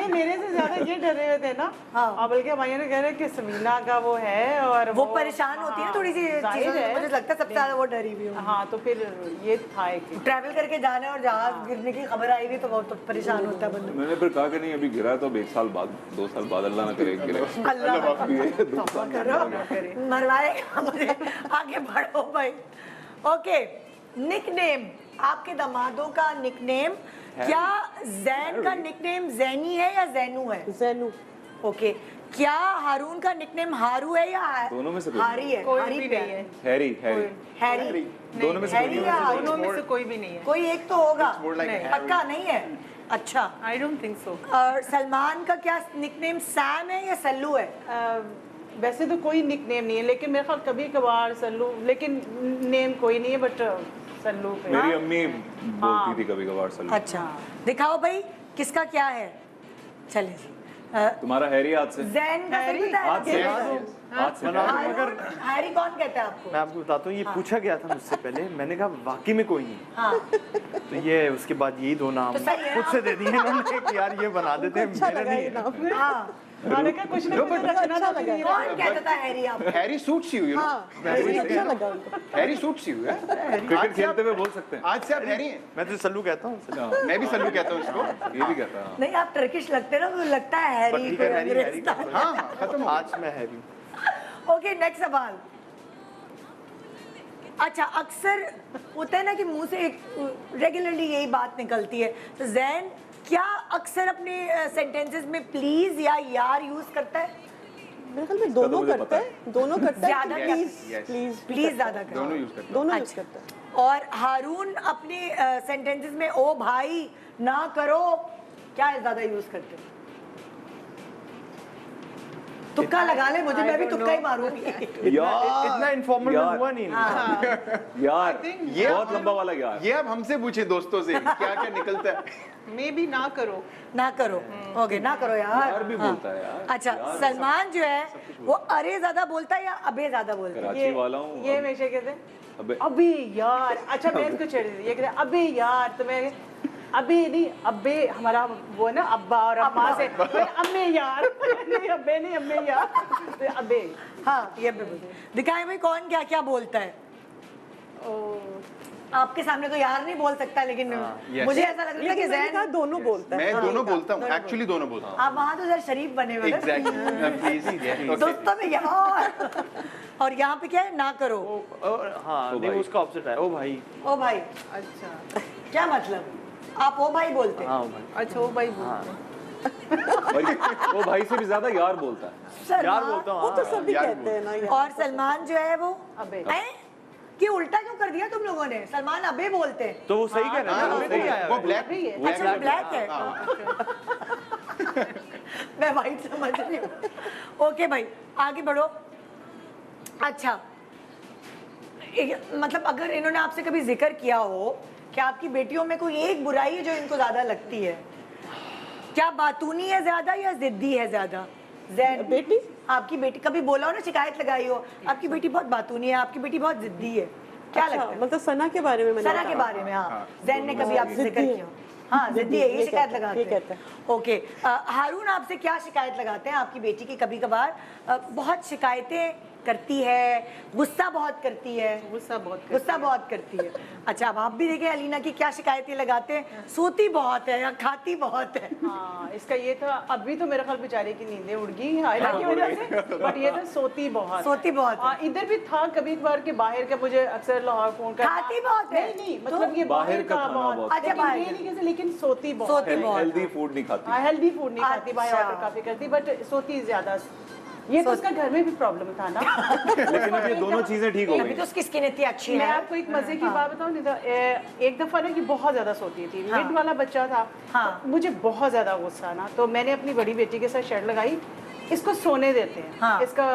मेरे से ज्यादा ये डरे हुए थे ना। और बल्कि हमारे ने कह रहे कि समीना का वो है और वो परेशान होती है ना थोड़ी सी जाहिर चीज़ों से, है। मुझे लगता है सबसे ज्यादा वो डरी हुई होगी। हाँ तो फिर ये था एक ट्रैवल करके जाना है और जहाज गिरने की खबर आई हुई तो बहुत तो परेशान होता है बंदा। मैंने फिर कहा कि नहीं अभी गिरा तो अब 1 साल बाद 2 साल बाद अल्लाह ना करे गिरे। मरवाएगा मुझे। आगे बढ़ो भाई। ओके निकनेम, आपके दामादों का निकनेम क्या जैन का निकनेम जैनी है या जैनू है? जैनू। ओके क्या हारून का निकनेम हारू है या दोनों में से कोई हारी है? कोई हारी भी पे नहीं है। हैरी हैरी हैरी दोनों में से कोई हैरी नहीं या होगा। हारू? दोनों में से कोई भी नहीं है। कोई एक तो होगा। more like नहीं, Harry. पक्का नहीं है। अच्छा आई डोंट थिंक सो। और सलमान का क्या निकनेम सैम है या सल्लू है? वैसे तो कोई निकनेम नहीं है, लेकिन मेरे ख्याल कभी कभार सल्लू, लेकिन नेम कोई नहीं है, बट सल्लू पे। मेरी अम्मी बोलती थी कभी कभार सल्लू। अच्छा दिखाओ भाई किसका क्या है। चले जी तुम्हारा हैरी हाथ से जैन का सही बताया हाथ से हाथ से मगर हैरी कौन कहता है आपको? मैं आपको बताता हूँ, ये पूछा गया था मुझसे पहले, मैंने कहा वाकई में कोई नहीं। हाँ तो ये उसके बाद यही दो नाम तो सही है। खुद से दे दिए इन्होंने कि यार ये बना देते हैं, अच्छा मेरा लगा नहीं ये है। नाम। हाँ मैंने कहा कुछ ना कुछ रचना अच्छा तो लगा। नहीं कौन कहता था हैरी आपको? Harry suits you, you know. हाँ मुझे अच्छा लगा उनको। हैरी सूट्स यू है। क्रिकेट खेलते हुए बोल सकते हैं। आज से आप हैरी हैं। मैं तो सल्लू कहता हूँ। मैं भी सल्लू कहता हूँ इसको। ये भी कहता है। नहीं आप टर्किश लगते ना तो लगता है हैरी ठीक कोई है, हैरी हैरी अंग्रेज। हाँ हाँ खत्म हो गया। आज मैं हैरी ओके नेक्स्ट सवाल। अच्छा अक्सर होता है ना कि मुंह से एक रेगुलरली यही बात निकलती है, तो जैन क्या अक्सर अपने सेंटेंसेस में प्लीज या यार यूज करता है? मेरे ख्याल में दोनों मुझे करता पता है, दोनों करता है। ज्यादा प्लीज yes. प्लीज प्लीज ज्यादा करता दोनों है। यूज करते हैं। दोनों यूज अच्छा। करता है। और हारून अपने सेंटेंसेस में ओ भाई ना करो क्या ज्यादा यूज करते हैं? तुक्का लगा ले मुझे, मैं भी तुक्का ही मारूंगी। इतना इनफॉर्मल यार। हुआ नहीं इनका। यार ये बहुत लंबा वाला यार। ये अब हमसे पूछे दोस्तों से क्या क्या निकलता है। मे बी ना करो। ना करो ओके ना करो यार। यार भी बोलता है यार। अच्छा सलमान जो है वो अरे ज्यादा बोलता है या अबे ज्यादा बोलता है? कराची वाला हूँ। ये हमेशा कहते हैं अबे अबे यार। अच्छा मैं इसको छेड़ दी, ये कहते हैं अबे यार, तो मैं अबे नहीं, अबे हमारा वो है ना अब्बा और अम्मा से, मैं अम्मे यार नहीं अब्बे नहीं अम्मे यार, तो अबे। हाँ ये भी बोलते हैं। दिखाएं भाई कौन क्या क्या बोलता है। आपके सामने तो यार नहीं बोल सकता, लेकिन yes. मुझे ऐसा लग रहा है कि मैंने कहा जैन दोनों बोलता है। मैं दोनों बोलता हूँ, एक्चुअली दोनों बोलता हूँ। आप वहाँ तो जरा शरीफ बने हुए हैं। Exactly please. दोस्तों में यार और यहाँ पे क्या है ना करो। हाँ ओ नहीं भाई। उसका ऑपोजिट है, ओ भाई। ओ भाई अच्छा क्या मतलब? आप ओ भाई बोलते हैं? हाँ ओ भाई। अच्छा वो भाई बोलते हैं। और वो भाई से भी ज्यादा यार बोलता है। यार सलमान बोलता हूँ वो तो हाँ। सभी यार कहते हैं ना यार। और सलमान जो है वो अबे। हैं? कि उल्टा क्यों कर दिया तुम लोगों ने? सलमान अबे बोलते हैं। तो वो सही कह रहे हैं ना, हाँ, अभी नहीं आया वो है। ब्लैक ही है। अच्छा वो ब्लैक है। हाँ। मैं वाइट समझ रही हूँ। ओके भाई आगे बढ़ो। अच्छा मतलब अगर इन्होंने आपसे कभी जिक्र किया हो कि आपकी बेटियों में कोई एक बुराई है जो इनको ज्यादा लगती है, क्या बातूनी है ज्यादा या जिद्दी है ज्यादा? जैन बेटी आपकी बेटी कभी बोला हो ना, शिकायत लगाई हो आपकी बेटी बहुत बातूनी है, आपकी बेटी बहुत जिद्दी है, क्या अच्छा, लगता है? मतलब सना के बारे में मैंने सना के बताया। बारे में, हाँ, जैन ने कभी आपसे जिक्र जिद्दी किया हो? हाँ, जिद्दी है, ये शिकायत लगाते ये हैं। कहता है। ओके, हारून आपसे क्या शिकायत लगाते हैं? आपकी बेटी की कभी कभार बहुत शिकायतें करती है, गुस्सा बहुत करती है, गुस्सा बहुत गुस्सा बहुत करती है। अच्छा, अब आप भी देखें अलीना की क्या शिकायतें लगाते हैं, सोती बहुत है या खाती बहुत है? हाँ, इसका ये था, अभी तो मेरे ख्याल बेचारे की नींदें उड़ गई हाइलाइट की वजह से, बट ये था सोती बहुत। सोती बहुत है। हाँ, इधर भी था कभी कभार के बाहर के, मुझे अक्सर लाहौर फोन करता। खाती बहुत है। नहीं, मतलब ये बाहर का था खाना बहुत। अच्छा, लेकिन बाहर ये का। नहीं कैसे, लेकिन सोती बहुत। सोती बहुत। हेल्दी फूड नहीं खाती। हाँ, हेल्दी फूड नहीं खाती, बाहर अच्छा। ऑर्डर काफी करती, बट सोती ज्यादा। ये तो उसका घर में भी प्रॉब्लम था ना। लेकिन अब ये दोनों चीजें ठीक हो अभी गई। तो उसकी स्किन इतनी अच्छी मैं है। आपको एक मजे की बात बताऊं, नहीं तो एक दफा ना कि बहुत ज्यादा सोती थी, मिड वाला बच्चा था। हाँ। तो मुझे बहुत ज्यादा गुस्सा ना, तो मैंने अपनी बड़ी बेटी के साथ शर्त लगाई, इसको सोने देते हैं। हाँ। इसका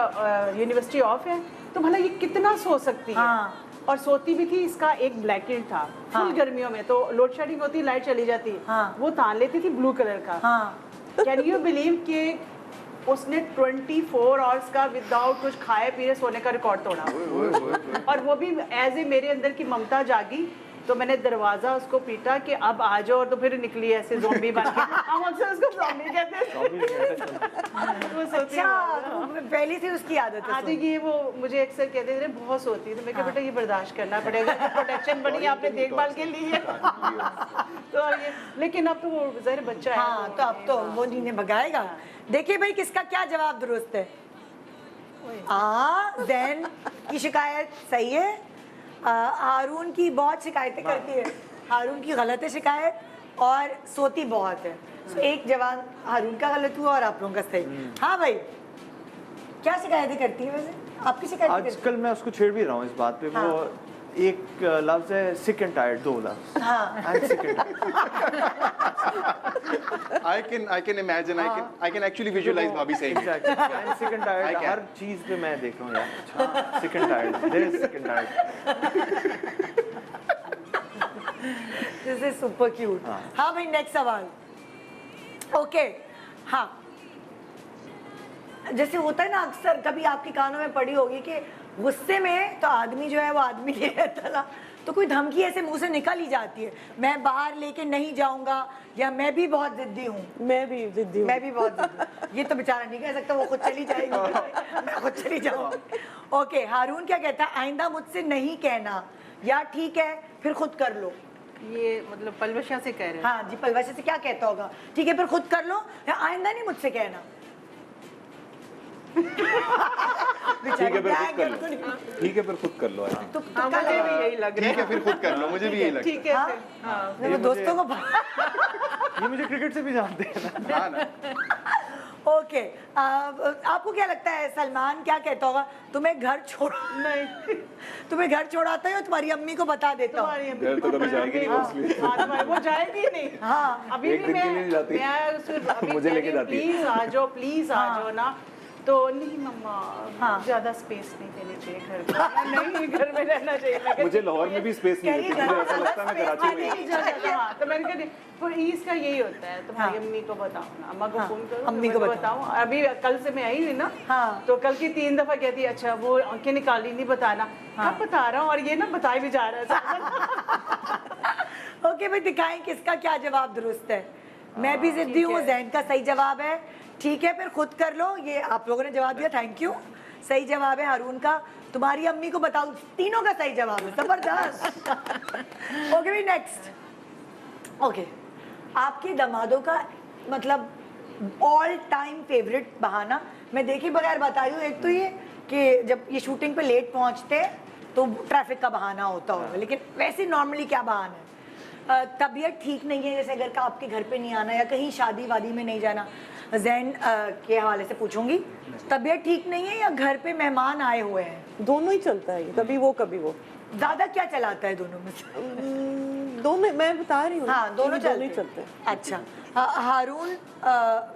यूनिवर्सिटी ऑफ है, तो भला ये कितना सो सकती है। हाँ। और सोती भी थी। इसका एक ब्लैकेट था, फुल गर्मियों में तो लोड शेडिंग होती, लाइट चली जाती, हाँ। वो तान लेती थी ब्लू कलर का। हाँ, कैन यू बिलीव कि उसने 24 आवर्स का विदाउट कुछ खाए पिए सोने का रिकॉर्ड तोड़ा। और वो भी एज ए मेरे अंदर की ममता जागी, तो मैंने दरवाजा उसको पीटा कि अब आ जाओ, और तो फिर निकली ऐसे ज़ॉम्बी बन के। हम अक्सर उसको ज़ॉम्बी कहते हैं। वो सोती अच्छा, है। तो पहले से उसकी आदत है हाँ, तो ये वो मुझे अक्सर कहते थे बहुत सोती है, तो मैं कहा बेटा ये बर्दाश्त करना पड़ेगा, प्रोटेक्शन बनी है आपने देखभाल के लिए। तो ये, लेकिन अब तो वो ज़ाहिर बच्चा है। हाँ, तो अब तो वो नींदें भगाएगा। देखिए भाई किसका क्या जवाब दुरुस्त है। जैन की शिकायत सही है, हारून की बहुत शिकायतें करती है, हारून की गलत है शिकायत, और सोती बहुत है। तो एक जवाब हारून का गलत हुआ और आप लोगों का सही। हाँ भाई, क्या शिकायतें करती है वैसे? आपकी शिकायत आजकल मैं उसको छेड़ भी रहा हूँ इस बात पे। हाँ। वो एक लफ्ज है सिक एंड टायर्ड, 2 लफ्ज। हाँ। आई am sick and I can imagine, I can actually visualize भाभी saying it. एग्जैक्टली, I am sick and I tired. can. हर चीज पे मैं देख रहा हूँ यार, अच्छा sick and tired, there is sick and tired. This is super cute. हाँ भाई, नेक्स्ट सवाल। ओके, हाँ, जैसे होता है ना अक्सर, कभी आपके कानों में पड़ी होगी कि गुस्से में तो आदमी जो है वो आदमी नहीं रहता ना, तो कोई धमकी ऐसे मुंह से निकल ही जाती है, मैं बाहर लेके नहीं जाऊंगा, या मैं भी बहुत जिद्दी हूँ। मैं भी जिद्दी हूँ। मैं भी बहुत जिद्दी हूँ। ये तो बेचारा नहीं कह सकता, वो खुद चली जाएगी, मैं खुद चली जाऊंगी। ओके, हारून क्या कहता है? आइंदा मुझसे नहीं कहना, या ठीक है फिर खुद कर लो। ये मतलब पलवशा से कह रहे हैं। हाँ जी, पलवशा से क्या कहता होगा? ठीक है फिर खुद कर लो, या आइंदा नहीं मुझसे कहना। ठीक है फिर खुद कर लो, ठीक है फिर खुद कर लो। तो हाँ, क्या मुझे लगा? भी यही लग रहा ठीक है फिर खुद कर लो, मुझे भी यही लगता है। ठीक है हाँ? फिर, हाँ। नहीं, वो दोस्तों को ये मुझे क्रिकेट से भी जानते हैं ना। हाँ ना। ओके, आपको क्या लगता है सलमान क्या कहता होगा? तुम्हें घर छोड़ नहीं, तुम्हें घर छोड़ाता है और तुम्हारी अम्मी को बता देता हूँ। तुम्हारी घर तो कभी जाएगी नहीं वो, इसलिए। हाँ, तुम्हारी- वो जाएगी नहीं। हाँ, अभी एक भी दिन के लिए नहीं जाती। मैं उससे अभी मुझे कह लेके रही हूँ, जाती है। प्लीज आ जाओ, प्लीज आ जाओ ना, तो नहीं मम्मा, हाँ। ज्यादा स्पेस नहीं देनी चाहिए घर में। नहीं, घर में रहना चाहिए। मैं मुझे लाहौर में भी स्पेस नहीं मिलती, मुझे ऐसा लगता है मैं कराची में ही हूँ। हाँ, तो मैंने कहा पर इसका यही होता है, तुम्हारी अम्मी को बताओ ना, अम्मा को हाँ, फोन करो, अम्मी को बताओ। अभी कल से मैं आई हुई ना, हाँ। तो कल की 3 दफा कहती है अच्छा वो आंखें निकाली नहीं बताना। कब बता रहा हूँ, और ये ना बताए भी जा रहा है। ओके भाई, दिखाएं किसका क्या जवाब दुरुस्त है। मैं भी जिद्दी हूँ, जैन का सही जवाब है, ठीक है फिर खुद कर लो, ये आप लोगों ने जवाब दिया, थैंक यू। सही जवाब है हारून का, तुम्हारी अम्मी को बताओ, तीनों का सही जवाब है, जबरदस्त। ओके भाई, नेक्स्ट। ओके, आपके दामादों का मतलब ऑल टाइम फेवरेट बहाना मैं देखे बगैर बताई हूँ। एक तो ये कि जब ये शूटिंग पे लेट पहुंचते तो ट्रैफिक का बहाना होता होगा, लेकिन वैसे नॉर्मली क्या बहाना है? तबीयत ठीक नहीं है, जैसे अगर का आपके घर पे नहीं आना या कहीं शादी वादी में नहीं जाना। जैन के हवाले से पूछूंगी, तबीयत ठीक नहीं है या घर पे मेहमान आए हुए हैं? दोनों ही चलता है, कभी वो कभी वो। ज्यादा क्या चलाता है दोनों में से? दोनों मैं बता रही हूँ। हाँ, दोनों ही चलते हैं। अच्छा, हारून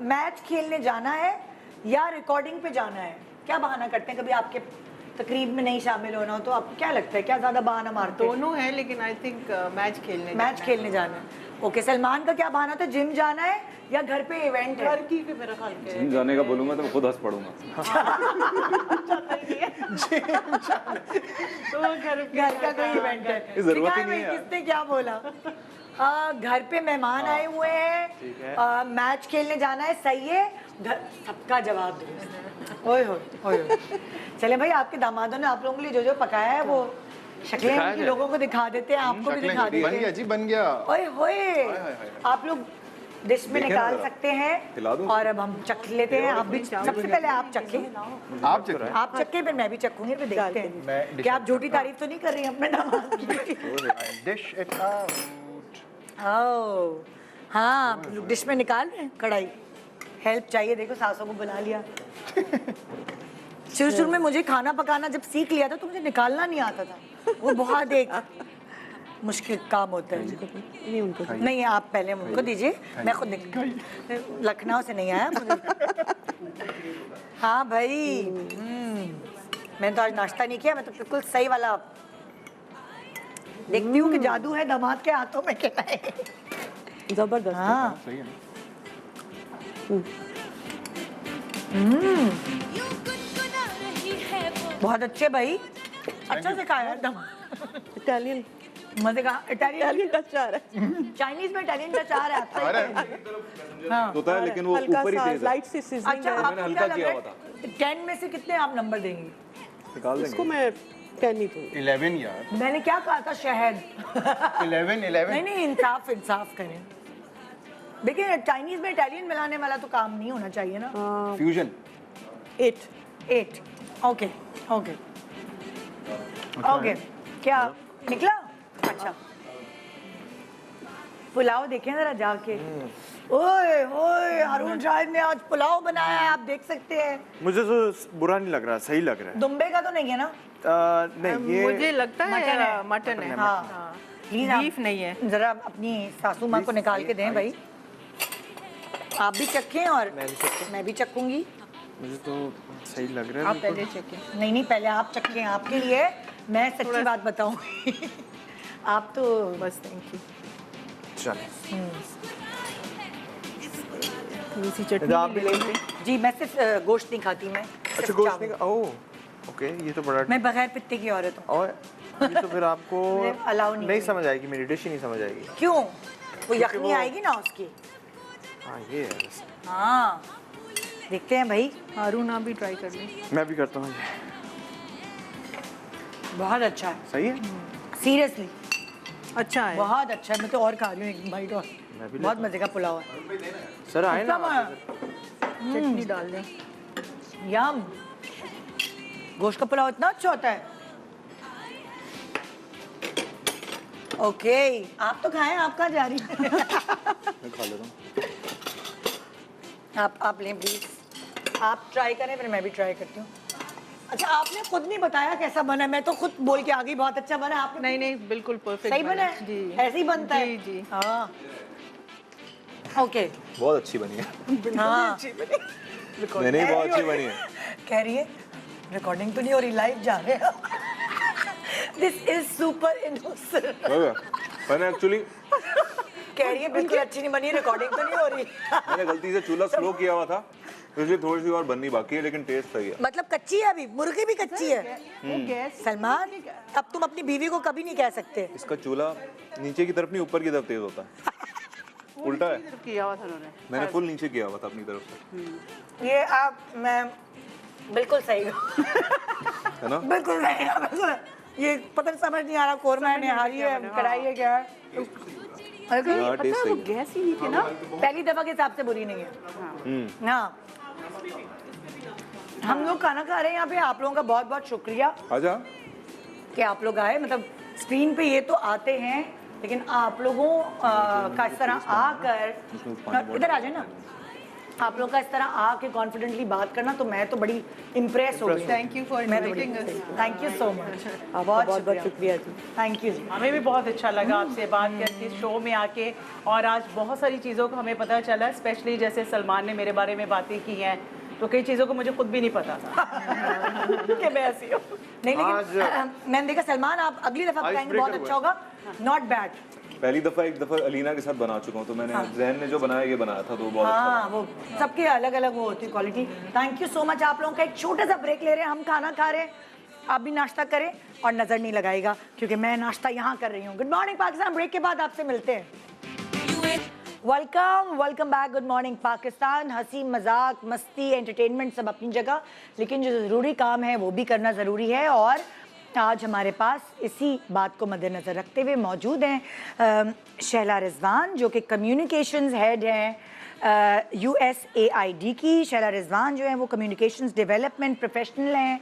मैच खेलने जाना है या रिकॉर्डिंग पे जाना है? क्या बहाना करते हैं? कभी आपके तकरीब में नहीं शामिल होना हो तो आपको क्या लगता है क्या ज्यादा बहाना मारते हैं? दोनों है, लेकिन आई थिंक मैच खेलने मैच खेलने जाना है। ओके, सलमान का क्या बहाना था, जिम जाना है या घर पे इवेंट है? घर की मेरा ख्याल के जिम जाने का बोलूंगा तो मैं खुद हंस पड़ूंगा। तो घर घर का कोई इवेंट है, ये जरूरत ही दिखाएं नहीं है भाई, किसने क्या बोला। घर पे मेहमान आए हुए हैं, मैच खेलने जाना है, सही है, सबका जवाब दो। ओए होए, ओए होए। चले भाई, आपके दामादों ने आप लोगों के लिए जो जो पकाया है वो शक्लें उनकी लोगों को दिखा देते हैं, आपको भी दिखा देते बन गया हैं। जी, बन गया। ओए होए, आप लोग डिश में देखें निकाल जरा। सकते हैं खिला दूं? और अब हम चख लेते हैं। आप भी सबसे पहले आप चखें, आप चल रहे हैं। आप चखें फिर मैं भी चखूंगी, फिर देखते हैं मैं कि आप झूठी तारीफ तो नहीं कर रही हैं अपने दामाद की। Dish it out. ओह, हाँ, लोग डिश में निकाल रहे हैं कढ़ाई। हेल्प चाहिए, देखो सासों को बुला लिया। शुरू में मुझे खाना पकाना जब सीख लिया था तो मुझे निकालना नहीं आता था, वो बहुत एक मुश्किल काम होता है। नहीं उनको नहीं, आप पहले उनको दीजिए, मैं खुद लखनऊ से नहीं आया मुझे। हाँ भाई, मैंने तो आज नाश्ता नहीं किया, मैं तो बिल्कुल सही वाला देखती हूँ कि जादू है दामाद के हाथों में क्या है। जबरदस्त। हाँ, सही है ना? बहुत अच्छे भाई, अच्छा से खाया एकदम इटालियन मजे का। इटालियन टच आ रहा है, चाइनीज में इटालियन का चार आता आ रहा है। है। हाँ, होता है लेकिन वो हल्का ऊपर ही सा तेज है। लाइट सी सिजलिंग अच्छा, है। आपको मैंने क्या हल्का लग किया रहा हुआ है 10 में से कितने आप नंबर देंगी? निकाल इसको देंगे। मैं 10 ही दूंगी। 11 यार। मैंने क्या कहा था, शहद। 11 नहीं नहीं, इंसाफ इंसाफ करें। देखिए, चाइनीज में इटालियन मिलाने वाला तो काम नहीं होना चाहिए ना। फ्यूजन। 8 8, okay okay okay. क्या निकला? अच्छा, पुलाव देखें जरा जाके। ओए ओए, अरुण साहब ने आज पुलाव बनाया है, आप देख सकते हैं। मुझे तो बुरा नहीं लग रहा, सही लग रहा दुम्बे का तो नहीं है ना? है। नहीं ये मुझे लगता मटन है। है मटन है। हाँ, प्लीज आप बीफ नहीं है। जरा अपनी सासू माँ को निकाल के दें भाई। आप भी चखें और मैं भी चखूंगी। मुझे तो सही लग रहा है आप बिल्कुल। पहले चेक नहीं नहीं, पहले आप चखें, आपके लिए मैं सच्ची बात बताऊंगी। आप तो बस, थैंक यू। चल थोड़ी सी तो चटनी आप भी भी ले लेंगे? लेते। जी, मैं सिर्फ गोश्त नहीं खाती, मैं अच्छा सिर्फ गोश्त चावल। नहीं ओह ओके, ये तो बड़ा मैं बगैर पित्ते की औरत हूँ। और ये तो फिर आपको मुझे अलाउ नहीं नहीं है। समझ आएगी, मेरी डिश ही नहीं समझ आएगी। क्यों? वो यखनी वो- आएगी ना उसकी। हाँ ये है वैसे। हाँ, देखते हैं भाई। अरुण आप भी ट्राई कर लें। मैं भी करता हूँ ये। बहुत अच्छा है, सही है। सीरियसली अच्छा है। बहुत अच्छा है। मैं तो और खा रही हूँ एक बाइट और। मैं भी बहुत मजे का पुलाव है। सर आए ना चटनी डाल दें। यम, गोश्त का पुलाव इतना अच्छा होता है। ओके, आप तो खाएं, आप कहाँ जा रही हैं? मैं खा लेता हूँ। आप लें प्लीज, आप ट्राई करें फिर मैं भी ट्राई करती हूँ। अच्छा, आपने खुद नहीं बताया कैसा बना है, मैं तो खुद बोल के आ गई बहुत अच्छा बना है। आपने नहीं नहीं, बिल्कुल परफेक्ट सही बना है? जी, ऐसे ही बनता है। जी जी। हाँ, ओके। बहुत अच्छी बनी है। हाँ, नहीं नहीं, बहुत अच्छी बनी है। कह रही है रिकॉर्डिंग तो नहीं हो रही, लाइव जा रहे हैं। This is super innocent. मैंने एक्चुअली कह रही है बिल्कुल अच्छी नहीं बनी, रिकॉर्डिंग तो नहीं हो रही। मैंने गलती से चूल्हा स्लो किया हुआ था, इसलिए थोड़ी सी और बननी बाकी है, लेकिन टेस्ट सही है। मतलब कच्ची है अभी, मुर्गी भी कच्ची है। वो गैस सलमान, अब तुम अपनी बीवी को कभी नहीं कह सकते। इसका चूल्हा नीचे की तरफ नहीं ऊपर की तरफ तेज होता है, उल्टा है। किया हुआ था उन्होंने। मैंने फुल नीचे किया हुआ था अपनी तरफ से, ये आप, मैं बिल्कुल सही है ना? बिल्कुल नहीं, बिल्कुल। ये पता नहीं, समझ नहीं आ रहा, कोरमा है, निहारी है, कढ़ाई है, क्या है। हाँ, पता टेस्ट है वो सही है। गैस ही नहीं थी ना। पहली दफा के हिसाब से बुरी नहीं है। हाँ, हम लोग खाना खा रहे हैं यहाँ पे। आप लोगों का बहुत बहुत शुक्रिया आजा। कि आप लोग आए। मतलब स्क्रीन पे ये तो आते हैं, लेकिन आप लोगों का इस तरह आकर, इधर आ जाए ना, आप लोगों का इस तरह आके कॉन्फिडेंटली बात करना, तो मैं तो बड़ी इम्प्रेस हो गई। Thank you for inviting us. Thank you so much, आपका बहुत बहुत बहुत शुक्रिया जी। थैंक यू जी। हमें भी बहुत अच्छा लगा आपसे बात करके, शो में आके। और आज बहुत सारी चीज़ों का हमें पता चला, स्पेशली जैसे सलमान ने मेरे बारे में बातें की हैं, तो कई चीज़ों को मुझे खुद भी नहीं पता था कि मैं ऐसी हूँ। नहीं, लेकिन मैंने देखा सलमान, आप अगली दफा Ice बताएंगे बहुत breaker अच्छा होगा। नॉट बैड, पहली दफ़ा एक दफ़ा अलीना के साथ बना चुका हूँ, तो मैंने जहन ने जो बनाया ये बनाया था, तो वो बहुत अच्छा हाँ, बना। वो सबके अलग अलग वो होती है quality. Thank you so much. आप लोगों का एक छोटा सा ब्रेक ले रहे हैं, हम खाना खा रहे हैं, आप भी नाश्ता करें और नज़र नहीं लगाएगा क्योंकि मैं नाश्ता यहाँ कर रही हूँ। गुड मॉर्निंग पाकिस्तान, ब्रेक के बाद आपसे मिलते हैं। Welcome back. Good morning Pakistan. हंसी मजाक मस्ती एंटरटेनमेंट सब अपनी जगह, लेकिन जो ज़रूरी काम है वो भी करना ज़रूरी है। और आज हमारे पास इसी बात को मद्देनज़र रखते हुए मौजूद हैं शैला रिजवान, जो कि कम्युनिकेशंस हेड हैं USAID की। शैला रिजवान जो है वो कम्युनिकेशंस डेवलपमेंट प्रोफेशनल हैं,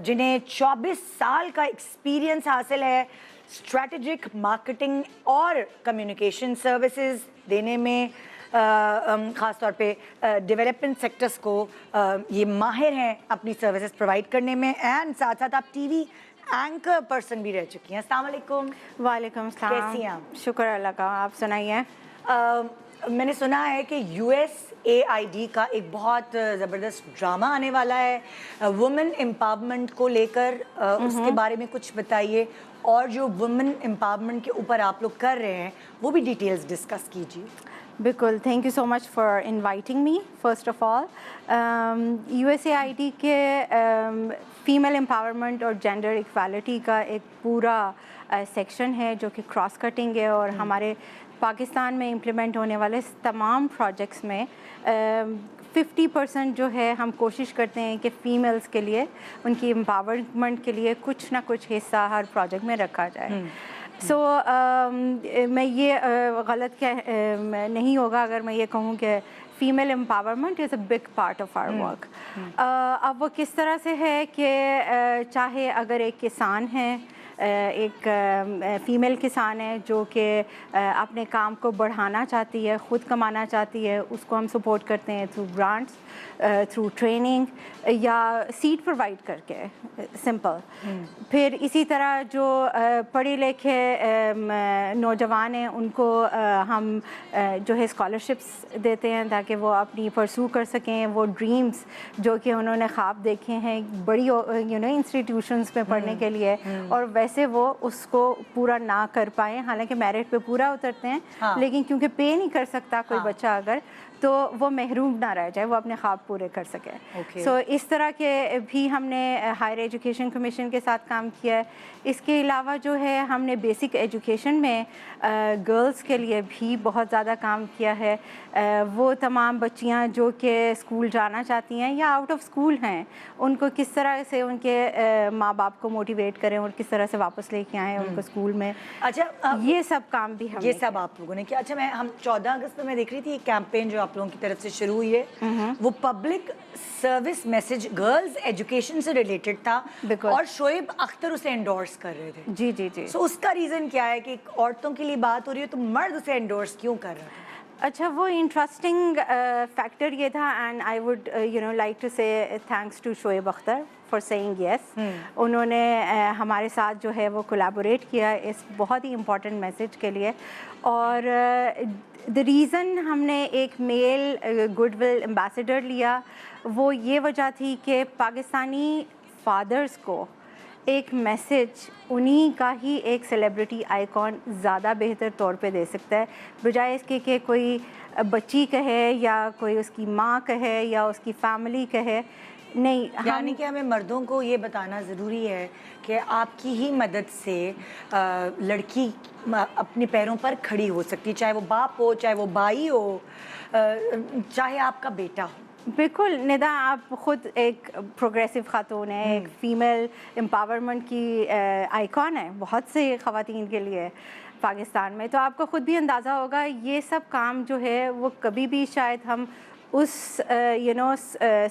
जिन्हें 24 साल का एक्सपीरियंस हासिल है स्ट्रैटेजिक मार्केटिंग और कम्युनिकेशन सर्विसेज देने में। ख़ास तौर पे डेवलपमेंट सेक्टर्स को ये माहिर हैं अपनी सर्विसेज प्रोवाइड करने में। एंड साथ साथ आप टीवी एंकर पर्सन भी रह चुकी हैं। अस्सलाम वालेकुम। वालेकुम सलाम। कैसी हैं आप? शुक्र अल्लाह का, आप सुनाइए। मैंने सुना है कि USAID का एक बहुत ज़बरदस्त ड्रामा आने वाला है वुमेन एम्पावरमेंट को लेकर, उसके बारे में कुछ बताइए। और जो वुमेन एम्पावरमेंट के ऊपर आप लोग कर रहे हैं वो भी डिटेल्स डिस्कस कीजिए। बिल्कुल, thank you so much for inviting me first of all. USAID के फीमेल एम्पावरमेंट और जेंडर इक्वालिटी का एक पूरा सेक्शन है जो कि क्रॉस कटिंग है, और हमारे पाकिस्तान में इम्प्लीमेंट होने वाले तमाम प्रोजेक्ट्स में 50% जो है हम कोशिश करते हैं कि फ़ीमेल्स के लिए, उनकी एम्पावरमेंट के लिए कुछ ना कुछ हिस्सा हर प्रोजेक्ट में रखा जाए। सो मैं ये गलत नहीं होगा अगर मैं ये कहूँ कि female empowerment is a big part of our work. अब वो किस तरह से है कि चाहे अगर एक किसान है, एक फ़ीमेल किसान है जो कि अपने काम को बढ़ाना चाहती है, ख़ुद कमाना चाहती है, उसको हम सपोर्ट करते हैं थ्रू ग्रांट्स, थ्रू ट्रेनिंग या सीड प्रोवाइड करके, सिंपल। फिर इसी तरह जो पढ़े लिखे नौजवान हैं उनको हम जो है स्कॉलरशिप्स देते हैं ताकि वो अपनी परसू कर सकें वो ड्रीम्स जो कि उन्होंने ख्वाब देखे हैं बड़ी इंस्टीट्यूशंस में पढ़ने के लिए, और वैसे वो उसको पूरा ना कर पाए। हालांकि मेरिट पे पूरा उतरते हैं, लेकिन क्योंकि पे नहीं कर सकता कोई बच्चा अगर, तो वो महरूम ना रह जाए, वो अपने ख्वाब पूरे कर सके। सो इस तरह के भी हमने हायर एजुकेशन कमीशन के साथ काम किया है। इसके अलावा जो है हमने बेसिक एजुकेशन में गर्ल्स के लिए भी बहुत ज़्यादा काम किया है। वो तमाम बच्चियां जो कि स्कूल जाना चाहती हैं या आउट ऑफ स्कूल हैं, उनको किस तरह से उनके माँ बाप को मोटिवेट करें और किस तरह से वापस लेके आएँ उनको स्कूल में। अच्छा, ये सब काम भी ये सब आप लोगों ने किया। अच्छा, हम 14 अगस्त में देख रही थी एक कैंपेन जो आप लोगों की तरफ से शुरू हुई है, वो public service message girls education से रिलेटेड था और शोएब अख्तर उसे एंडोर्स कर रहे थे। जी जी जी। सो उसका रीज़न क्या है कि औरतों के लिए बात हो रही है तो मर्द उसे एंडोर्स क्यों कर रहे हैं? अच्छा, वो इंटरेस्टिंग फैक्टर ये था, and I would like to say thanks to Shoaib Akhtar for saying yes. उन्होंने हमारे साथ जो है वो कोलैबोरेट किया इस बहुत ही इम्पोर्टेंट मैसेज के लिए। और द रीज़न हमने एक मेल गुडविल एम्बेसडर लिया वो ये वजह थी कि पाकिस्तानी फादर्स को एक मैसेज उन्हीं का ही एक सेलिब्रिटी आइकॉन ज़्यादा बेहतर तौर पे दे सकता है, बजाय इसके कि कोई बच्ची कहे या कोई उसकी माँ कहे या उसकी फैमिली कहे। नहीं, यानी कि हमें मर्दों को ये बताना ज़रूरी है कि आपकी ही मदद से लड़की अपने पैरों पर खड़ी हो सकती है, चाहे वो बाप हो, चाहे वो भाई हो, चाहे आपका बेटा हो। बिल्कुल निदा, आप ख़ुद एक प्रोग्रेसिव ख़ातून है, एक फ़ीमेल एम्पावरमेंट की आइकॉन है बहुत से ख़वातीन के लिए पाकिस्तान में, तो आपको ख़ुद भी अंदाज़ा होगा ये सब काम जो है वो कभी भी शायद हम उस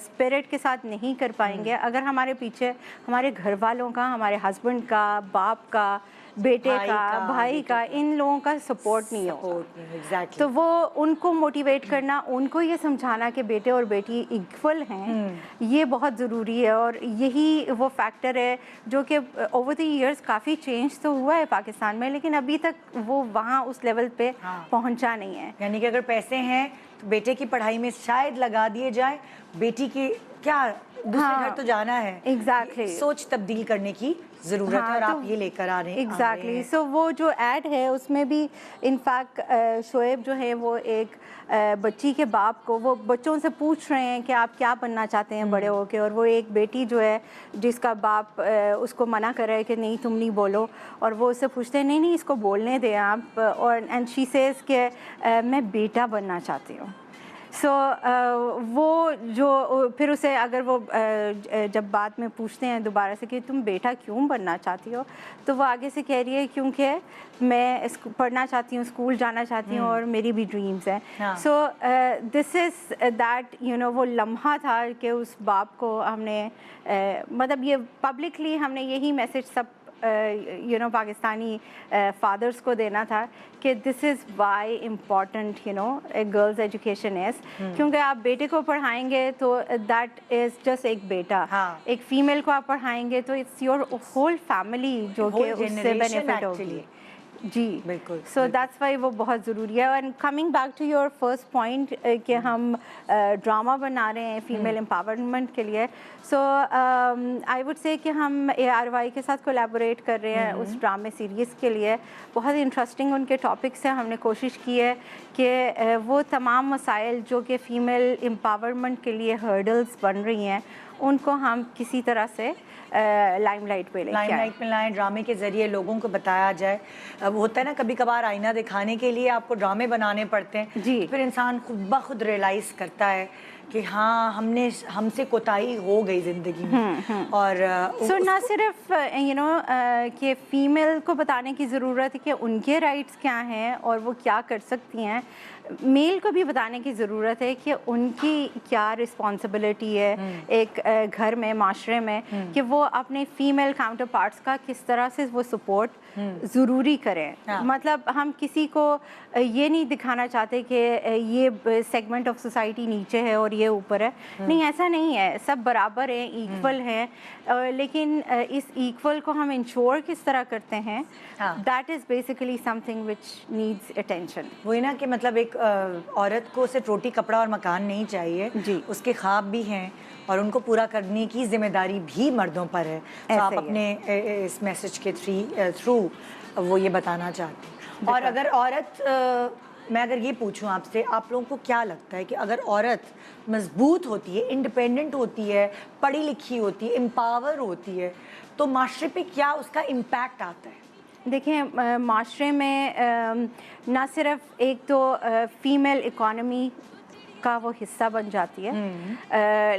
स्पिरिट के साथ नहीं कर पाएंगे अगर हमारे पीछे हमारे घर वालों का, हमारे हस्बैंड का, बाप का, बेटे का, भाई का, इन लोगों का सपोर्ट नहीं हो। exactly. तो वो उनको मोटिवेट करना, उनको ये समझाना कि बेटे और बेटी इक्वल हैं, ये बहुत ज़रूरी है। और यही वो फैक्टर है जो कि ओवर द ईयर्स काफ़ी चेंज तो हुआ है पाकिस्तान में, लेकिन अभी तक वो वहाँ उस लेवल पे पहुँचा नहीं है। यानी कि अगर पैसे हैं तो बेटे की पढ़ाई में शायद लगा दिए जाए, बेटी की क्या दूसरे घर तो जाना है, एग्जैक्टली सोच तब्दील करने की ज़रूरत है और आप ये लेकर आ रहे हैं। एग्जैक्टली सो वो जो ऐड है उसमें भी इनफैक्ट शोएब जो है वो एक बच्ची के बाप को, वो बच्चों से पूछ रहे हैं कि आप क्या बनना चाहते हैं बड़े होके, और वो एक बेटी जो है जिसका बाप उसको मना कर रहा है कि नहीं तुम नहीं बोलो, और वो उससे पूछते हैं नहीं नहीं इसको बोलने दें आप, और एंड शी सेज कि मैं बेटा बनना चाहती हूँ। सो वो जो फिर उसे अगर वो जब बाद में पूछते हैं दोबारा से कि तुम बेटा क्यों बनना चाहती हो, तो वो आगे से कह रही है क्योंकि मैं पढ़ना चाहती हूँ, स्कूल जाना चाहती हूँ और मेरी भी ड्रीम्स हैं। So this is that you know वो लम्हा था कि उस बाप को हमने मतलब ये पब्लिकली हमने यही मैसेज सब यू नो पाकिस्तानी फादर्स को देना था कि this is why important you know A girls education is, क्योंकि आप बेटे को पढ़ाएंगे तो दैट इज़ जस्ट एक बेटा, एक फीमेल को आप पढ़ाएंगे तो इट्स योर होल फैमिली जो कि उससे बेनिफिट होगी। जी बिल्कुल। सो दैट्स वाई वो बहुत ज़रूरी है। And coming back to your first point कि हम ड्रामा बना रहे हैं फीमेल एम्पावरमेंट के लिए, सो आई वुड से कि हम ARY के साथ कोलैबोरेट कर रहे हैं उस ड्रामे सीरीज़ के लिए। बहुत इंटरेस्टिंग उनके टॉपिक्स से हमने कोशिश की है कि वो तमाम मसाइल जो कि फ़ीमेल एम्पावरमेंट के लिए हर्डल्स बन रही हैं उनको हम किसी तरह से लाइमलाइट पे लाएं, ड्रामे के ज़रिए लोगों को बताया जाए। अब होता है ना कभी कभार आईना दिखाने के लिए आपको ड्रामे बनाने पड़ते हैं जी, फिर इंसान खुद ब खुद रियलाइज़ करता है कि हाँ हमसे कोताही हो गई ज़िंदगी में। और सो ना सिर्फ यू नो कि फ़ीमेल को बताने की ज़रूरत है कि उनके राइट्स क्या हैं और वो क्या कर सकती हैं, मेल को भी बताने की ज़रूरत है कि उनकी क्या रिस्पॉन्सिबिलिटी है एक घर में, माशरे में, कि वो अपने फ़ीमेल काउंटर पार्ट्स का किस तरह से वो सपोर्ट ज़रूरी करें। मतलब हम किसी को ये नहीं दिखाना चाहते कि ये सेगमेंट ऑफ सोसाइटी नीचे है और ये ऊपर है, नहीं ऐसा नहीं है, सब बराबर हैं, इक्वल हैं, लेकिन इस इक्वल को हम इंश्योर किस तरह करते हैं, that is basically something which needs attention. वही ना कि मतलब एक औरत को सिर्फ रोटी कपड़ा और मकान नहीं चाहिए जी, उसके ख्वाब भी हैं और उनको पूरा करने की जिम्मेदारी भी मर्दों पर है। तो आप अपने इस मैसेज के थ्रू वो ये बताना चाहते हैं। और अगर औरत मैं अगर ये पूछूं आपसे, आप लोगों को क्या लगता है कि अगर औरत मजबूत होती है, इंडिपेंडेंट होती है, पढ़ी लिखी होती है, एम्पावर होती है, तो माशरे पे क्या उसका इम्पैक्ट आता है? देखिए माशरे में ना सिर्फ एक तो फीमेल इकोनॉमी का वो हिस्सा बन जाती है,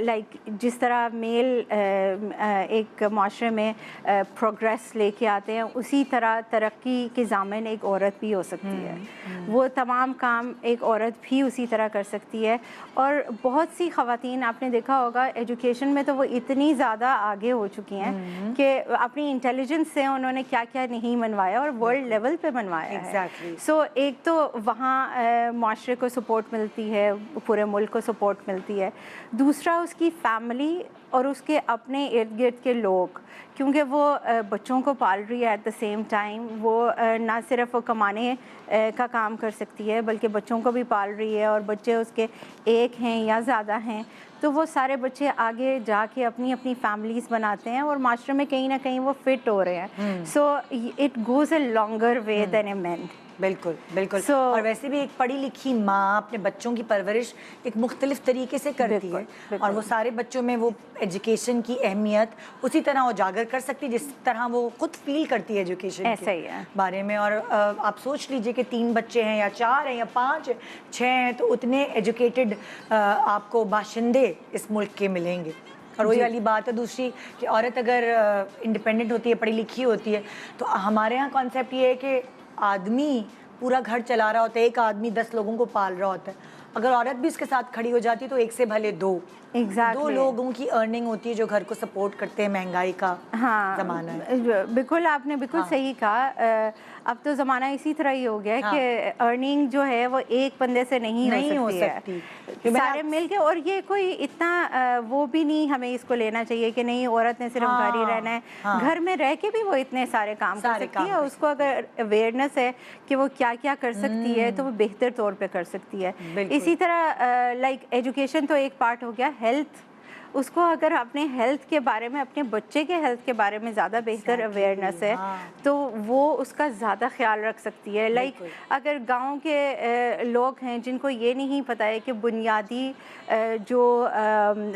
लाइक जिस तरह मेल एक माशरे में प्रोग्रेस लेके आते हैं उसी तरह तरक्की के ज़ामिन एक औरत भी हो सकती है, वो तमाम काम एक औरत भी उसी तरह कर सकती है। और बहुत सी ख़वातीन आपने देखा होगा एजुकेशन में तो वो इतनी ज़्यादा आगे हो चुकी हैं कि अपनी इंटेलिजेंस से उन्होंने क्या क्या नहीं मनवाया और वर्ल्ड लेवल पे मनवाया है। सो एक तो वहाँ माशरे को सपोर्ट मिलती है, पूरे मुल्क को सपोर्ट मिलती है, दूसरा उसकी फैमिली और उसके अपने इर्द गिर्द के लोग, क्योंकि वो बच्चों को पाल रही है, एट द सेम टाइम वो ना सिर्फ वो कमाने का काम कर सकती है बल्कि बच्चों को भी पाल रही है, और बच्चे उसके एक हैं या ज़्यादा हैं तो वो सारे बच्चे आगे जाके अपनी अपनी फैमिलीज़ बनाते हैं और माशरे में कहीं ना कहीं वो फिट हो रहे हैं। So it goes a longer way than a man. बिल्कुल बिल्कुल। और वैसे भी एक पढ़ी लिखी माँ अपने बच्चों की परवरिश एक मुख्तलिफ तरीके से करती है और वो सारे बच्चों में वो एजुकेशन की अहमियत उसी तरह उजागर कर सकती है जिस तरह वो खुद फील करती है एजुकेशन के बारे में। और आप सोच लीजिए कि 3 बच्चे हैं या 4 हैं या 5 6 हैं तो उतने एजुकेटेड आपको बाशिंदे इस मुल्क के मिलेंगे। और वही वाली बात है दूसरी कि औरत अगर इंडिपेंडेंट होती है, पढ़ी लिखी होती है, तो हमारे यहाँ कॉन्सेप्ट ये है कि आदमी पूरा घर चला रहा होता है, एक आदमी 10 लोगों को पाल रहा होता है, अगर औरत भी इसके साथ खड़ी हो जाती है तो एक से भले 2 दो लोगों की अर्निंग होती है जो घर को सपोर्ट करते हैं। महंगाई का ज़माना है। बिल्कुल आपने बिल्कुल सही कहा। अब तो ज़माना इसी तरह ही हो गया है कि अर्निंग जो है वो एक बंदे से नहीं हो सकती है, सारे मिलके। और ये कोई इतना वो भी नहीं हमें इसको लेना चाहिए कि नहीं औरत ने सिर्फ घर ही रहना है, घर में रह के भी वो इतने सारे काम कर सकती है। उसको अगर अवेयरनेस है कि वो क्या क्या कर सकती है तो वो बेहतर तौर पे कर सकती है। इसी तरह लाइक एजुकेशन तो एक पार्ट हो गया, हेल्थ उसको अगर अपने हेल्थ के बारे में, अपने बच्चे के हेल्थ के बारे में ज़्यादा बेहतर अवेयरनेस है तो वो उसका ज़्यादा ख्याल रख सकती है। लाइक अगर गांव के लोग हैं जिनको ये नहीं पता है कि बुनियादी जो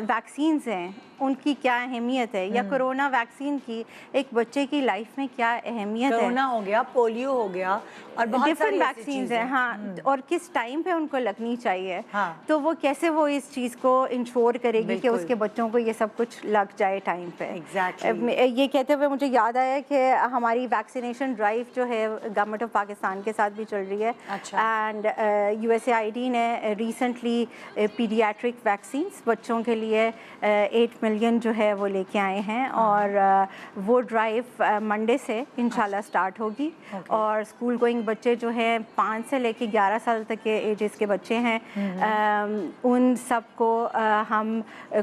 वैक्सीन्स हैं उनकी क्या अहमियत है, या कोरोना वैक्सीन की एक बच्चे की लाइफ में क्या अहमियत है, कोरोना हो गया, पोलियो हो गया और बहुत डिफरेंट सारी वैक्सीन्स हैं, हाँ, और किस टाइम पे उनको लगनी चाहिए, हाँ। तो वो कैसे वो इस चीज़ को इंश्योर करेगी कि बिल्कुल। उसके बच्चों को ये सब कुछ लग जाए टाइम पे। Exactly. ये कहते हुए मुझे याद आया कि हमारी वैक्सीनेशन ड्राइव जो है गवर्नमेंट ऑफ पाकिस्तान के साथ भी चल रही है। एंड USAID ने रिसेंटली पीडियाट्रिक वैक्सीन्स बच्चों के लिए 8 मिलियन जो है वो लेके आए हैं, और वो ड्राइव मंडे से इंशाल्लाह स्टार्ट होगी। और स्कूल गोइंग बच्चे जो हैं 5 से लेके 11 साल तक के एजेस के बच्चे हैं, उन सब को हम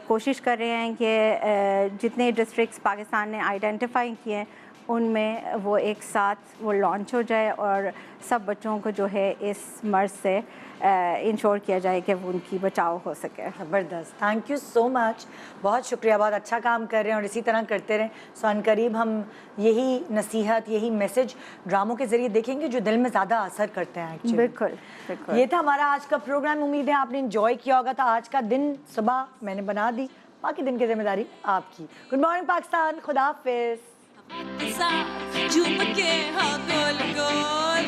कोशिश कर रहे हैं कि जितने डिस्ट्रिक्ट्स पाकिस्तान ने आइडेंटिफाई किए हैं उनमें वो एक साथ वो लॉन्च हो जाए और सब बच्चों को जो है इस मर्ज़ से इंश्योर किया जाए कि वो उनकी बचाव हो सके। ज़बरदस्त, थैंक यू सो मच, बहुत शुक्रिया, बहुत अच्छा काम कर रहे हैं और इसी तरह करते रहें। सो अनकरीब हम यही नसीहत, यही मैसेज ड्रामों के ज़रिए देखेंगे जो दिल में ज़्यादा असर करते हैं एक्चुअली। बिल्कुल बिल्कुल। ये था हमारा आज का प्रोग्राम, उम्मीद है आपने इंजॉय किया होगा। तो आज का दिन सुबह मैंने बना दी, बाकी दिन की जिम्मेदारी आपकी। गुड मॉर्निंग पाकिस्तान, खुदा हाफिज़। झूम के हाँ गोल गोल